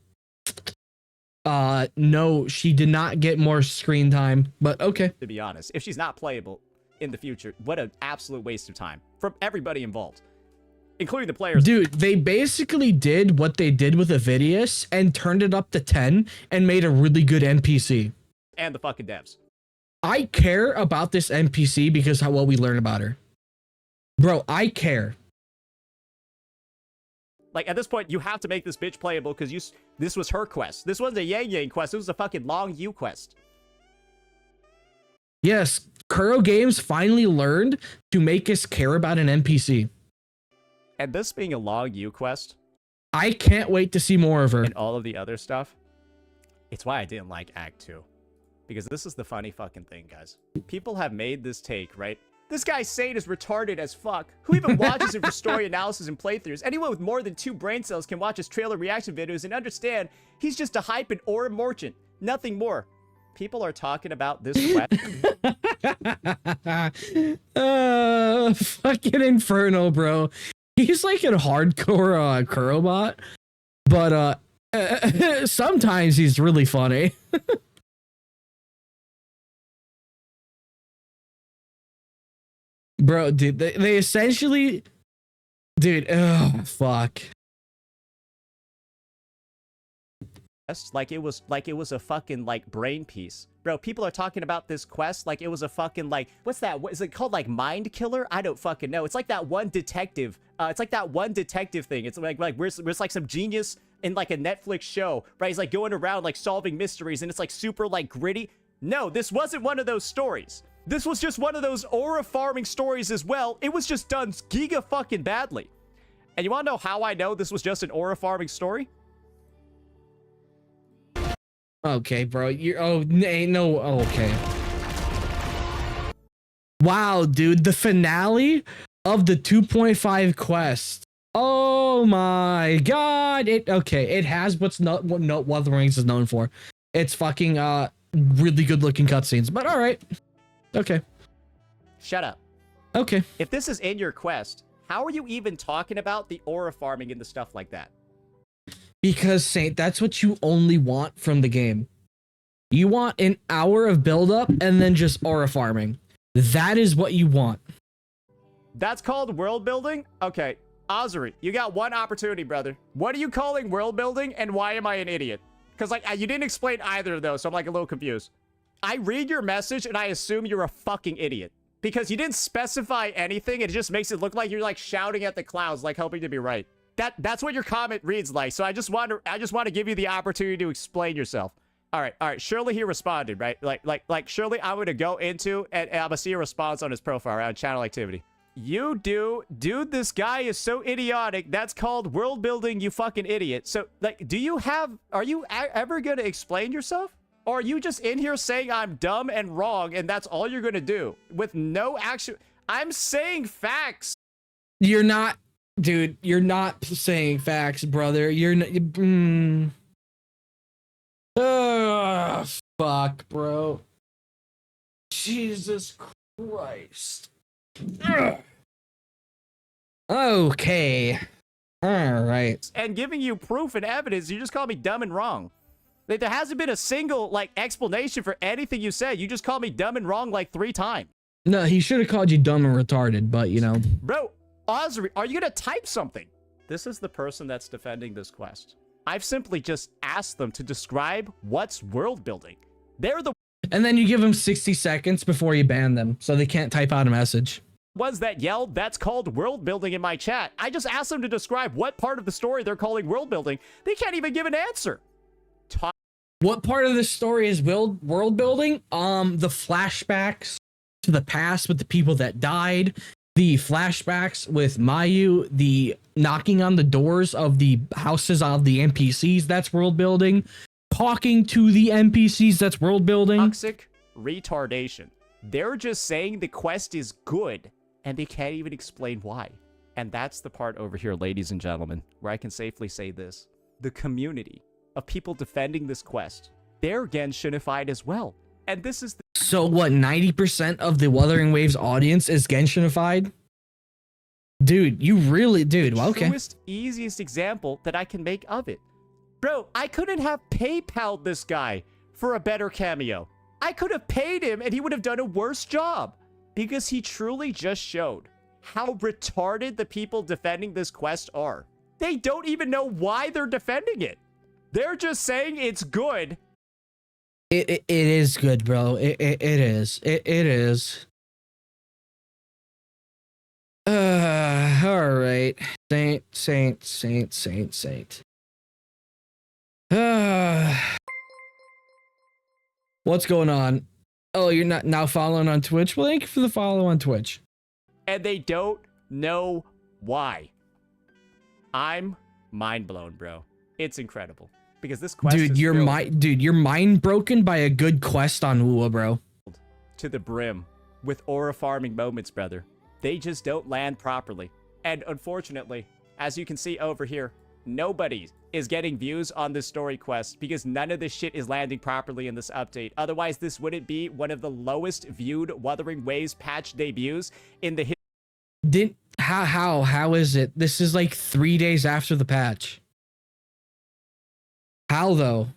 No, she did not get more screen time, but okay. To be honest, if she's not playable in the future, what an absolute waste of time from everybody involved, including the players. Dude, they basically did what they did with Avidius and turned it up to 10 and made a really good NPC. And the fucking devs. I care about this NPC because how well we learn about her. Bro, I care. Like, at this point, you have to make this bitch playable because this was her quest. This wasn't a Yang Yang quest. It was a fucking Long Yu quest. Yes, Kuro Games finally learned to make us care about an NPC. And this being a Long Yu quest. I can't wait to see more of her. And all of the other stuff. It's why I didn't like Act 2. Because this is the funny fucking thing, guys. People have made this take, right? This guy Saint is retarded as fuck. Who even watches him for story analysis and playthroughs? Anyone with more than 2 brain cells can watch his trailer reaction videos and understand he's just a hype and aura merchant. Nothing more. People are talking about this quest. Fucking Inferno, bro. He's like a hardcore Kurobot, but sometimes he's really funny. Bro, dude, they essentially, dude, oh fuck. Like it was a fucking like brain piece. Bro, people are talking about this quest like it was a fucking like, what's that? What is it called? Like Mind Killer? I don't fucking know. It's like that one detective. It's like that one detective thing. It's like where's like some genius in like a Netflix show, right? He's like going around like solving mysteries and it's like super like gritty. No, this wasn't one of those stories. This was just one of those aura farming stories as well. It was just done giga fucking badly. And you want to know how I know this was just an aura farming story? Okay, bro. Okay. Wow, dude, the finale of the 2.5 quest. Oh my god. It has what's not what Wuthering is known for. It's fucking really good looking cutscenes. But all right. Okay. Shut up. Okay. If this is in your quest, how are you even talking about the aura farming and the stuff like that? Because Saint, that's what you only want from the game. You want an hour of buildup and then just aura farming. That is what you want. That's called world building? Okay. Ozuri, you got one opportunity, brother. What are you calling world building and why am I an idiot? Because like you didn't explain either of those, so I'm like a little confused. I read your message and I assume you're a fucking idiot. Because you didn't specify anything, it just makes it look like you're like shouting at the clouds, like hoping to be right. That's what your comment reads like. So I just want to give you the opportunity to explain yourself. All right. Surely he responded, right? Like surely I'm gonna go into and I'm gonna see a response on his profile around channel activity. You do, dude. This guy is so idiotic. That's called world building. You fucking idiot. So like, are you ever gonna explain yourself? Or are you just in here saying I'm dumb and wrong and that's all you're gonna do with no action? I'm saying facts. You're not. Dude, you're not saying facts, brother. You're not. Fuck, bro. Jesus Christ. Ugh. Okay. All right. And giving you proof and evidence, you just call me dumb and wrong. Like, there hasn't been a single, like, explanation for anything you said. You just called me dumb and wrong, like, 3 times. No, he should have called you dumb and retarded, but, you know. Bro, Ozri, are you gonna type something? This is the person that's defending this quest. I've simply just asked them to describe what's world building. They're the... And then you give them 60 seconds before you ban them, so they can't type out a message. ones that yelled, "That's called world building" in my chat. I just asked them to describe what part of the story they're calling world building. They can't even give an answer. What part of the story is world building? The flashbacks to the past with the people that died, the flashbacks with Mayu, the knocking on the doors of the houses of the NPCs, that's world building. Talking to the NPCs, that's world building. Toxic retardation. They're just saying the quest is good, and they can't even explain why. And that's the part over here, ladies and gentlemen, where I can safely say this. The community of people defending this quest, they're Genshinified as well. And this is the So what, 90% of the Wuthering Waves audience is Genshinified? Dude, you really, dude, well, okay. truest, easiest example that I can make of it. Bro, I couldn't have PayPal'd this guy for a better cameo. I could have paid him and he would have done a worse job. Because he truly just showed how retarded the people defending this quest are. They don't even know why they're defending it. They're just saying it's good. It is good, bro. It is. It is. All right. Saint. What's going on? Oh, you're not now following on Twitch? Well, thank you for the follow on Twitch. And they don't know why. I'm mind blown, bro. It's incredible. Because this quest Dude, is you're mind broken by a good quest on wuwa, bro. to the brim with aura farming moments, brother. They just don't land properly. And unfortunately, as you can see over here, nobody is getting views on this story quest because none of this shit is landing properly in this update. Otherwise, this wouldn't be one of the lowest viewed Wuthering Waves patch debuts in the How is it? This is like 3 days after the patch. How though?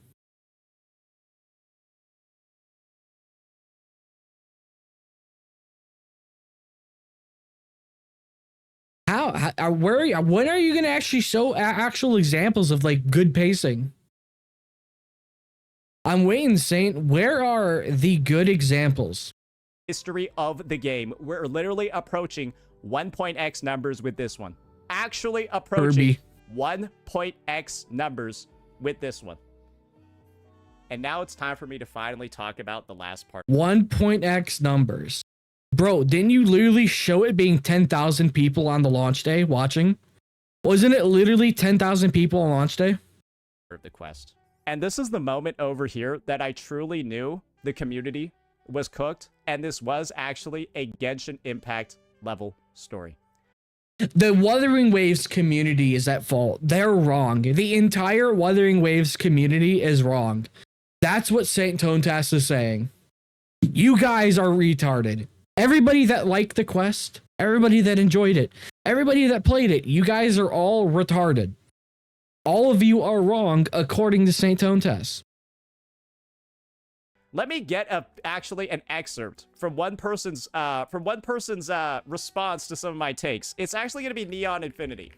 Where are you, when are you gonna actually show actual examples of like good pacing? I'm waiting, Saint. Where are the good examples? history of the game. We're literally approaching 1.x numbers with this one. Actually approaching 1.x numbers with this one. And now it's time for me to finally talk about the last part. 1.x numbers. Bro, didn't you literally show it being 10,000 people on the launch day watching? Wasn't it literally 10,000 people on launch day? Of the quest. And this is the moment over here that I truly knew the community was cooked, and this was actually a Genshin Impact level story. The Wuthering Waves community is at fault. They're wrong. The entire Wuthering Waves community is wrong. That's what Saintonas is saying. You guys are retarded. Everybody that liked the quest, everybody that enjoyed it, everybody that played it, you guys are all retarded. All of you are wrong according to Saintonas. Let me get actually an excerpt from one person's response to some of my takes. It's actually going to be Neon Infinity.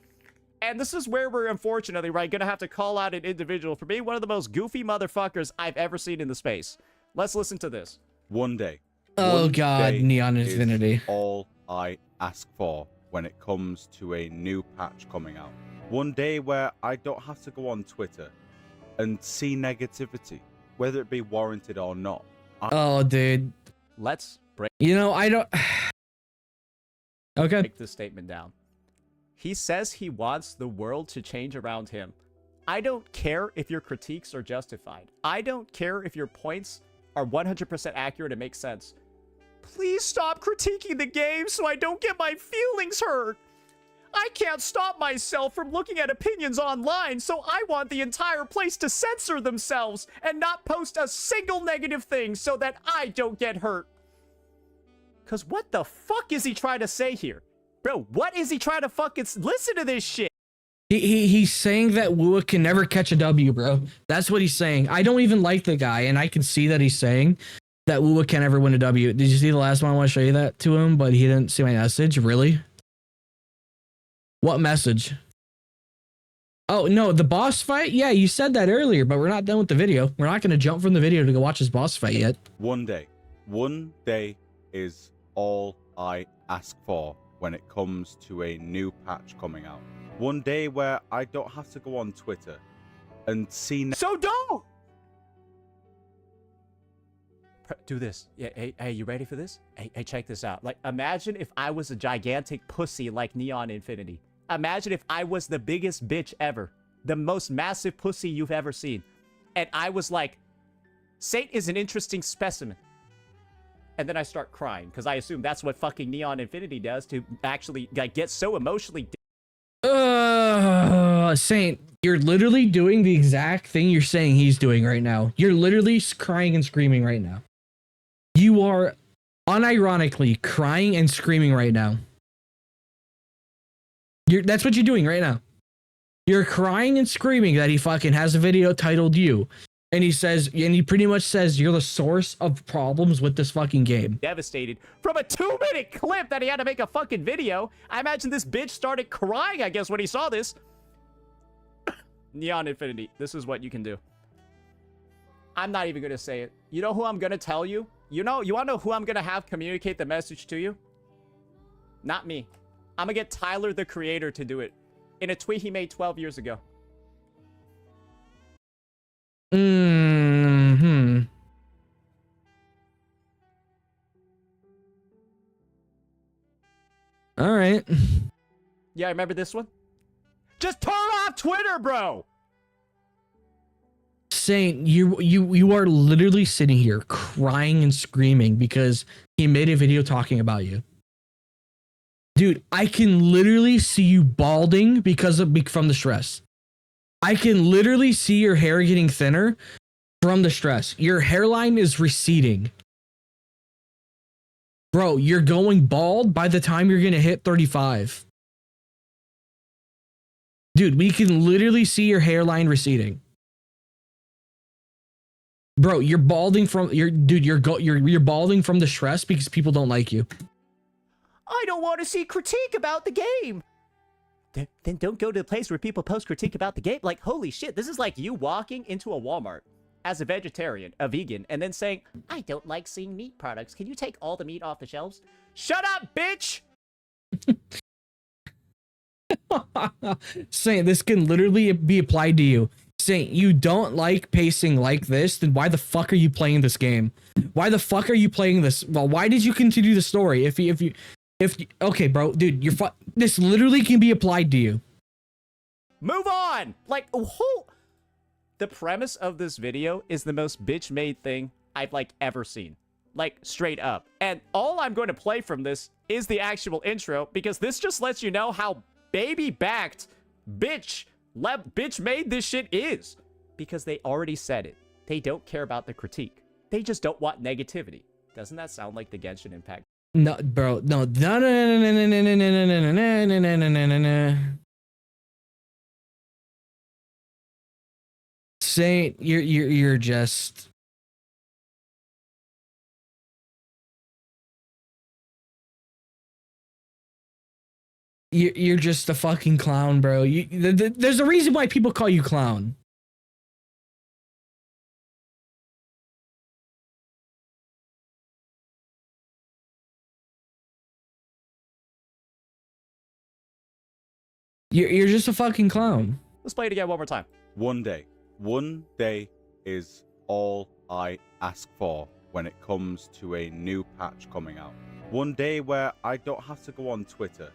And this is where we're unfortunately going to have to call out an individual for being one of the most goofy motherfuckers I've ever seen in the space. Let's listen to this. One day. Oh One God, day Neon is Infinity. all I ask for when it comes to a new patch coming out. One day where I don't have to go on Twitter and see negativity, whether it be warranted or not. Oh, dude. Let's break I don't... Okay. this statement down. He says he wants the world to change around him. I don't care if your critiques are justified. I don't care if your points are 100% accurate and make sense. Please stop critiquing the game so I don't get my feelings hurt. I can't stop myself from looking at opinions online, so I want the entire place to censor themselves and not post a single negative thing so that I don't get hurt. Cause what the fuck is he trying to say here? Bro, what is he trying to fucking listen to this shit? He's saying that wuwa can never catch a W, bro. That's what he's saying. I don't even like the guy, and I can see that he's saying that wuwa can never win a W. Did you see the last one? I want to show you that to him, but he didn't see my message. Really? What message? Oh, no, the boss fight? Yeah, you said that earlier, but we're not done with the video. We're not going to jump from the video to go watch his boss fight yet. One day is all I ask for when it comes to a new patch coming out. One day where I don't have to go on Twitter and see... So don't! Do this. Yeah, hey, you ready for this? Hey, check this out. Like, imagine if I was a gigantic pussy like Neon Infinity. Imagine if I was the biggest bitch ever. The most massive pussy you've ever seen. And I was like, Saint is an interesting specimen. And then I start crying, because I assume that's what fucking Neon Infinity does to actually, like, get so emotionally... Saint, you're literally doing the exact thing you're saying he's doing right now. You're literally crying and screaming right now. You are unironically crying and screaming right now. That's what you're doing right now. You're crying and screaming that he fucking has a video titled You. And he pretty much says you're the source of problems with this fucking game. Devastated from a 2-minute clip that he had to make a fucking video. I imagine this bitch started crying, I guess, when he saw this. Neon Infinity, this is what you can do. I'm not even gonna say it. You know who I'm gonna tell you? You wanna know who I'm gonna have communicate the message to you? Not me. I'm gonna get Tyler, the creator, to do it. In a tweet he made 12 years ago. Mm-hmm. All right. Yeah, remember this one? Just turn off Twitter, bro! Saint, you are literally sitting here crying and screaming because he made a video talking about you. Dude, I can literally see you balding from the stress. I can literally see your hair getting thinner from the stress. Your hairline is receding. Bro, you're going bald by the time you're going to hit 35. Dude, we can literally see your hairline receding. Bro, you're balding from you're balding from the stress because people don't like you. I don't want to see critique about the game. Then don't go to the place where people post critique about the game. Like, holy shit, this is like you walking into a Walmart as a vegetarian, a vegan, and then saying, I don't like seeing meat products. Can you take all the meat off the shelves? Shut up, bitch! Saint, this can literally be applied to you. Saint, you don't like pacing like this, then why the fuck are you playing this game? Why the fuck are you playing this? Well, why did you continue the story? If you okay, bro, dude, this literally can be applied to you. Move on! Like, the premise of this video is the most bitch-made thing I've, like, ever seen. Like, straight up. And all I'm going to play from this is the actual intro, because this just lets you know how baby-backed bitch-made this shit is. Because they already said it. They don't care about the critique. They just don't want negativity. Doesn't that sound like the Genshin Impact? No, bro, no. Saint, you're just... You're just a fucking clown, bro. There's a reason why people call you clown. You're just a fucking clown. Let's play it again one more time. One day is all I ask for when it comes to a new patch coming out. One day where I don't have to go on Twitter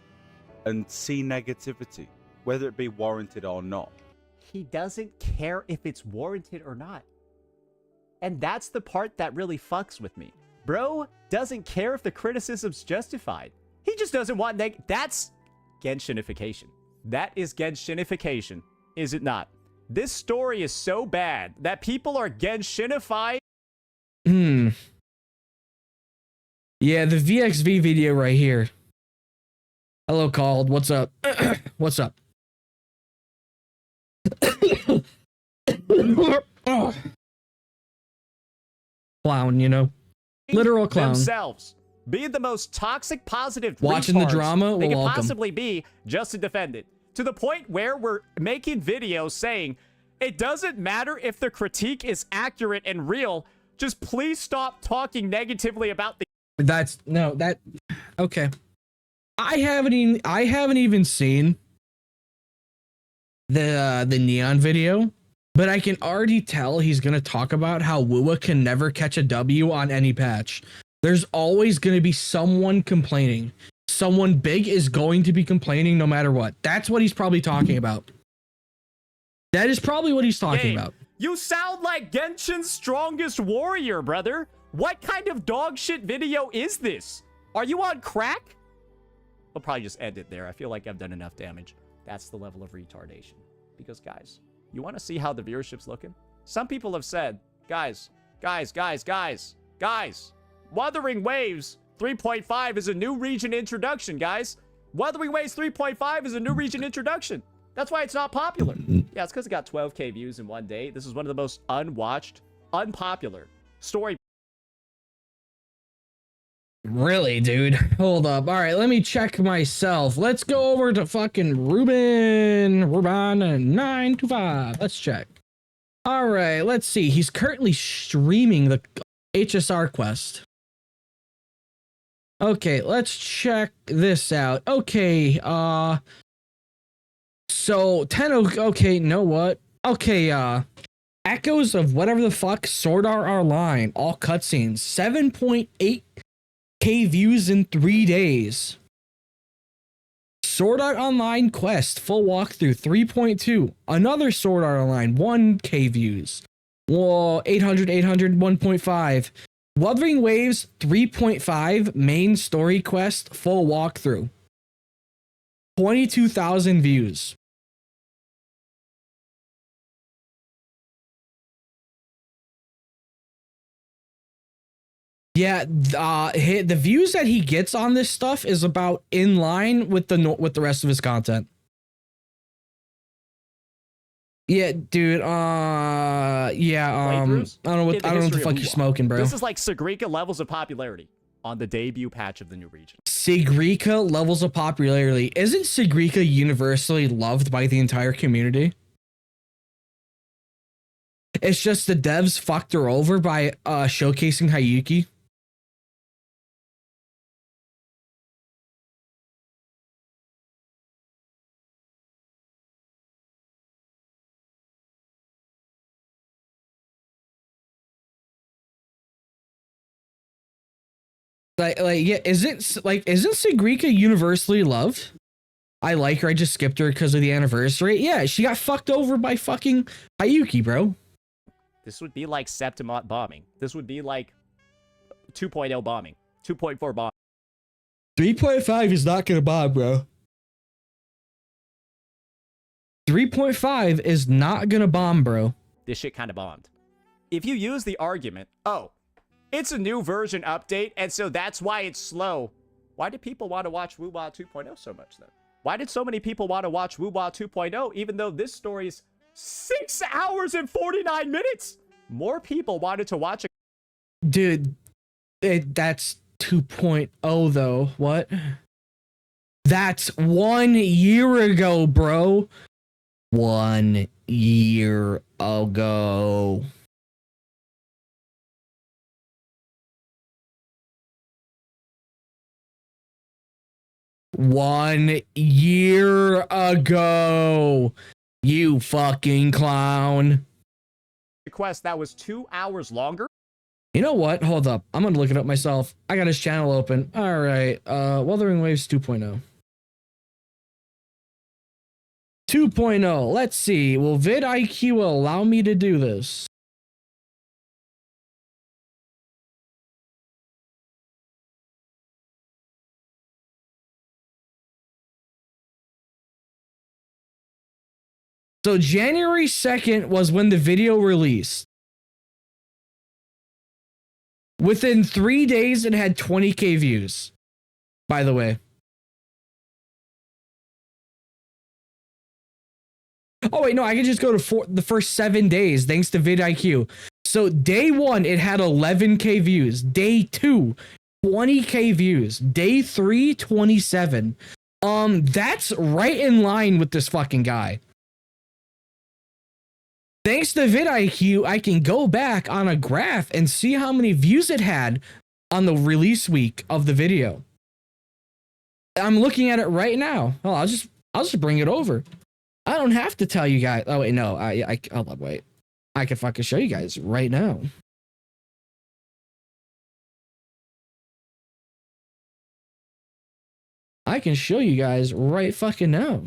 and see negativity, whether it be warranted or not. He doesn't care if it's warranted or not. And that's the part that really fucks with me. Bro doesn't care if the criticism's justified. He just doesn't want that's Genshinification. That is Genshinification, is it not? This story is so bad that people are Genshinified. Yeah, the VXV video right here. Hello, Called. What's up? What's up? Clown, you know? Literal clown. Themselves. Be the most toxic positive watching the drama they will can welcome. possibly be just to defend it. To the point where we're making videos saying, it doesn't matter if the critique is accurate and real, just please stop talking negatively about the... Okay. I haven't even seen the Neon video, but I can already tell he's gonna talk about how Wuwa can never catch a W on any patch. There's always gonna be someone complaining. Someone big is going to be complaining no matter what. That's what he's probably talking about. That is probably what he's talking about. You sound like Genshin's strongest warrior, brother. What kind of dog shit video is this? Are you on crack? I'll probably just end it there. I feel like I've done enough damage. That's the level of retardation. Because, guys, you want to see how the viewership's looking? Some people have said, guys, Wuthering Waves 3.5 is a new region introduction, guys. Wuthering Waves 3.5 is a new region introduction. That's why it's not popular. Yeah, it's because it got 12K views in one day. This is one of the most unwatched, unpopular story. Really, dude? Hold up. All right, let me check myself. Let's go over to fucking Ruben 925. Let's check. All right, let's see. He's currently streaming the HSR quest. Okay, let's check this out. Okay, so 10, okay, know what? Okay, Echoes of whatever the fuck, Sword Art Online, all cutscenes, 7.8K views in 3 days. Sword Art Online quest, full walkthrough, 3.2. Another Sword Art Online, 1K views. Whoa, 800, 1.5. Wuthering Waves, 3.5, main story quest, full walkthrough. 22,000 views. Yeah, the views that he gets on this stuff is about in line with the rest of his content. Yeah, dude. I don't know what the fuck you're smoking, bro. This is like Sagrika levels of popularity on the debut patch of the new region. Sagrika levels of popularity. Isn't Sagrika universally loved by the entire community? It's just the devs fucked her over by showcasing Hayuki. Isn't Sagrika universally loved? I like her. I just skipped her because of the anniversary. Yeah, she got fucked over by fucking Hayuki, bro. This would be like Septimont bombing. This would be like 2.0 bombing. 2.4 bombing. 3.5 is not gonna bomb, bro. 3.5 is not gonna bomb, bro. This shit kind of bombed. If you use the argument, oh, it's a new version update, and so that's why it's slow. Why did people want to watch wuwa 2.0 so much, then? Why did so many people want to watch wuwa 2.0, even though this story's 6 hours and 49 minutes? More people wanted to watch it. Dude, that's 2.0, though. What? That's 1 year ago, bro. 1 year ago. One year ago, you fucking clown. Quest that was 2 hours longer. You know what? Hold up. I'm gonna look it up myself. I got his channel open. All right. Wuthering Waves 2.0. 2.0. Let's see. Will vidIQ allow me to do this? So January 2nd was when the video released. Within 3 days, it had 20K views, by the way. Oh, wait, no, I can just go to the first 7 days, thanks to vidIQ. So day 1, it had 11K views. Day 2, 20K views. Day 3, 27. That's right in line with this fucking guy. Thanks to vidIQ, I can go back on a graph and see how many views it had on the release week of the video. I'm looking at it right now. Oh, I'll just bring it over. I don't have to tell you guys. Oh wait, no. Hold on, wait. I can fucking show you guys right now. I can show you guys right fucking now.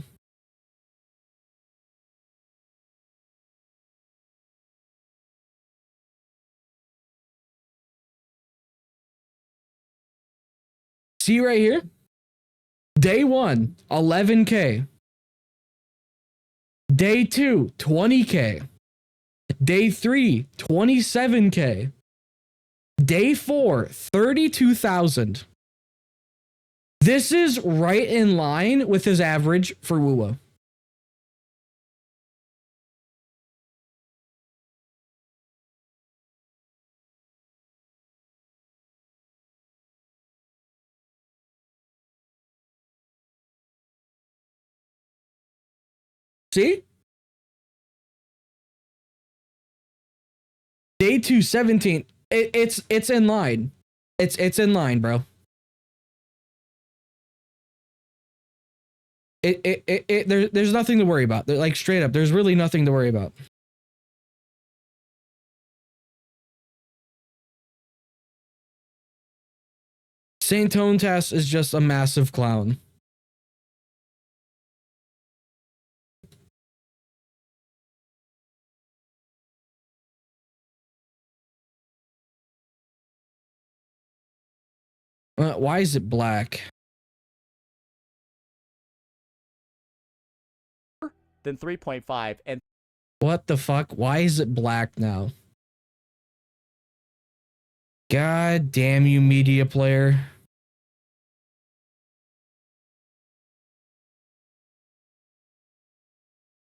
See right here? Day 1, 11K. Day 2, 20K. Day 3, 27K. Day 4, 32,000. This is right in line with his average for wuwa. See? Day 2, 17. It's in line. It's in line, bro. There's nothing to worry about. Like straight up, there's really nothing to worry about. Saintonas is just a massive clown. Why is it black? Then 3.5 and What the fuck? Why is it black now? God damn you, media player.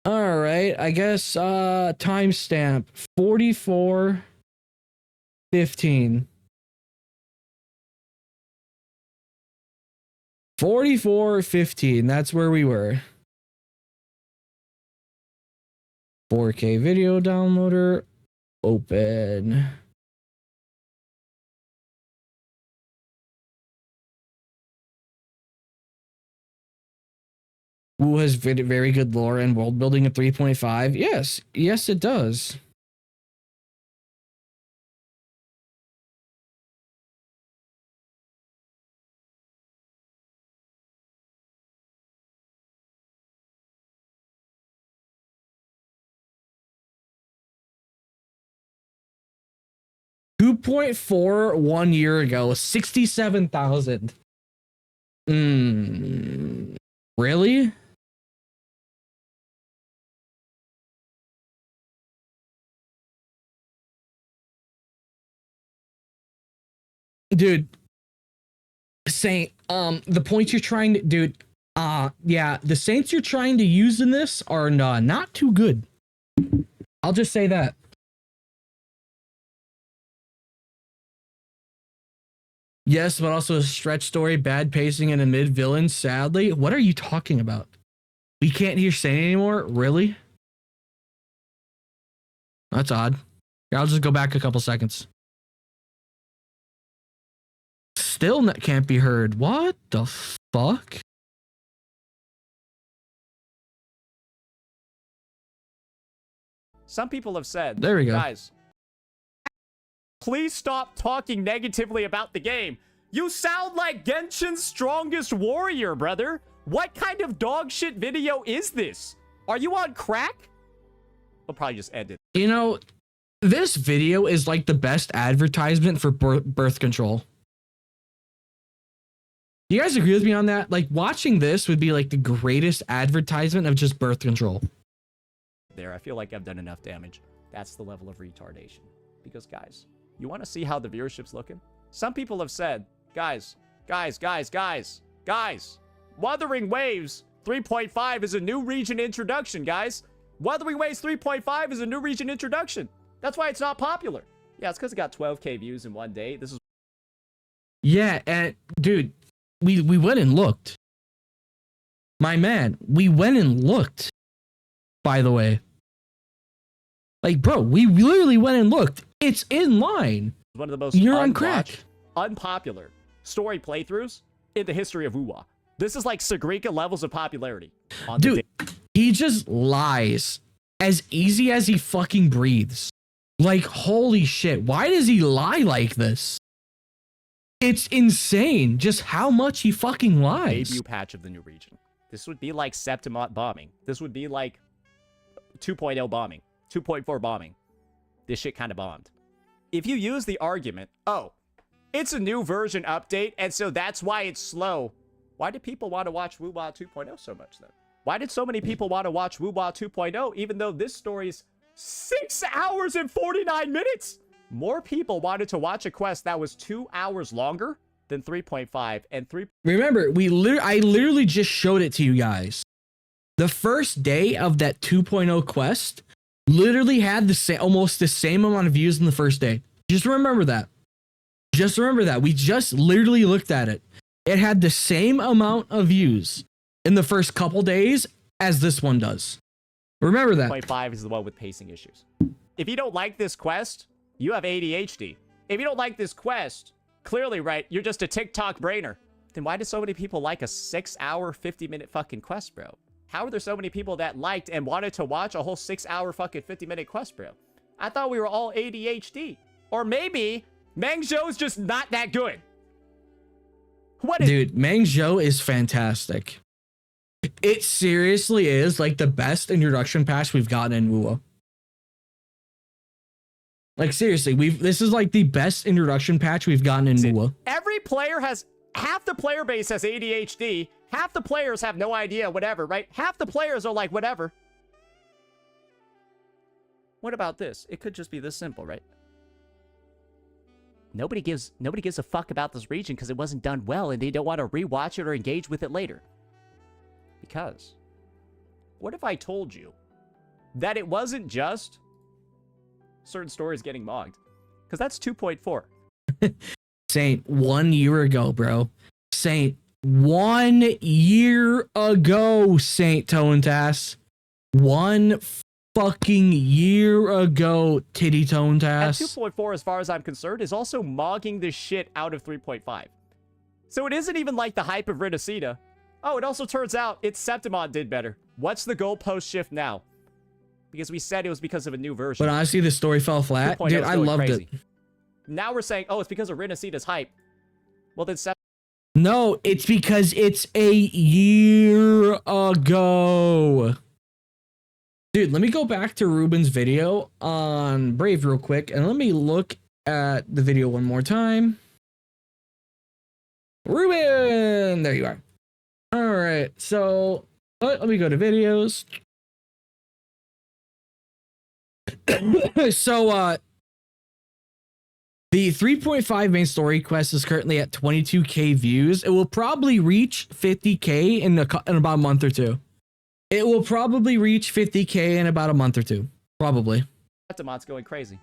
All right, I guess timestamp 44:15. 44:15. That's where we were. 4K video downloader. Open. Woo has very good lore and world building at 3.5. Yes, yes, it does. $2.4 1 year ago, 67,000. Really? Dude, Saint, the points you're trying to, dude, yeah, the Saints you're trying to use in this are not too good. I'll just say that. Yes, but also a stretch story, bad pacing, and a mid villain. Sadly, what are you talking about? We can't hear Saint anymore. Really? That's odd. Here, I'll just go back a couple seconds. Still can't be heard. What the fuck? some people have said, There we go. Guys, please stop talking negatively about the game. You sound like Genshin's strongest warrior, brother. What kind of dog shit video is this? Are you on crack? We'll probably just end it. You know, this video is like the best advertisement for birth control. You guys agree with me on that? Like, watching this would be like the greatest advertisement of just birth control. There, I feel like I've done enough damage. That's the level of retardation. Because, guys, you want to see how the viewership's looking? Some people have said, guys, Wuthering Waves 3.5 is a new region introduction, guys. Wuthering Waves 3.5 is a new region introduction. That's why it's not popular. Yeah, it's because it got 12K views in one day. This is... Yeah, and dude, we went and looked. My man, we went and looked. By the way. Like, bro, we literally went and looked. It's in line. One of the most You're on crack. unpopular story playthroughs in the history of wuwa. This is like Sagrika levels of popularity. On Dude, he just lies as easy as he fucking breathes. Like, holy shit. Why does he lie like this? It's insane just how much he fucking lies. Debut patch of the new region. This would be like Septimont bombing. This would be like 2.0 bombing. 2.4 bombing. This shit kind of bombed. If you use the argument, oh, it's a new version update, and so that's why it's slow. Why did people want to watch wuwa 2.0 so much then? Why did so many people want to watch wuwa 2.0 even though this story's 6 hours and 49 minutes? More people wanted to watch a quest that was 2 hours longer than 3.5 and 3. Remember, I literally just showed it to you guys. The first day of that 2.0 quest literally had almost the same amount of views in the first day. Just remember that. Just remember that. We just literally looked at it. It had the same amount of views in the first couple days as this one does. Remember that. 3.5 is the one with pacing issues. If you don't like this quest, you have ADHD. If you don't like this quest, clearly, right, you're just a TikTok brainer. Then why do so many people like a 6-hour, 50-minute fucking quest, bro? How are there so many people that liked and wanted to watch a whole 6-hour fucking 50-minute quest, bro? I thought we were all ADHD. Or maybe Mangzhou's just not that good. Dude, Mangzhou is fantastic. It seriously is like the best introduction patch we've gotten in wuwa. Like seriously, this is like the best introduction patch we've gotten in wuwa. Every player has, half the player base has ADHD, half the players have no idea, whatever, right? Half the players are like, whatever. What about this? It could just be this simple, right? Nobody gives a fuck about this region because it wasn't done well and they don't want to rewatch it or engage with it later. Because what if I told you that it wasn't just certain stories getting mogged? Because that's 2.4. Saint, 1 year ago, bro. Saint, 1 year ago, Saintonas. 1 fucking year ago, Titty Tonetas. And 2.4, as far as I'm concerned, is also mogging the shit out of 3.5. So it isn't even like the hype of Renacida. Oh, it also turns out it's Septimont did better. What's the goalpost shift now? Because we said it was because of a new version. But honestly, the story fell flat. Dude, I loved it. Now we're saying, oh, it's because of Renacida's hype. Well, then no, it's because it's a year ago. Dude, let me go back to Ruben's video on Brave real quick, and let me look at the video one more time. Ruben! There you are. All right, so let me go to videos. So, the 3.5 main story quest is currently at 22k views. It will probably reach 50k in about a month or two. It will probably reach 50k in about a month or two. Probably. Septimont's going crazy.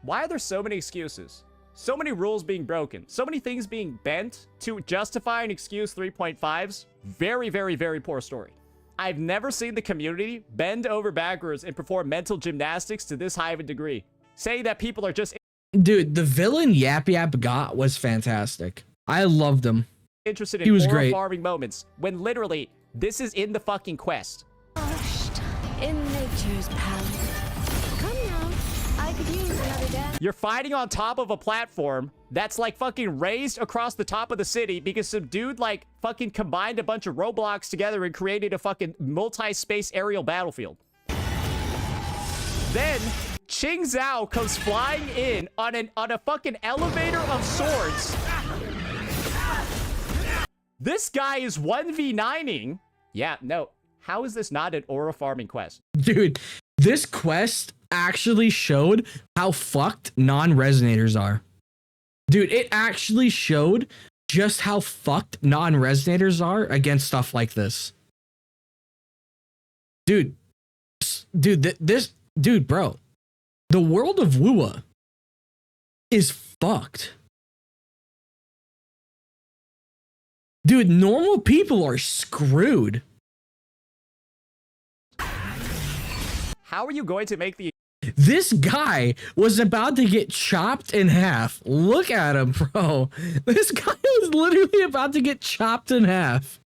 Why are there so many excuses? So many rules being broken. So many things being bent to justify and excuse 3.5's very, very, very poor story. I've never seen the community bend over backwards and perform mental gymnastics to this high of a degree. Saying that people are just... Dude, the villain Yap Yap got was fantastic. I loved him. Interested in great farming moments when literally this is in the fucking quest. In nature's palette. Come now, I could use another dance. You're fighting on top of a platform that's like fucking raised across the top of the city because some dude like fucking combined a bunch of Roblox together and created a fucking multi-space aerial battlefield. Then Ching Zhao comes flying in on a fucking elevator of swords. This guy is 1v9ing. Yeah, no. How is this not an aura farming quest? Dude, this quest actually showed how fucked non-resonators are. Dude, it actually showed just how fucked non-resonators are against stuff like this. Dude, bro. The world of wuwa is fucked. Dude, normal people are screwed. How are you going to make the... This guy was about to get chopped in half. Look at him, bro. This guy was literally about to get chopped in half.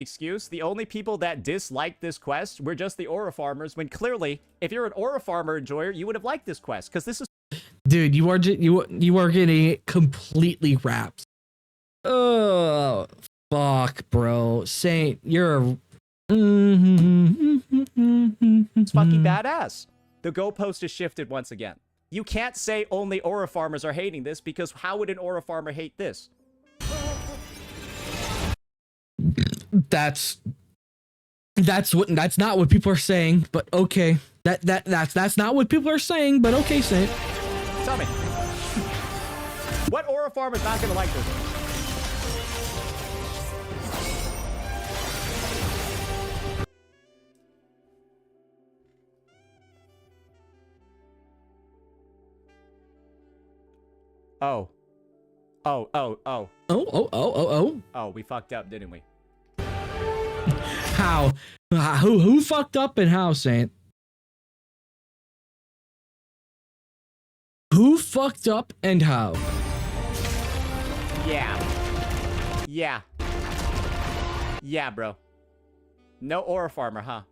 excuse. The only people that disliked this quest were just the aura farmers, when clearly, if you're an aura farmer enjoyer, you would have liked this quest, because this is... Dude, you are you are getting it completely wrapped. Oh, fuck, bro. Saint, you're a... It's fucking badass. The goalpost has shifted once again. You can't say only aura farmers are hating this, because how would an aura farmer hate this? That's not what people are saying, but okay. That's not what people are saying, but okay, Saint. Tell me. What aura farmer's not gonna like this? Oh. Oh. Oh, we fucked up, didn't we? How? Who fucked up and how, Saint? Who fucked up and how? Yeah, bro. No aura farmer, huh?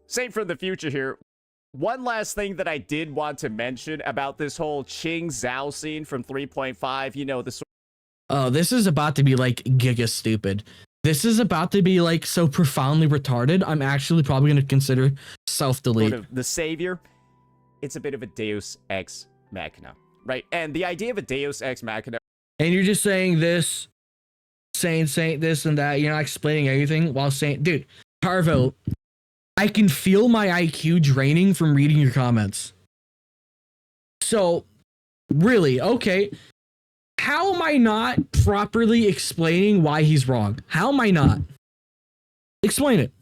Saint from the future here. One last thing that I did want to mention about this whole Qing Zhao scene from 3.5, you know, the Oh, this is about to be like giga stupid. This is about to be like so profoundly retarded. I'm actually probably going to consider self-delete. sort of the savior. It's a bit of a Deus Ex Machina, right? And the idea of a Deus Ex Machina. And you're just saying this, saying this and that. You're not explaining anything while saying, dude, Carvo, I can feel my IQ draining from reading your comments. So, really, okay. How am I not properly explaining why he's wrong? How am I not? Explain it.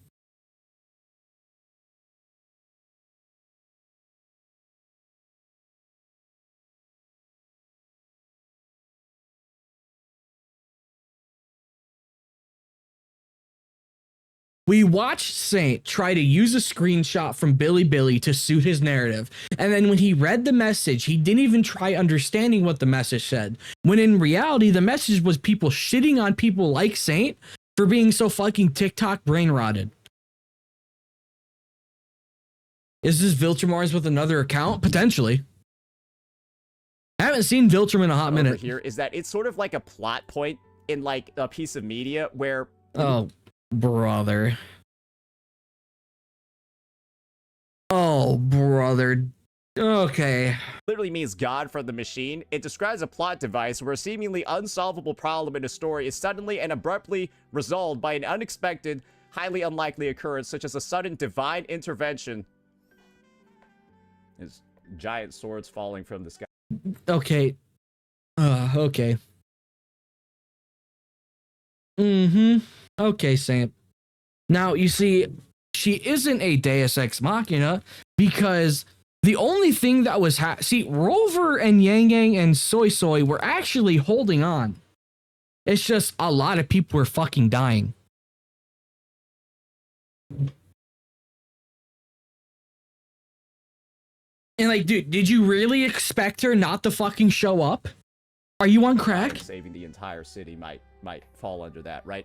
We watched Saint try to use a screenshot from Billy to suit his narrative. And then when he read the message, he didn't even try understanding what the message said. When in reality, the message was people shitting on people like Saint for being so fucking TikTok brain rotted. Is this Viltramars with another account? Potentially. I haven't seen Viltram in a hot minute. Here is that it's sort of like a plot point in like a piece of media where... Oh, brother. Oh, brother. Okay. Literally means God from the machine. It describes a plot device where a seemingly unsolvable problem in a story is suddenly and abruptly resolved by an unexpected, highly unlikely occurrence, such as a sudden divine intervention. There's giant swords falling from the sky. Okay. Okay. Okay, Saint. Now, you see, she isn't a Deus Ex Machina because the only thing that was... See, Rover and Yang and Soy were actually holding on. It's just a lot of people were fucking dying. And like, dude, did you really expect her not to fucking show up? Are you on crack? Saving the entire city might fall under that, right?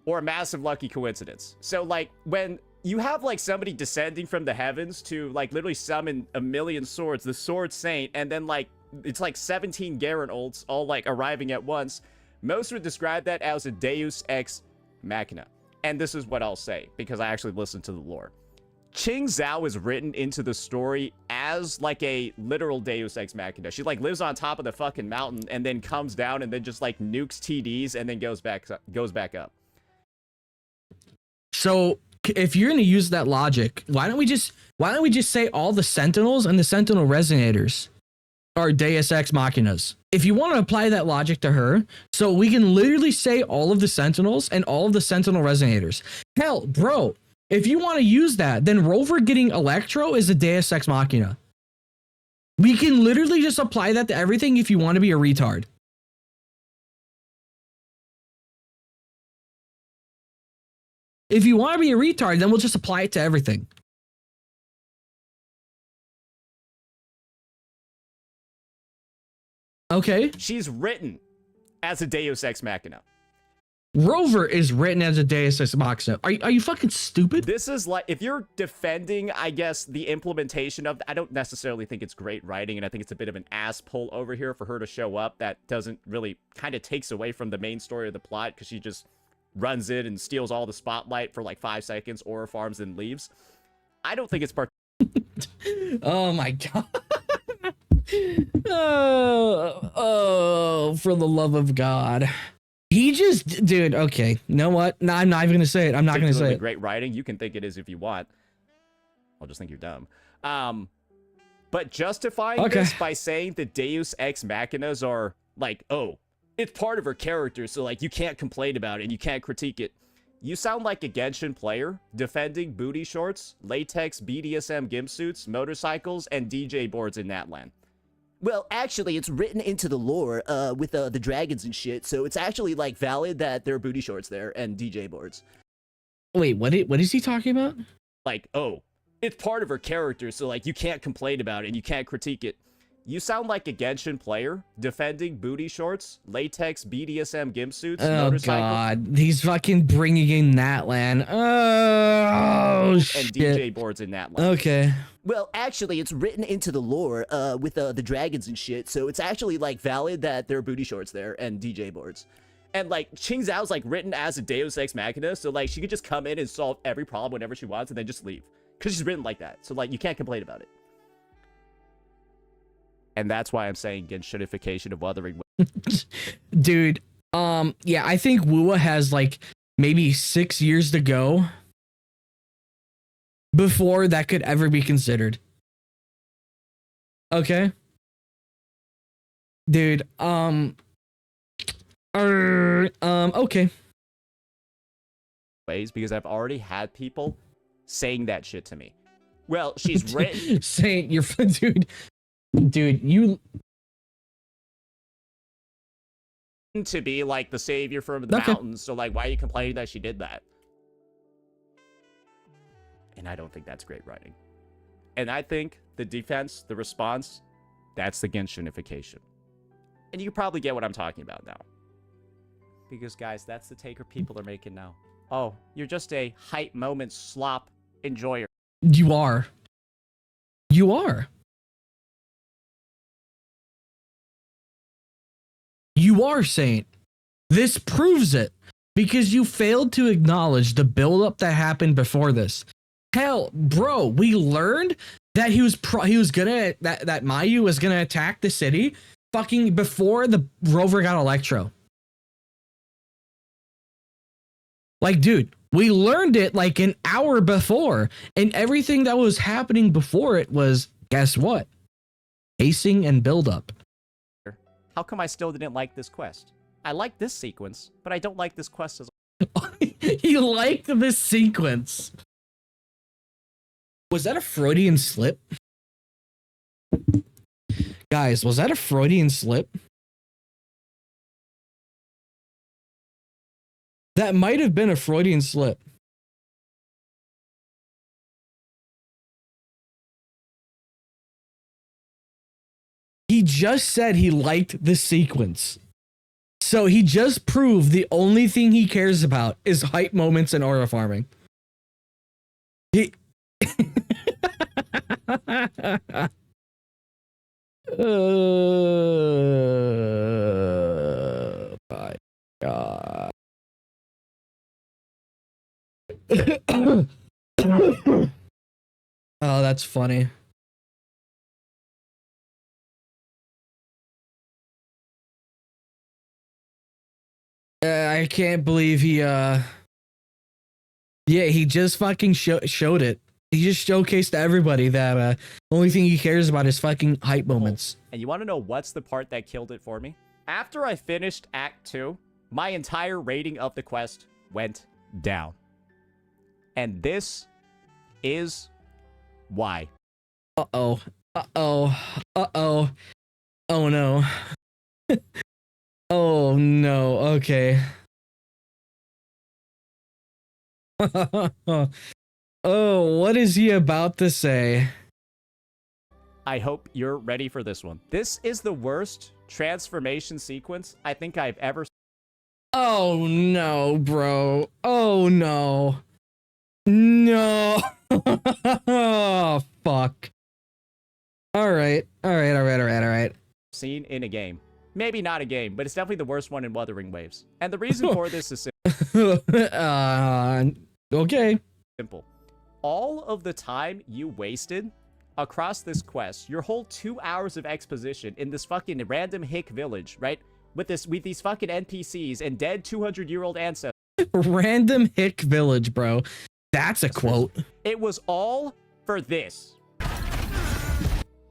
Or a massive lucky coincidence. So like when you have like somebody descending from the heavens to like literally summon a million swords, the Sword Saint, and then like it's like 17 Geralt all like arriving at once, most would describe that as a Deus Ex Machina. And this is what I'll say because I actually listened to the lore. Qing Zhao is written into the story as like a literal Deus Ex Machina. She like lives on top of the fucking mountain and then comes down and then just like nukes TDs and then goes back up. So if you're going to use that logic, why don't we just say all the Sentinels and the Sentinel Resonators are Deus Ex Machinas? If you want to apply that logic to her, so we can literally say all of the Sentinels and all of the Sentinel Resonators. Hell, bro, if you want to use that, then Rover getting Electro is a Deus Ex Machina. We can literally just apply that to everything if you want to be a retard. If you want to be a retard, then we'll just apply it to everything. Okay. She's written as a Deus Ex Machina. Rover is written as a Deus Ex Machina. Are you fucking stupid? This is like, if you're defending, I guess, the implementation of, I don't necessarily think it's great writing, and I think it's a bit of an ass pull over here for her to show up that doesn't really, kind of takes away from the main story of the plot, because she just runs in and steals all the spotlight for like 5 seconds, aura farms, and leaves. I don't think it's Oh my god. Oh, for the love of God. He just, dude, okay. You know what? No, I'm not even gonna say it. I'm not gonna say it. Great writing. You can think it is if you want. I'll just think you're dumb. But justifying this by saying the Deus Ex Machinas are like, oh, it's part of her character, so like you can't complain about it and you can't critique it. You sound like a Genshin player defending booty shorts, latex BDSM gimp suits, motorcycles, and DJ boards in Natlan. Well, actually, it's written into the lore with the dragons and shit, so it's actually, like, valid that there are booty shorts there and DJ boards. Wait, what is he talking about? Like, oh, it's part of her character, so, like, you can't complain about it and you can't critique it. You sound like a Genshin player defending booty shorts, latex BDSM gimp suits, motorcycles. Oh, God. He's fucking bringing in Natlan. Oh, shit. And DJ boards in Natlan. Okay. Well, actually, it's written into the lore with the dragons and shit, so it's actually, like, valid that there are booty shorts there and DJ boards. And, like, Qing Zhao's, like, written as a Deus Ex Machina, so, like, she could just come in and solve every problem whenever she wants and then just leave. Because she's written like that, so, like, you can't complain about it. And that's why I'm saying Genshinification of Wuthering. Dude, yeah, I think Wuwa has, like, maybe 6 years to go before that could ever be considered. Okay? Dude, okay. Ways, because I've already had people saying that shit to me. Well, she's written... saying, you're... Dude, you... to be, like, the savior from the mountains, so, like, why are you complaining that she did that? And I don't think that's great writing. And I think the defense, the response, that's the Genshinification. And you can probably get what I'm talking about now. Because, guys, that's the taker people are making now. Oh, you're just a hype moment slop enjoyer. You are. You are. You are, Saint. This proves it. Because you failed to acknowledge the buildup that happened before this. Hell, bro, we learned that he was gonna that Mayu was gonna attack the city fucking before the rover got Electro. Like, dude, we learned it like an hour before, and everything that was happening before it was, guess what? Pacing and buildup. How come I still didn't like this quest? I like this sequence, but I don't like this quest as You liked this sequence. Was that a Freudian slip? Guys, was that a Freudian slip? That might have been a Freudian slip. He just said he liked the sequence. So he just proved the only thing he cares about is hype moments and aura farming. He... Oh my God. Oh, that's funny. I can't believe he yeah, he just fucking showed it. He just showcased to everybody that the only thing he cares about is fucking hype moments. And you want to know what's the part that killed it for me? After I finished Act 2, my entire rating of the quest went down. And this is why. Uh-oh. Uh-oh. Uh-oh. Oh, no. Oh, no. Okay. Oh, what is he about to say? I hope you're ready for this one. This is the worst transformation sequence I think I've ever seen. Oh no, bro. Oh no. No. Oh fuck. All right. Scene in a game. Maybe not a game, but it's definitely the worst one in Wuthering Waves. And the reason for this is Okay. simple. All of the time you wasted across this quest, your whole 2 hours of exposition in this fucking random hick village, right? With these fucking NPCs and dead 200-year-old ancestors. Random hick village, bro. That's a quote. It was all for this.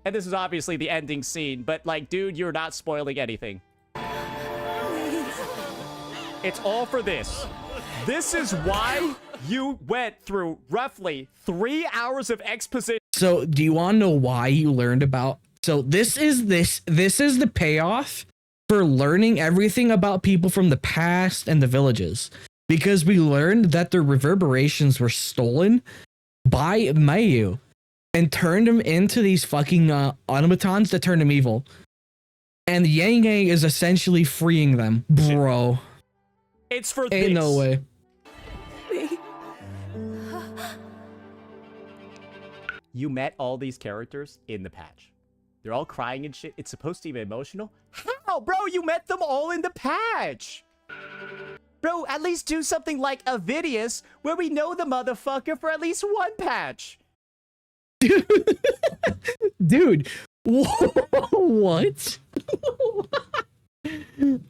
And this is obviously the ending scene, but like, dude, you're not spoiling anything. It's all for this. This is why you went through roughly 3 hours of exposition. So, do you want to know why you learned about? So, this is the payoff for learning everything about people from the past and the villages, because we learned that their reverberations were stolen by Mayu and turned them into these fucking automatons that turned them evil. And Yang Yang is essentially freeing them, bro. It's for this. Ain't no way. You met all these characters in the patch. They're all crying and shit. It's supposed to be emotional. How, bro? You met them all in the patch. Bro, at least do something like Avidius, where we know the motherfucker for at least one patch. Dude, what?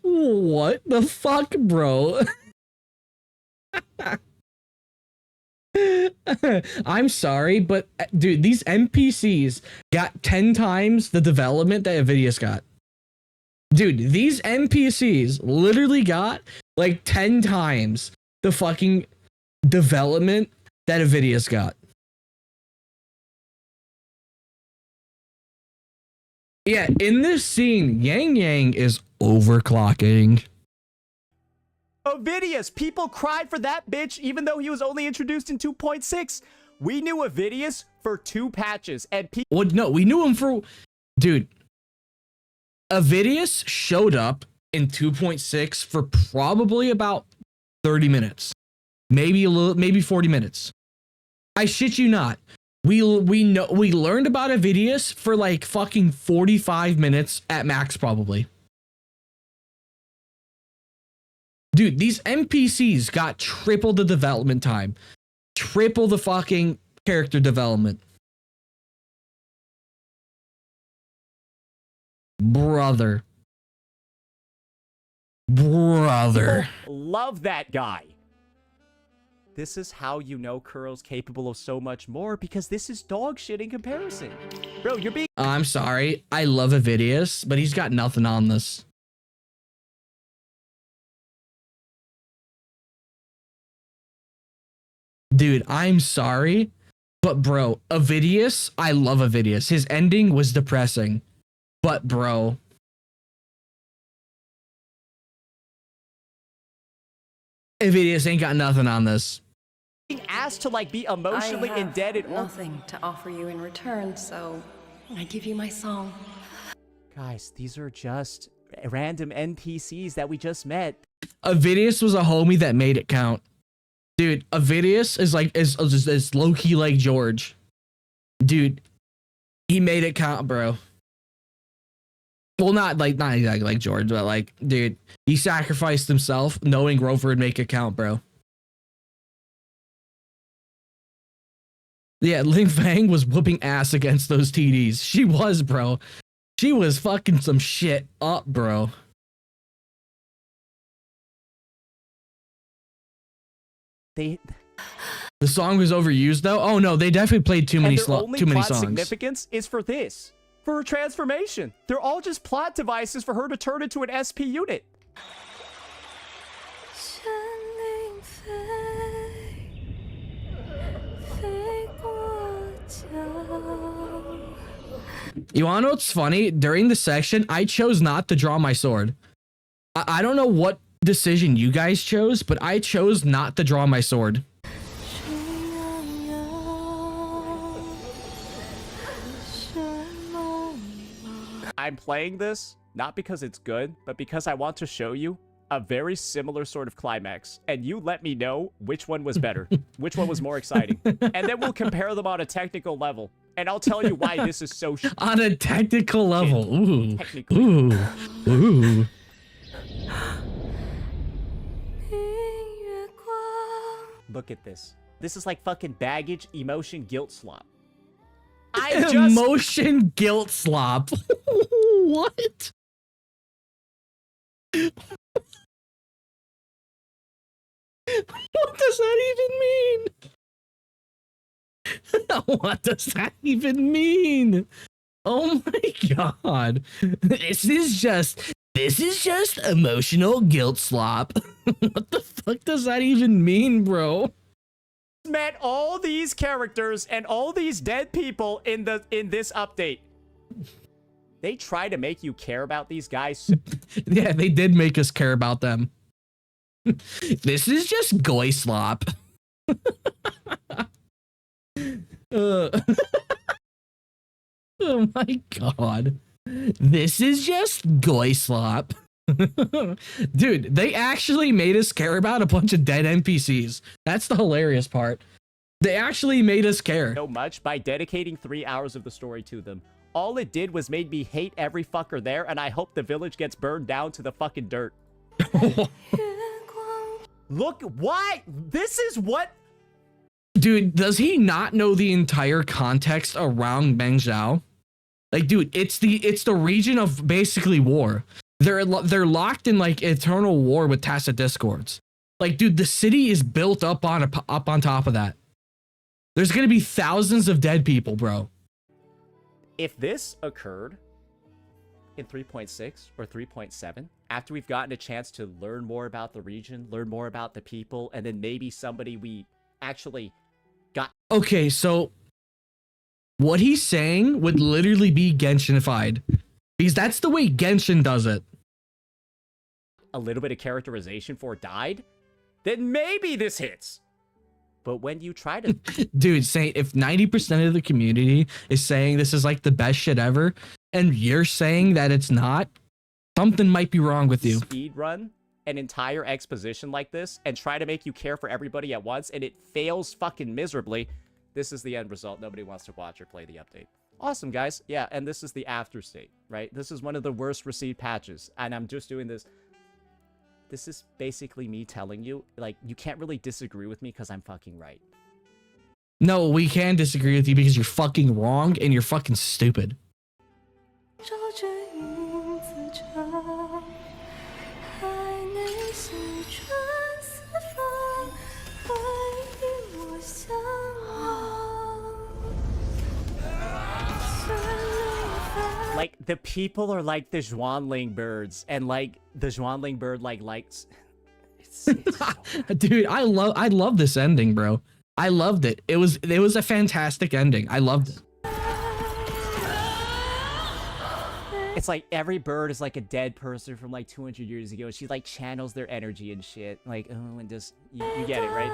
What the fuck, bro? I'm sorry, but dude, these NPCs got 10 times the development that Avidius got. Dude, these NPCs literally got like 10 times the fucking development that Avidius got. Yeah, in this scene, Yang Yang is overclocking. Avidius, people cried for that bitch even though he was only introduced in 2.6. We knew Avidius for 2 patches and people... Well, no, we knew him for... Dude, Avidius showed up in 2.6 for probably about 30 minutes. Maybe 40 minutes. I shit you not. We learned about Avidius for like fucking 45 minutes at max, probably. Dude, these NPCs got triple the development time. Triple the fucking character development. Brother. People love that guy. This is how you know Kuro's capable of so much more, because this is dog shit in comparison. Bro, you're being... I'm sorry. I love Avidius, but he's got nothing on this. Dude, I'm sorry, but bro, Avidius, I love Avidius. His ending was depressing, but bro. Avidius ain't got nothing on this. Asked to like be emotionally indebted. Nothing to offer you in return, so I give you my song. Guys, these are just random NPCs that we just met. Avidius was a homie that made it count. Dude, Avidius is low-key like George. Dude, he made it count, bro. Well, not exactly like George, but like, dude, he sacrificed himself knowing Grover would make it count, bro. Yeah, Ling Fang was whooping ass against those TDs. She was, bro. She was fucking some shit up, bro. The song was overused though. Oh no, they definitely played too many songs. Significance is for this, for her transformation. They're all just plot devices for her to turn into an SP unit. You wanna know what's funny? During the section, I chose not to draw my sword. I don't know what decision you guys chose, but I chose not to draw my sword. I'm playing this not because it's good, but because I want to show you a very similar sort of climax, and you let me know which one was better, which one was more exciting, and then we'll compare them on a technical level, and I'll tell you why this is so on a technical level. Ooh. Technically. Ooh. Look at this. This is like fucking baggage, emotion, guilt slop. Emotion guilt slop. What? What does that even mean? What does that even mean? Oh my god. This is just emotional guilt slop. What the fuck does that even mean, bro? Met all these characters and all these dead people in this update. They try to make you care about these guys. Yeah, they did make us care about them. This is just goy slop. Oh my god. This is just goy slop. Dude, they actually made us care about a bunch of dead NPCs. That's the hilarious part. They actually made us care. So much by dedicating 3 hours of the story to them. All it did was made me hate every fucker there, and I hope the village gets burned down to the fucking dirt. Look, why? This is what? Dude, does he not know the entire context around Mengzhou? Like, dude, it's the region of basically war. They're locked in like eternal war with tacit discords. Like, dude, the city is built up on top of that. There's gonna be thousands of dead people, bro. If this occurred in 3.6 or 3.7, after we've gotten a chance to learn more about the region, learn more about the people, and then maybe somebody we actually got. Okay, so what he's saying would literally be Genshinified, because that's the way Genshin does it. A little bit of characterization for died, then maybe this hits. But when you try to... Dude, say if 90% of the community is saying this is like the best shit ever, and you're saying that it's not, something might be wrong with you. Speed run an entire exposition like this and try to make you care for everybody at once, and it fails fucking miserably. This is the end result. Nobody wants to watch or play the update. Awesome, guys. Yeah, and this is the after state, right? This is one of the worst received patches, and I'm just doing this. This is basically me telling you, like, you can't really disagree with me because I'm fucking right. No, we can disagree with you because you're fucking wrong and you're fucking stupid. Like, the people are like the Zhuanling birds, and like the Zhuanling bird likes. It's so... Dude, I love this ending, bro. I loved it. It was a fantastic ending. I loved it. It's like every bird is like a dead person from like 200 years ago. She like channels their energy and shit. Like, oh, and just you get it, right?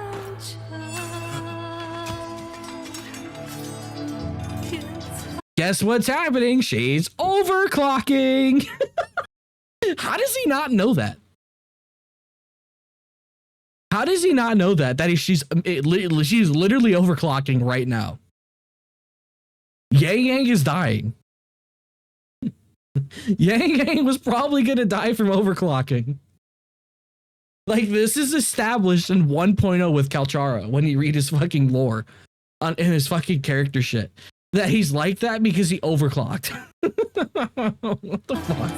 Guess what's happening? She's overclocking. How does he not know that? How does he not know that? She's literally overclocking right now. Yang Yang is dying. Yang Yang was probably gonna die from overclocking. Like, this is established in 1.0 with Kalchara when you read his fucking lore in his fucking character shit. That he's like that because he overclocked. What the fuck?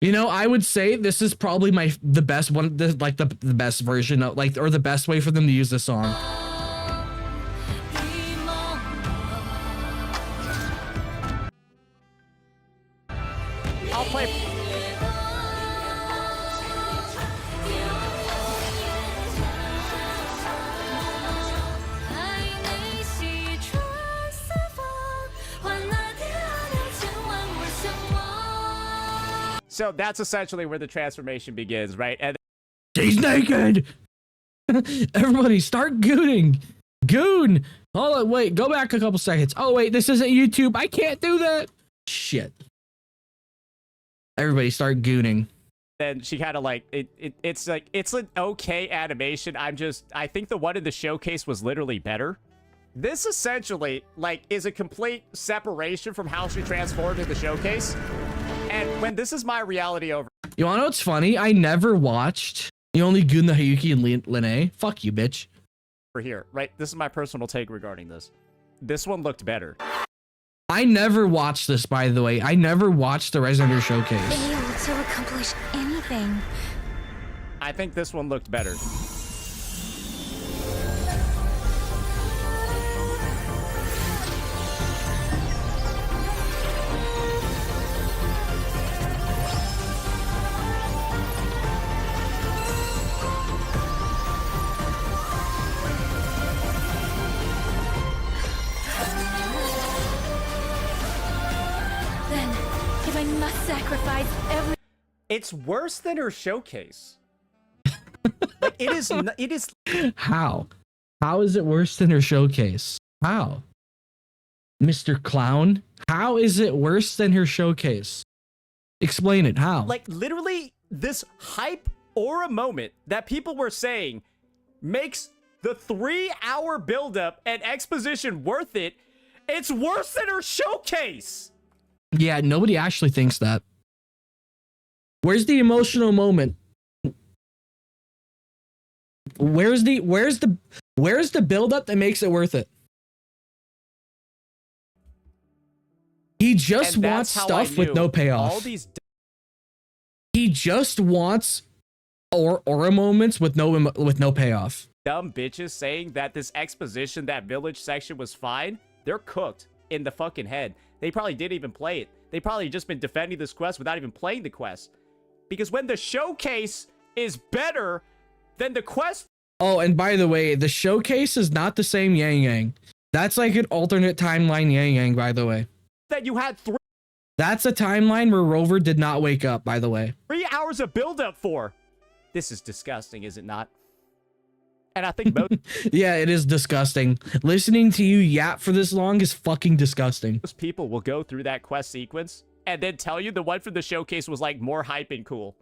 You know, I would say this is probably the best one, the best version of or the best way for them to use this song. I'll play. So that's essentially where the transformation begins, right? And She's naked. Everybody, start gooning. Goon. Hold on, wait. Go back a couple seconds. Oh wait, this isn't YouTube. I can't do that. Shit. Everybody, start gooning. then she kind of like it's an okay animation. I think the one in the showcase was literally better. This essentially like is a complete separation from how she transformed in the showcase. And when this is my reality over. You wanna know what's funny? I never watched the only Goon the Hayuki and Lene. Fuck you, bitch. Here, right? This is my personal take regarding this. This one looked better. I never watched this, by the way. I never watched the Resident Evil showcase. Failed to accomplish anything. I think this one looked better. I must sacrifice every. It's worse than her showcase. Like it is. It is. How? How is it worse than her showcase? How? Mr. Clown? How is it worse than her showcase? Explain it. How? Like literally, this hype or a moment that people were saying makes the 3-hour buildup and exposition worth it. It's worse than her showcase. Yeah, nobody actually thinks that. Where's the emotional moment? Where's the build-up that makes it worth it? He just wants stuff with no payoff. All these he just wants aura moments with no payoff. Dumb bitches saying that this exposition, that village section was fine. They're cooked in the fucking head. They probably didn't even play it. They probably just been defending this quest without even playing the quest. Because when the showcase is better than the quest. Oh, and by the way, the showcase is not the same Yang Yang. That's like an alternate timeline Yang Yang, by the way. That you had That's a timeline where Rover did not wake up, by the way. 3 hours of build-up for. This is disgusting, is it not? And I think most yeah, it is disgusting. Listening to you yap for this long is fucking disgusting. people will go through that quest sequence and then tell you the one from the showcase was like more hype and cool.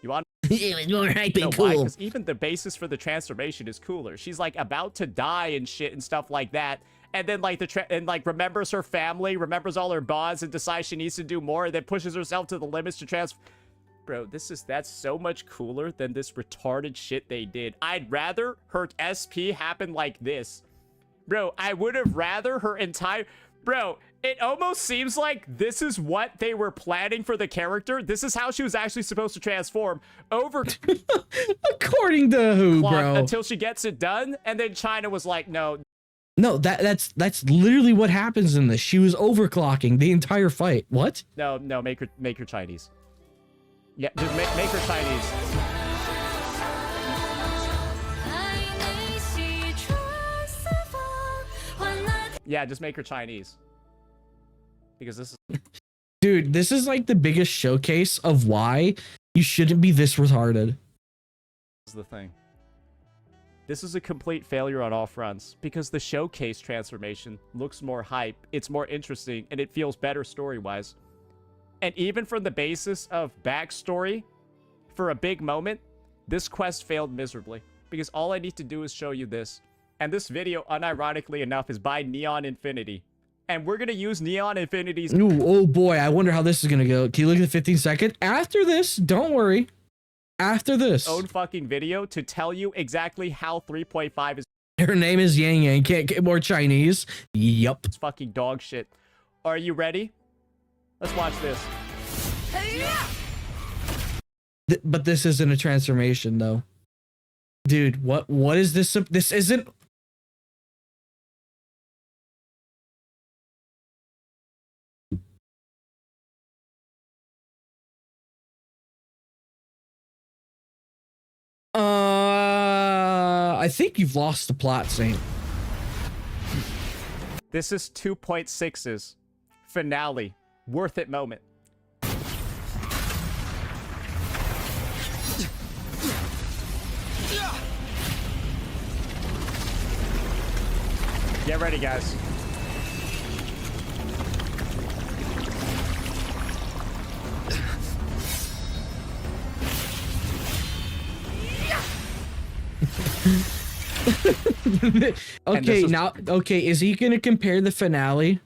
You want? It was more hype and Why? cool. Because even the basis for the transformation is cooler. She's like about to die and shit and stuff like that, and then like remembers her family, remembers all her bonds, and decides she needs to do more, and then pushes herself to the limits to transform. Bro, that's so much cooler than this retarded shit they did. I'd rather her SP happen like this. Bro, I would have rather her entire... Bro, it almost seems like this is what they were planning for the character. This is how she was actually supposed to transform over... According to who, bro? Until she gets it done, and then China was like, no. No, that's literally what happens in this. She was overclocking the entire fight. What? No, make her Chinese. Yeah, just make her Chinese. Yeah, just make her Chinese. Because this is... Dude, this is like the biggest showcase of why you shouldn't be this retarded. This is the thing. This is a complete failure on all fronts. Because the showcase transformation looks more hype, it's more interesting, and it feels better story-wise. And even from the basis of backstory, for a big moment, this quest failed miserably. Because all I need to do is show you this. And this video, unironically enough, is by Neon Infinity. And we're going to use Neon Infinity's... Ooh, oh boy, I wonder how this is going to go. Can you look at the 15 second? After this, don't worry. After this. ...own fucking video to tell you exactly how 3.5 is... Her name is Yang Yang. Can't get more Chinese. Yup. It's fucking dog shit. Are you ready? Let's watch this. But this isn't a transformation, though. Dude, what is this? This isn't... I think you've lost the plot, Saint. This is 2.6's finale. Worth it moment. Get ready, guys. Okay, now, okay, is he gonna compare the finale?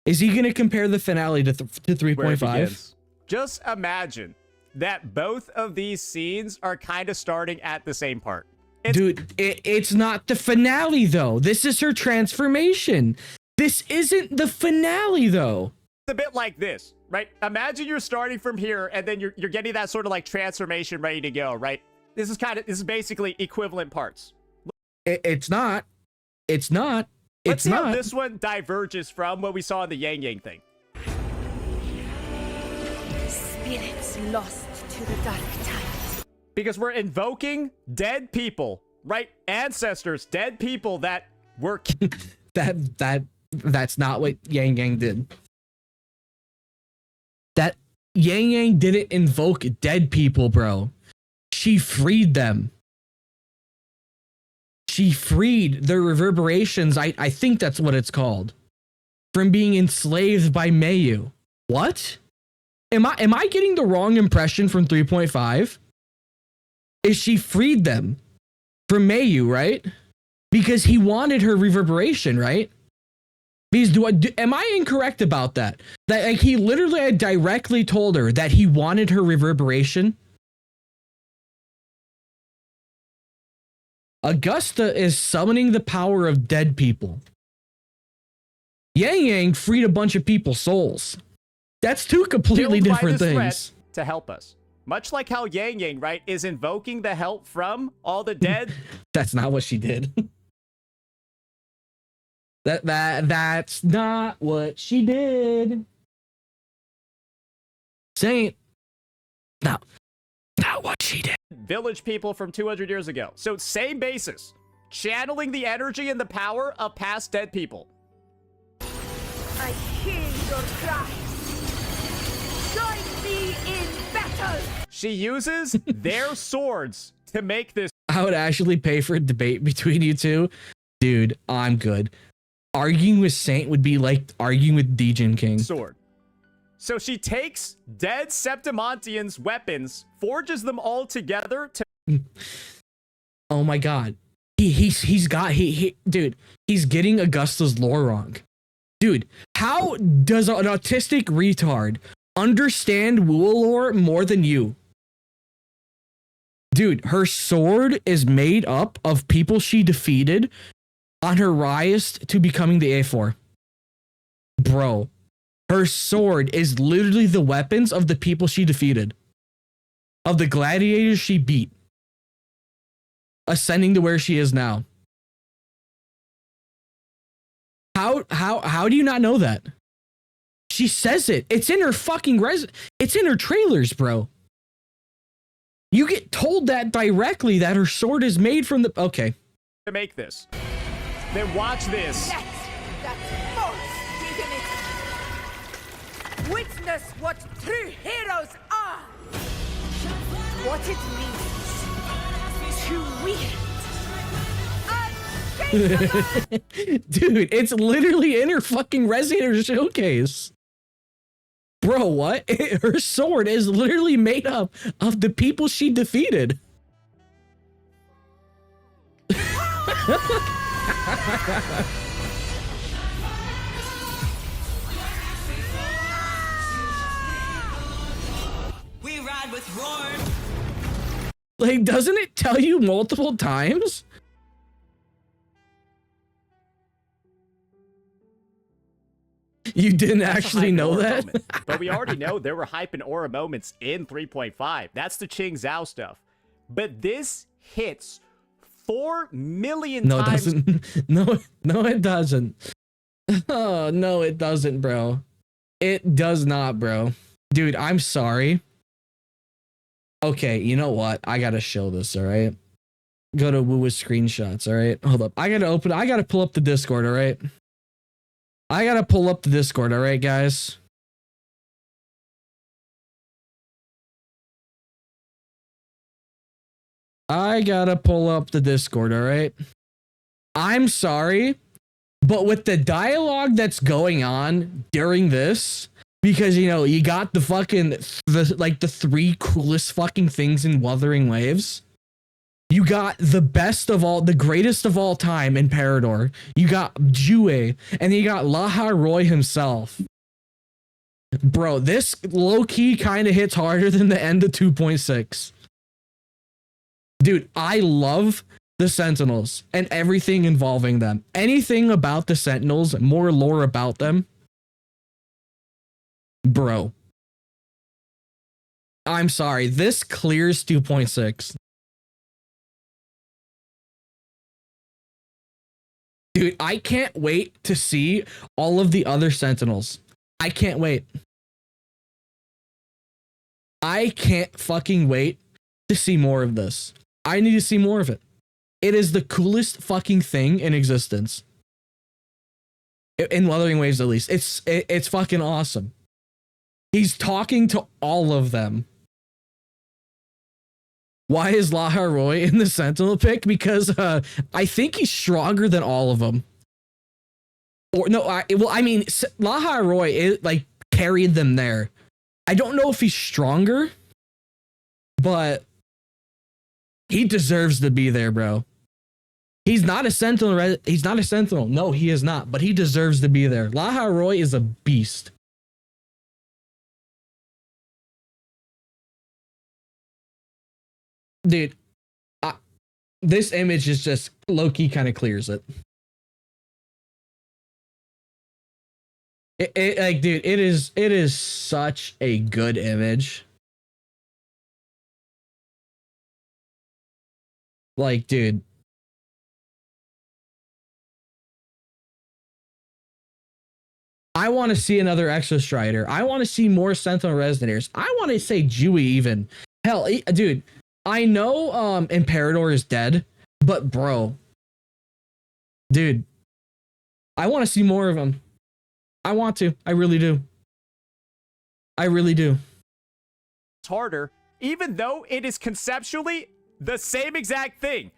Is he gonna compare the finale to 3.5? Just imagine that both of these scenes are kind of starting at the same part. Dude, it's not the finale though. This is her transformation. This isn't the finale though. It's a bit like this, right? Imagine you're starting from here and then you're getting that sort of like transformation ready to go, right? This is basically equivalent parts. It's not. It's not. Let's see how not. this one diverges from what we saw in the Yang Yang thing. Spirits lost to the dark tides. Because we're invoking dead people, right? Ancestors, dead people that were that's not what Yang Yang did. That Yang Yang didn't invoke dead people, bro. She freed them. She freed the reverberations, I think that's what it's called, from being enslaved by Mayu. What? Am I getting the wrong impression from 3.5? Is she freed them from Mayu, right? Because he wanted her reverberation, right? Because am I incorrect about that? That like he literally had directly told her that he wanted her reverberation. Augusta is summoning the power of dead people. Yang Yang freed a bunch of people's souls. That's two completely Killed by different this things. threat to help us. Much like how Yang Yang, right, is invoking the help from all the dead. That's not what she did. That's not what she did. Saint. No. Not what she did. Village people from 200 years ago. So same basis. Channeling the energy and the power of past dead people. I hear your cries. Join me in battle. She uses their swords to make this I would actually pay for a debate between you two. Dude, I'm good. Arguing with Saint would be like arguing with Djinn King. sword. So she takes dead Septimontians' weapons, forges them all together to... Oh my god. He's dude, he's getting Augusta's lore wrong. Dude, how does an autistic retard understand wuwa lore more than you? Dude, her sword is made up of people she defeated on her rise to becoming the A4. Bro, her sword is literally the weapons of the people she defeated, of the gladiators she beat, ascending to where she is now. How do you not know that? She says it. It's in her fucking it's in her trailers, bro. You get told that directly that her sword is made from the okay. To make this. Then watch this. That's false, isn't it? Witness what true heroes are. What it means to wield. Dude, it's literally in her fucking Resonator showcase. Bro, what? Her sword is literally made up of the people she defeated. We ride with roar. Like, doesn't it tell you multiple times? You didn't actually know that? But we already know there were hype and aura moments in 3.5. That's the Qing Zhao stuff. But this hits 4 million No, it times. doesn't. No, it doesn't. Oh, no, it doesn't, bro. It does not, bro. Dude, I'm sorry. Okay, you know what? I gotta show this, all right? Go to wuwa screenshots, all right? Hold up. I gotta pull up the Discord, all right? I gotta pull up the Discord, all right, guys? I gotta pull up the Discord, all right? I'm sorry, But with the dialogue that's going on during this, because you know you got the fucking the three coolest fucking things in Wuthering Waves. You got the best of all, the greatest of all time in Parador. You got Jue, and then you got Laha Roy himself. Bro, this low-key kind of hits harder than the end of 2.6. Dude, I love the Sentinels and everything involving them. Anything about the Sentinels, more lore about them. Bro. I'm sorry, this clears 2.6. Dude, I can't wait to see all of the other Sentinels. I can't wait. I can't fucking wait to see more of this. I need to see more of it. It is the coolest fucking thing in existence. In Wuthering Waves, at least. It's fucking awesome. He's talking to all of them. Why is Laha Roy in the Sentinel pick? Because I think he's stronger than all of them. Or no, I mean, Laha Roy carried them there. I don't know if he's stronger, but he deserves to be there, bro. He's not a Sentinel. He's not a Sentinel. No, he is not. But he deserves to be there. Laha Roy is a beast. Dude, this image is just low-key kind of clears it. Dude, it is such a good image. Like, dude. I want to see another Exo Strider. I want to see more Sentinel Resonators. I want to say Jui even. Hell, dude. I know Imperador is dead, but bro, dude, I want to see more of him. I want to. I really do. I really do. It's harder, even though it is conceptually the same exact thing.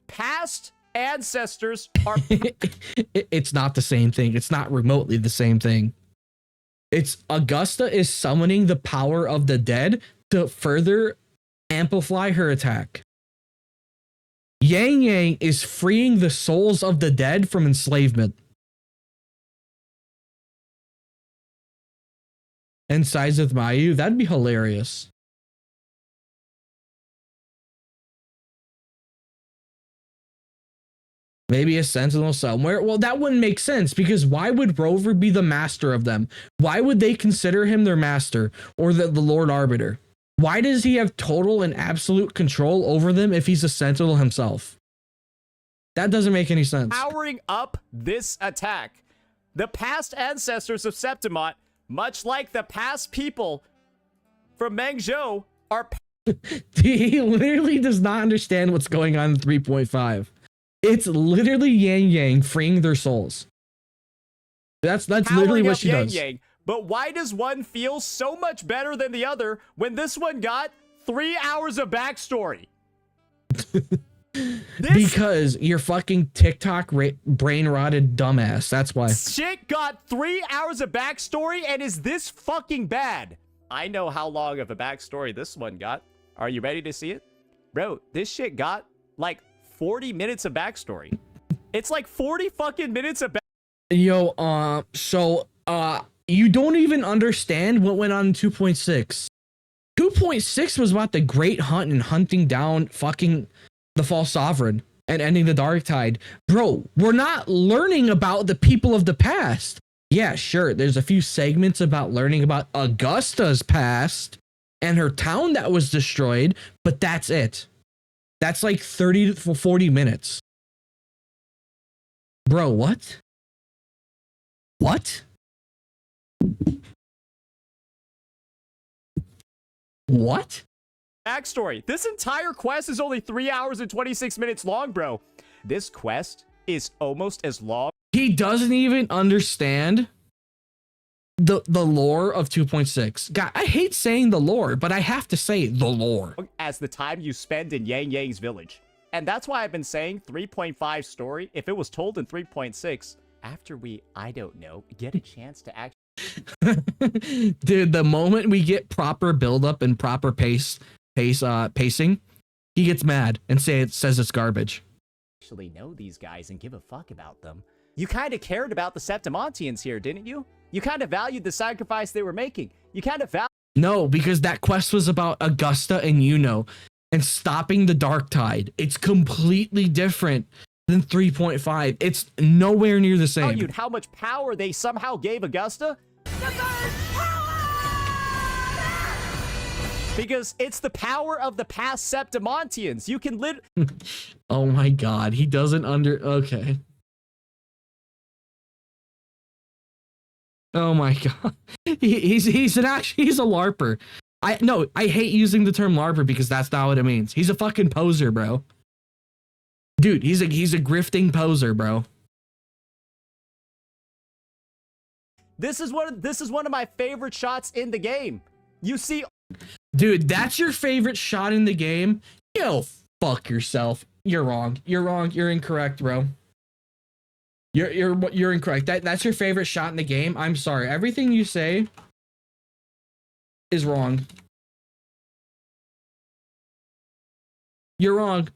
Past ancestors are... It's not the same thing. It's not remotely the same thing. It's Augusta is summoning the power of the dead to further amplify her attack. Yang Yang is freeing the souls of the dead from enslavement. And sides with Mayu, that'd be hilarious. Maybe a Sentinel somewhere. Well, that wouldn't make sense because why would Rover be the master of them? Why would they consider him their master or the Lord Arbiter? Why does he have total and absolute control over them if he's a Sentinel himself? That doesn't make any sense. Powering up this attack. The past ancestors of Septimont, much like the past people from Mengzhou, are... He literally does not understand what's going on in 3.5. It's literally Yang Yang freeing their souls. That's literally what she does. Yang. But why does one feel so much better than the other when this one got 3 hours of backstory? Because you're fucking TikTok brain rotted dumbass. That's why. Shit got 3 hours of backstory and is this fucking bad? I know how long of a backstory this one got. Are you ready to see it? Bro, this shit got like 40 minutes of backstory. It's like 40 fucking minutes of you don't even understand what went on in 2.6. 2.6 was about the Great Hunt and hunting down fucking the False Sovereign and ending the Dark Tide. Bro, we're not learning about the people of the past. Yeah, sure, there's a few segments about learning about Augusta's past and her town that was destroyed, but that's it. That's like 30 to 40 minutes. Bro, what? What? What? Backstory. This entire quest is only 3 hours and 26 minutes long, bro. This quest is almost as long. He doesn't even understand the lore of 2.6. God, I hate saying the lore, but I have to say the lore. As the time you spend in Yang Yang's village. And that's why I've been saying 3.5 story, if it was told in 3.6, after we, I don't know, get a chance to actually Dude, the moment we get proper buildup and proper pacing, he gets mad and says it's garbage. know these guys and give a fuck about them. You kind of cared about the Septimontians here, didn't you? You kind of valued the sacrifice they were making. You kind of valued... No, because that quest was about Augusta and Yuno and stopping the Dark Tide. It's completely different than 3.5. It's nowhere near the same. Valued how much power they somehow gave Augusta? Because it's the power of the past Septimontians. You can Oh my god, he doesn't okay. Oh my god. He's a LARPer. I hate using the term LARPer because that's not what it means. He's a fucking poser, bro. Dude, he's a grifting poser, bro. This is one of my favorite shots in the game. You see, dude, that's your favorite shot in the game? Yo, fuck yourself. You're wrong. You're wrong. You're incorrect, bro. You're incorrect. That's your favorite shot in the game. I'm sorry. Everything you say is wrong. You're wrong.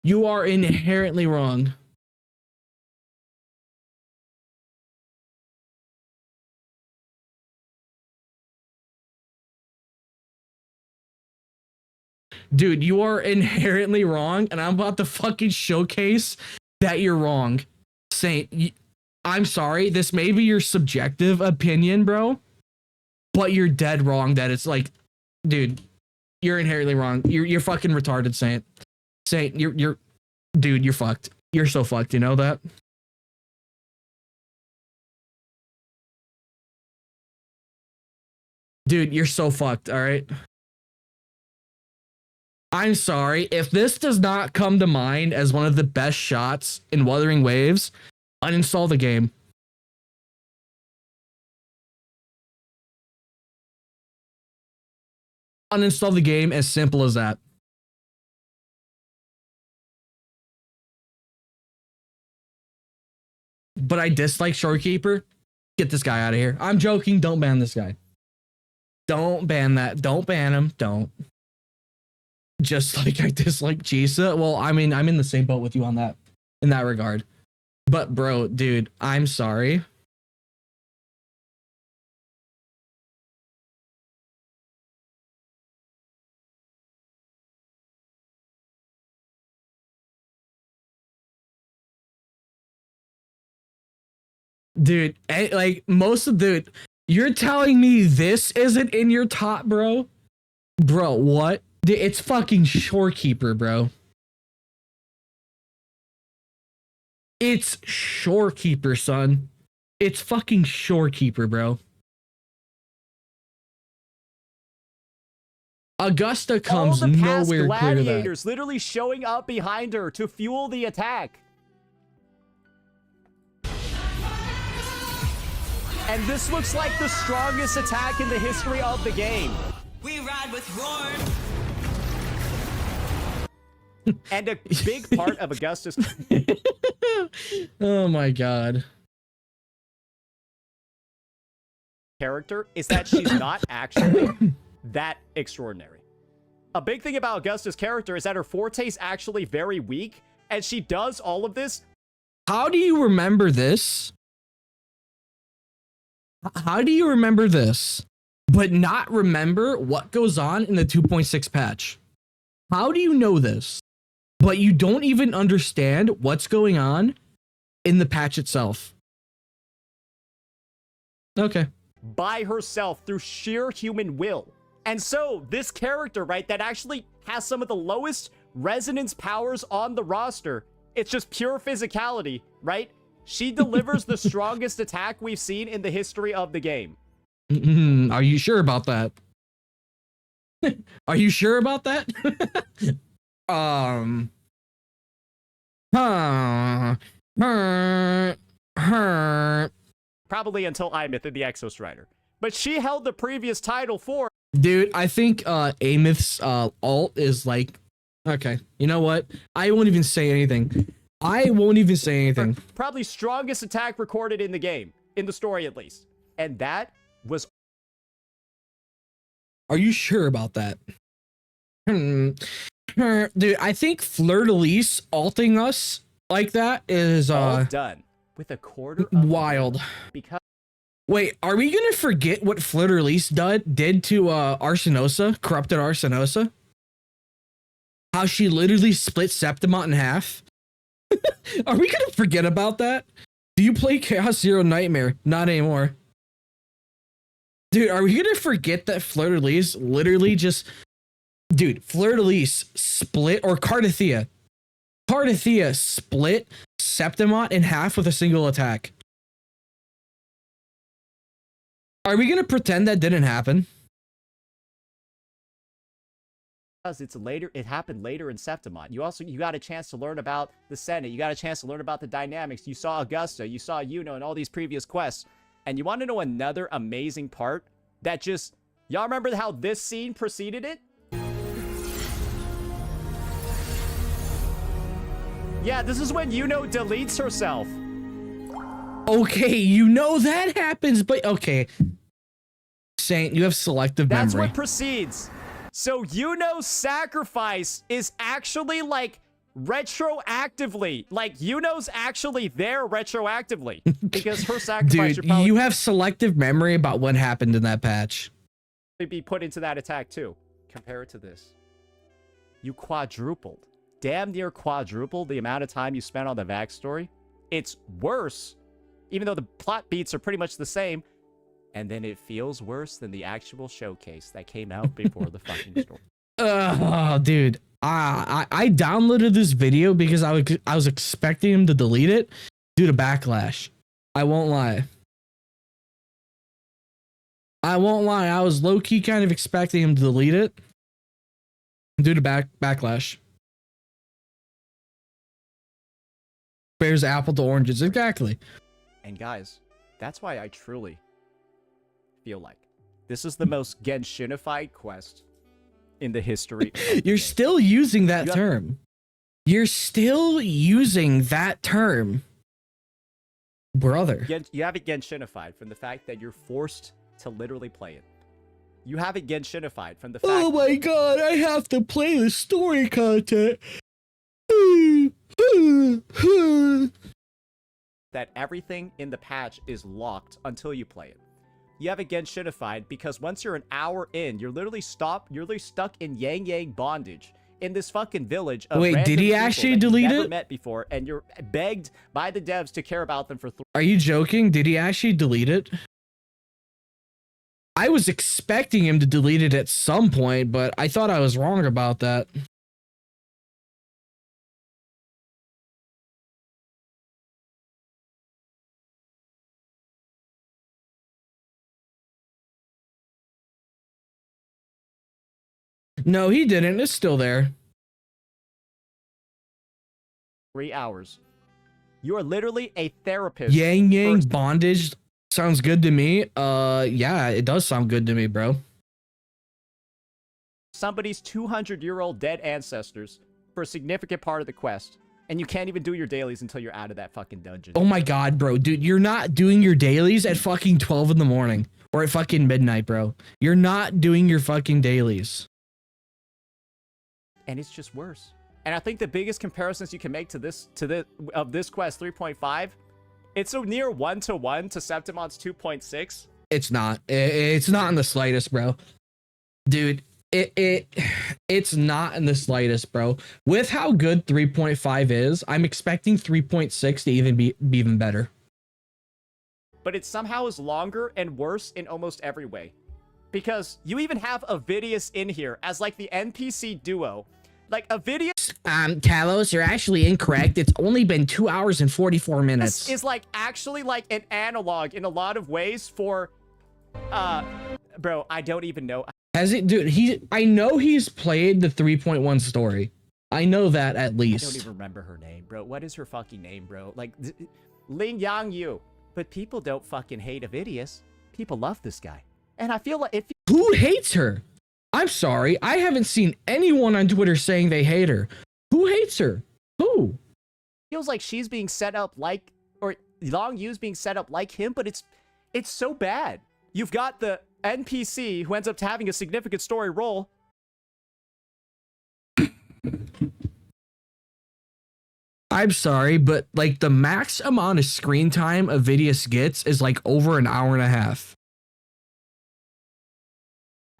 You are inherently wrong. Dude, you are inherently wrong, and I'm about to fucking showcase that you're wrong. Saint, I'm sorry, this may be your subjective opinion, bro, but you're dead wrong that it's like, dude, you're inherently wrong. You're fucking retarded, Saint. Saint, dude, you're fucked. You're so fucked, you know that? Dude, you're so fucked, all right? I'm sorry, if this does not come to mind as one of the best shots in Wuthering Waves, uninstall the game. Uninstall the game, as simple as that. But I dislike Shorekeeper. Get this guy out of here. I'm joking, don't ban this guy. Don't ban that. Don't ban him. Don't. Just like I dislike Jisa. Well, I mean, I'm in the same boat with you on that, in that regard. But bro, dude, I'm sorry. Dude, like most of the, you're telling me this isn't in your top, bro? Bro, what? It's fucking Shorekeeper, bro. It's Shorekeeper, son. It's fucking Shorekeeper, bro. Augusta comes all the past nowhere clear to gladiators literally showing up behind her to fuel the attack. And this looks like the strongest attack in the history of the game. We ride with Roar. And a big part of Augusta's... Oh my god. Character is that she's not actually that extraordinary. A big thing about Augusta's character is that her forte is actually very weak, and she does all of this. How do you remember this? How do you remember this, but not remember what goes on in the 2.6 patch? How do you know this, but you don't even understand what's going on in the patch itself? Okay. By herself through sheer human will. And so this character, right, that actually has some of the lowest resonance powers on the roster, it's just pure physicality, right? She delivers the strongest attack we've seen in the history of the game. Are you sure about that? Are you sure about that? Probably until Imyth in the Exostrider. But she held the previous title for Dude, I think Amith's alt is like, okay, you know what? I won't even say anything. I won't even say anything. Probably strongest attack recorded in the game, in the story at least. And that was... Are you sure about that? Dude, I think Fleur-de-Lis alting us like that is all done with a quarter of wild. Because wait, are we gonna forget what Fleur-de-Lis did to Arsenosa, corrupted Arsenosa? How she literally split Septimont in half? Are we gonna forget about that? Do you play Chaos Zero Nightmare? Not anymore. Dude, are we gonna forget that Fleur-de-Lis literally just... Dude, Fleur-de-Lis split, or Cardathea. Cardathea split Septimont in half with a single attack. Are we gonna pretend that didn't happen? it's later, it happened later in Septimont. You got a chance to learn about the Senate. You got a chance to learn about the dynamics. You saw Augusta. You saw Yuno and all these previous quests. And you want to know another amazing part that just... Y'all remember how this scene preceded it? Yeah, this is when Yuno deletes herself. Okay, you know that happens, but okay. Saint, you have selective memory. That's what precedes. So Yuno's sacrifice is actually like retroactively. Like Yuno's actually there retroactively. Because her sacrifice... Dude, you have selective memory about what happened in that patch. Be put into that attack too. Compare it to this. You quadrupled. Damn near quadrupled the amount of time you spent on the Vax story. It's worse, even though the plot beats are pretty much the same. And then it feels worse than the actual showcase that came out before the fucking story. Oh, dude. I downloaded this video because I was expecting him to delete it due to backlash. I won't lie. I won't lie. I was low-key kind of expecting him to delete it due to backlash. Bears apple to oranges. Exactly. And guys, that's why I truly feel like this is the most Genshinified quest in the history. You're still using that term. You're still using that term. Brother. You have it Genshinified from the fact that you're forced to literally play it. You have it Genshinified from the fact... Oh my god, I have to play the story content. that everything in the patch is locked until you play it. You have it Genshinified because once you're an hour in, you're literally stuck in Yang Yang bondage in this fucking village of Wait, did he actually delete never it? met before, and you're begged by the devs to care about them for 3. Are you joking? Did he actually delete it? I was expecting him to delete it at some point, but I thought I was wrong about that. No, he didn't. It's still there. 3 hours. You are literally a therapist. Yang Yang bondage sounds good to me. Yeah, it does sound good to me, bro. Somebody's 200-year-old dead ancestors for a significant part of the quest. And you can't even do your dailies until you're out of that fucking dungeon. Oh my god, bro. Dude, you're not doing your dailies at fucking 12 in the morning. Or at fucking midnight, bro. You're not doing your fucking dailies. And it's just worse. And I think the biggest comparisons you can make to this quest 3.5, it's so near 1-to-1 to Septimont's 2.6. It's not. It's not in the slightest, bro. Dude, it's not in the slightest, bro. With how good 3.5 is, I'm expecting 3.6 to even be even better. But it somehow is longer and worse in almost every way. Because you even have Avidius in here as like the NPC duo. Like Avidius... Talos, you're actually incorrect. It's only been 2 hours and 44 minutes. Is like actually like an analog in a lot of ways for... Bro, I don't even know. Has it, dude, I know he's played the 3.1 story. I know that at least. I don't even remember her name, bro. What is her fucking name, bro? Like, Ling Yang Yu. But people don't fucking hate Avidius. People love this guy. And I feel like if who Who hates her? I'm sorry. I haven't seen anyone on Twitter saying they hate her. Who hates her? Who? Feels like she's being set up like, or Long Yu's being set up like him, but it's so bad. You've got the NPC who ends up having a significant story role. I'm sorry, but like the max amount of screen time a Vidius gets is like over an hour and a half.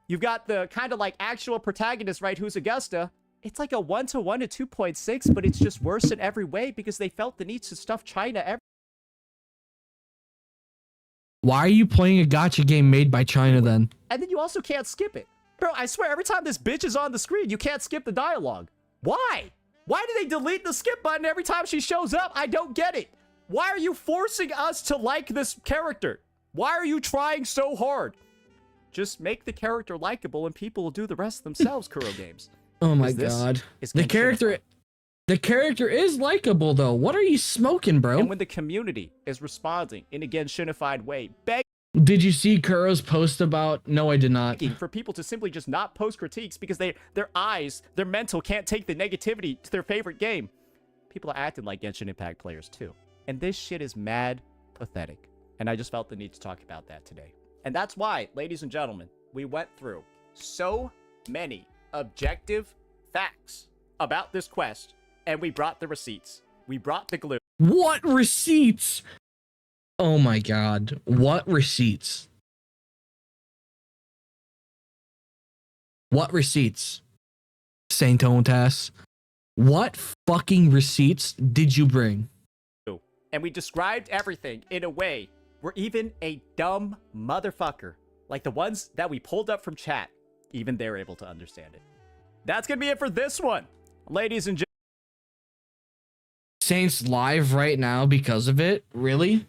You've got the kind of like actual protagonist, right, who's Augusta. It's like a 1-to-1 to 2.6, but it's just worse in every way because they felt the need to stuff China every. Why are you playing a gacha game made by China then? And then you also can't skip it. Bro, I swear, every time this bitch is on the screen, you can't skip the dialogue. Why? Why do they delete the skip button every time she shows up? I don't get it. Why are you forcing us to like this character? Why are you trying so hard? Just make the character likable and people will do the rest themselves, Kuro games. Oh my god. The character is likable though. What are you smoking, bro? And when the community is responding in a Genshin-ified way, begging Did you see Kuro's post about? No, I did not. for people to simply just not post critiques because their eyes, their mental can't take the negativity to their favorite game. People are acting like Genshin Impact players too. And this shit is mad pathetic. And I just felt the need to talk about that today. And that's why, ladies and gentlemen, we went through so many objective facts about this quest, and we brought the receipts. We brought the glue. What receipts? Oh my god. What receipts? What receipts? Saintontas. What fucking receipts did you bring? And we described everything in a way where even a dumb motherfucker, like the ones that we pulled up from chat, even they're able to understand it. That's gonna be it for this one, ladies and gentlemen. Saints live right now because of it? Really?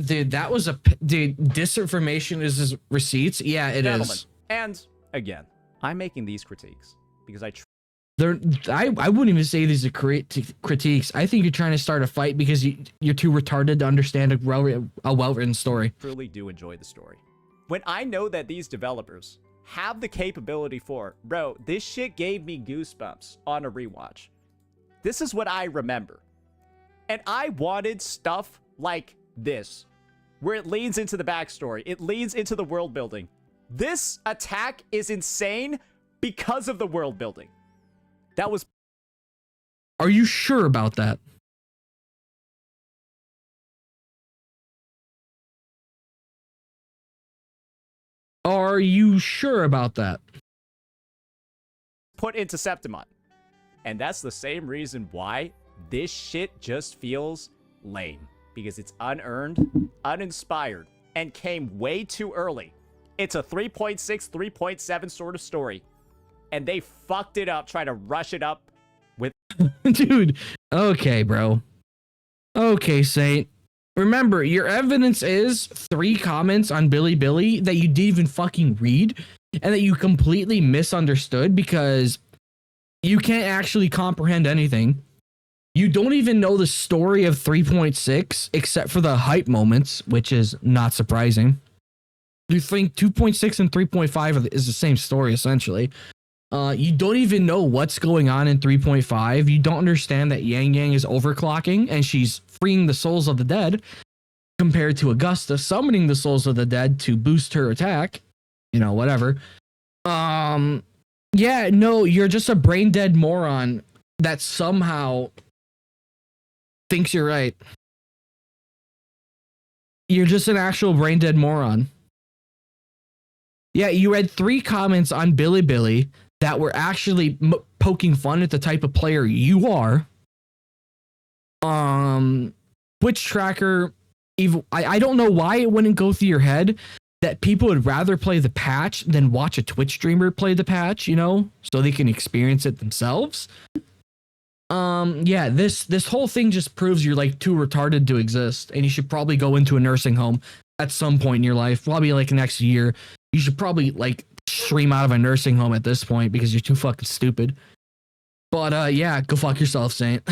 Dude, that was dude, disinformation is his receipts? Yeah, it is. And again, I'm making these critiques because I wouldn't even say these are critiques. I think you're trying to start a fight because you're too retarded to understand a well-written story. Truly do enjoy the story. When I know that these developers have the capability for, bro, this shit gave me goosebumps on a rewatch. This is what I remember. And I wanted stuff like this, where it leans into the backstory. It leans into the world building. This attack is insane because of the world building. That was... Are you sure about that? Are you sure about that? Put into Septimon. And that's the same reason why this shit just feels lame. Because it's unearned, uninspired, and came way too early. It's a 3.6, 3.7 sort of story. And they fucked it up trying to rush it up with... Dude, okay, bro. Okay, Saint. Remember, your evidence is 3 comments on Bilibili that you didn't even fucking read and that you completely misunderstood because you can't actually comprehend anything. You don't even know the story of 3.6 except for the hype moments, which is not surprising. You think 2.6 and 3.5 is the same story, essentially. You don't even know what's going on in 3.5. You don't understand that Yang Yang is overclocking and she's freeing the souls of the dead compared to Augusta summoning the souls of the dead to boost her attack. You know, whatever. Yeah, no, you're just a brain dead moron that somehow thinks you're right. You're just an actual brain dead moron. Yeah, you read 3 comments on Bilibili that were actually poking fun at the type of player you are. Twitch tracker, I don't know why it wouldn't go through your head that people would rather play the patch than watch a Twitch streamer play the patch, you know, so they can experience it themselves. Yeah, this whole thing just proves you're like too retarded to exist and you should probably go into a nursing home. at some point in your life, probably like next year. You should probably like stream out of a nursing home at this point because you're too fucking stupid. But yeah, go fuck yourself, Saint.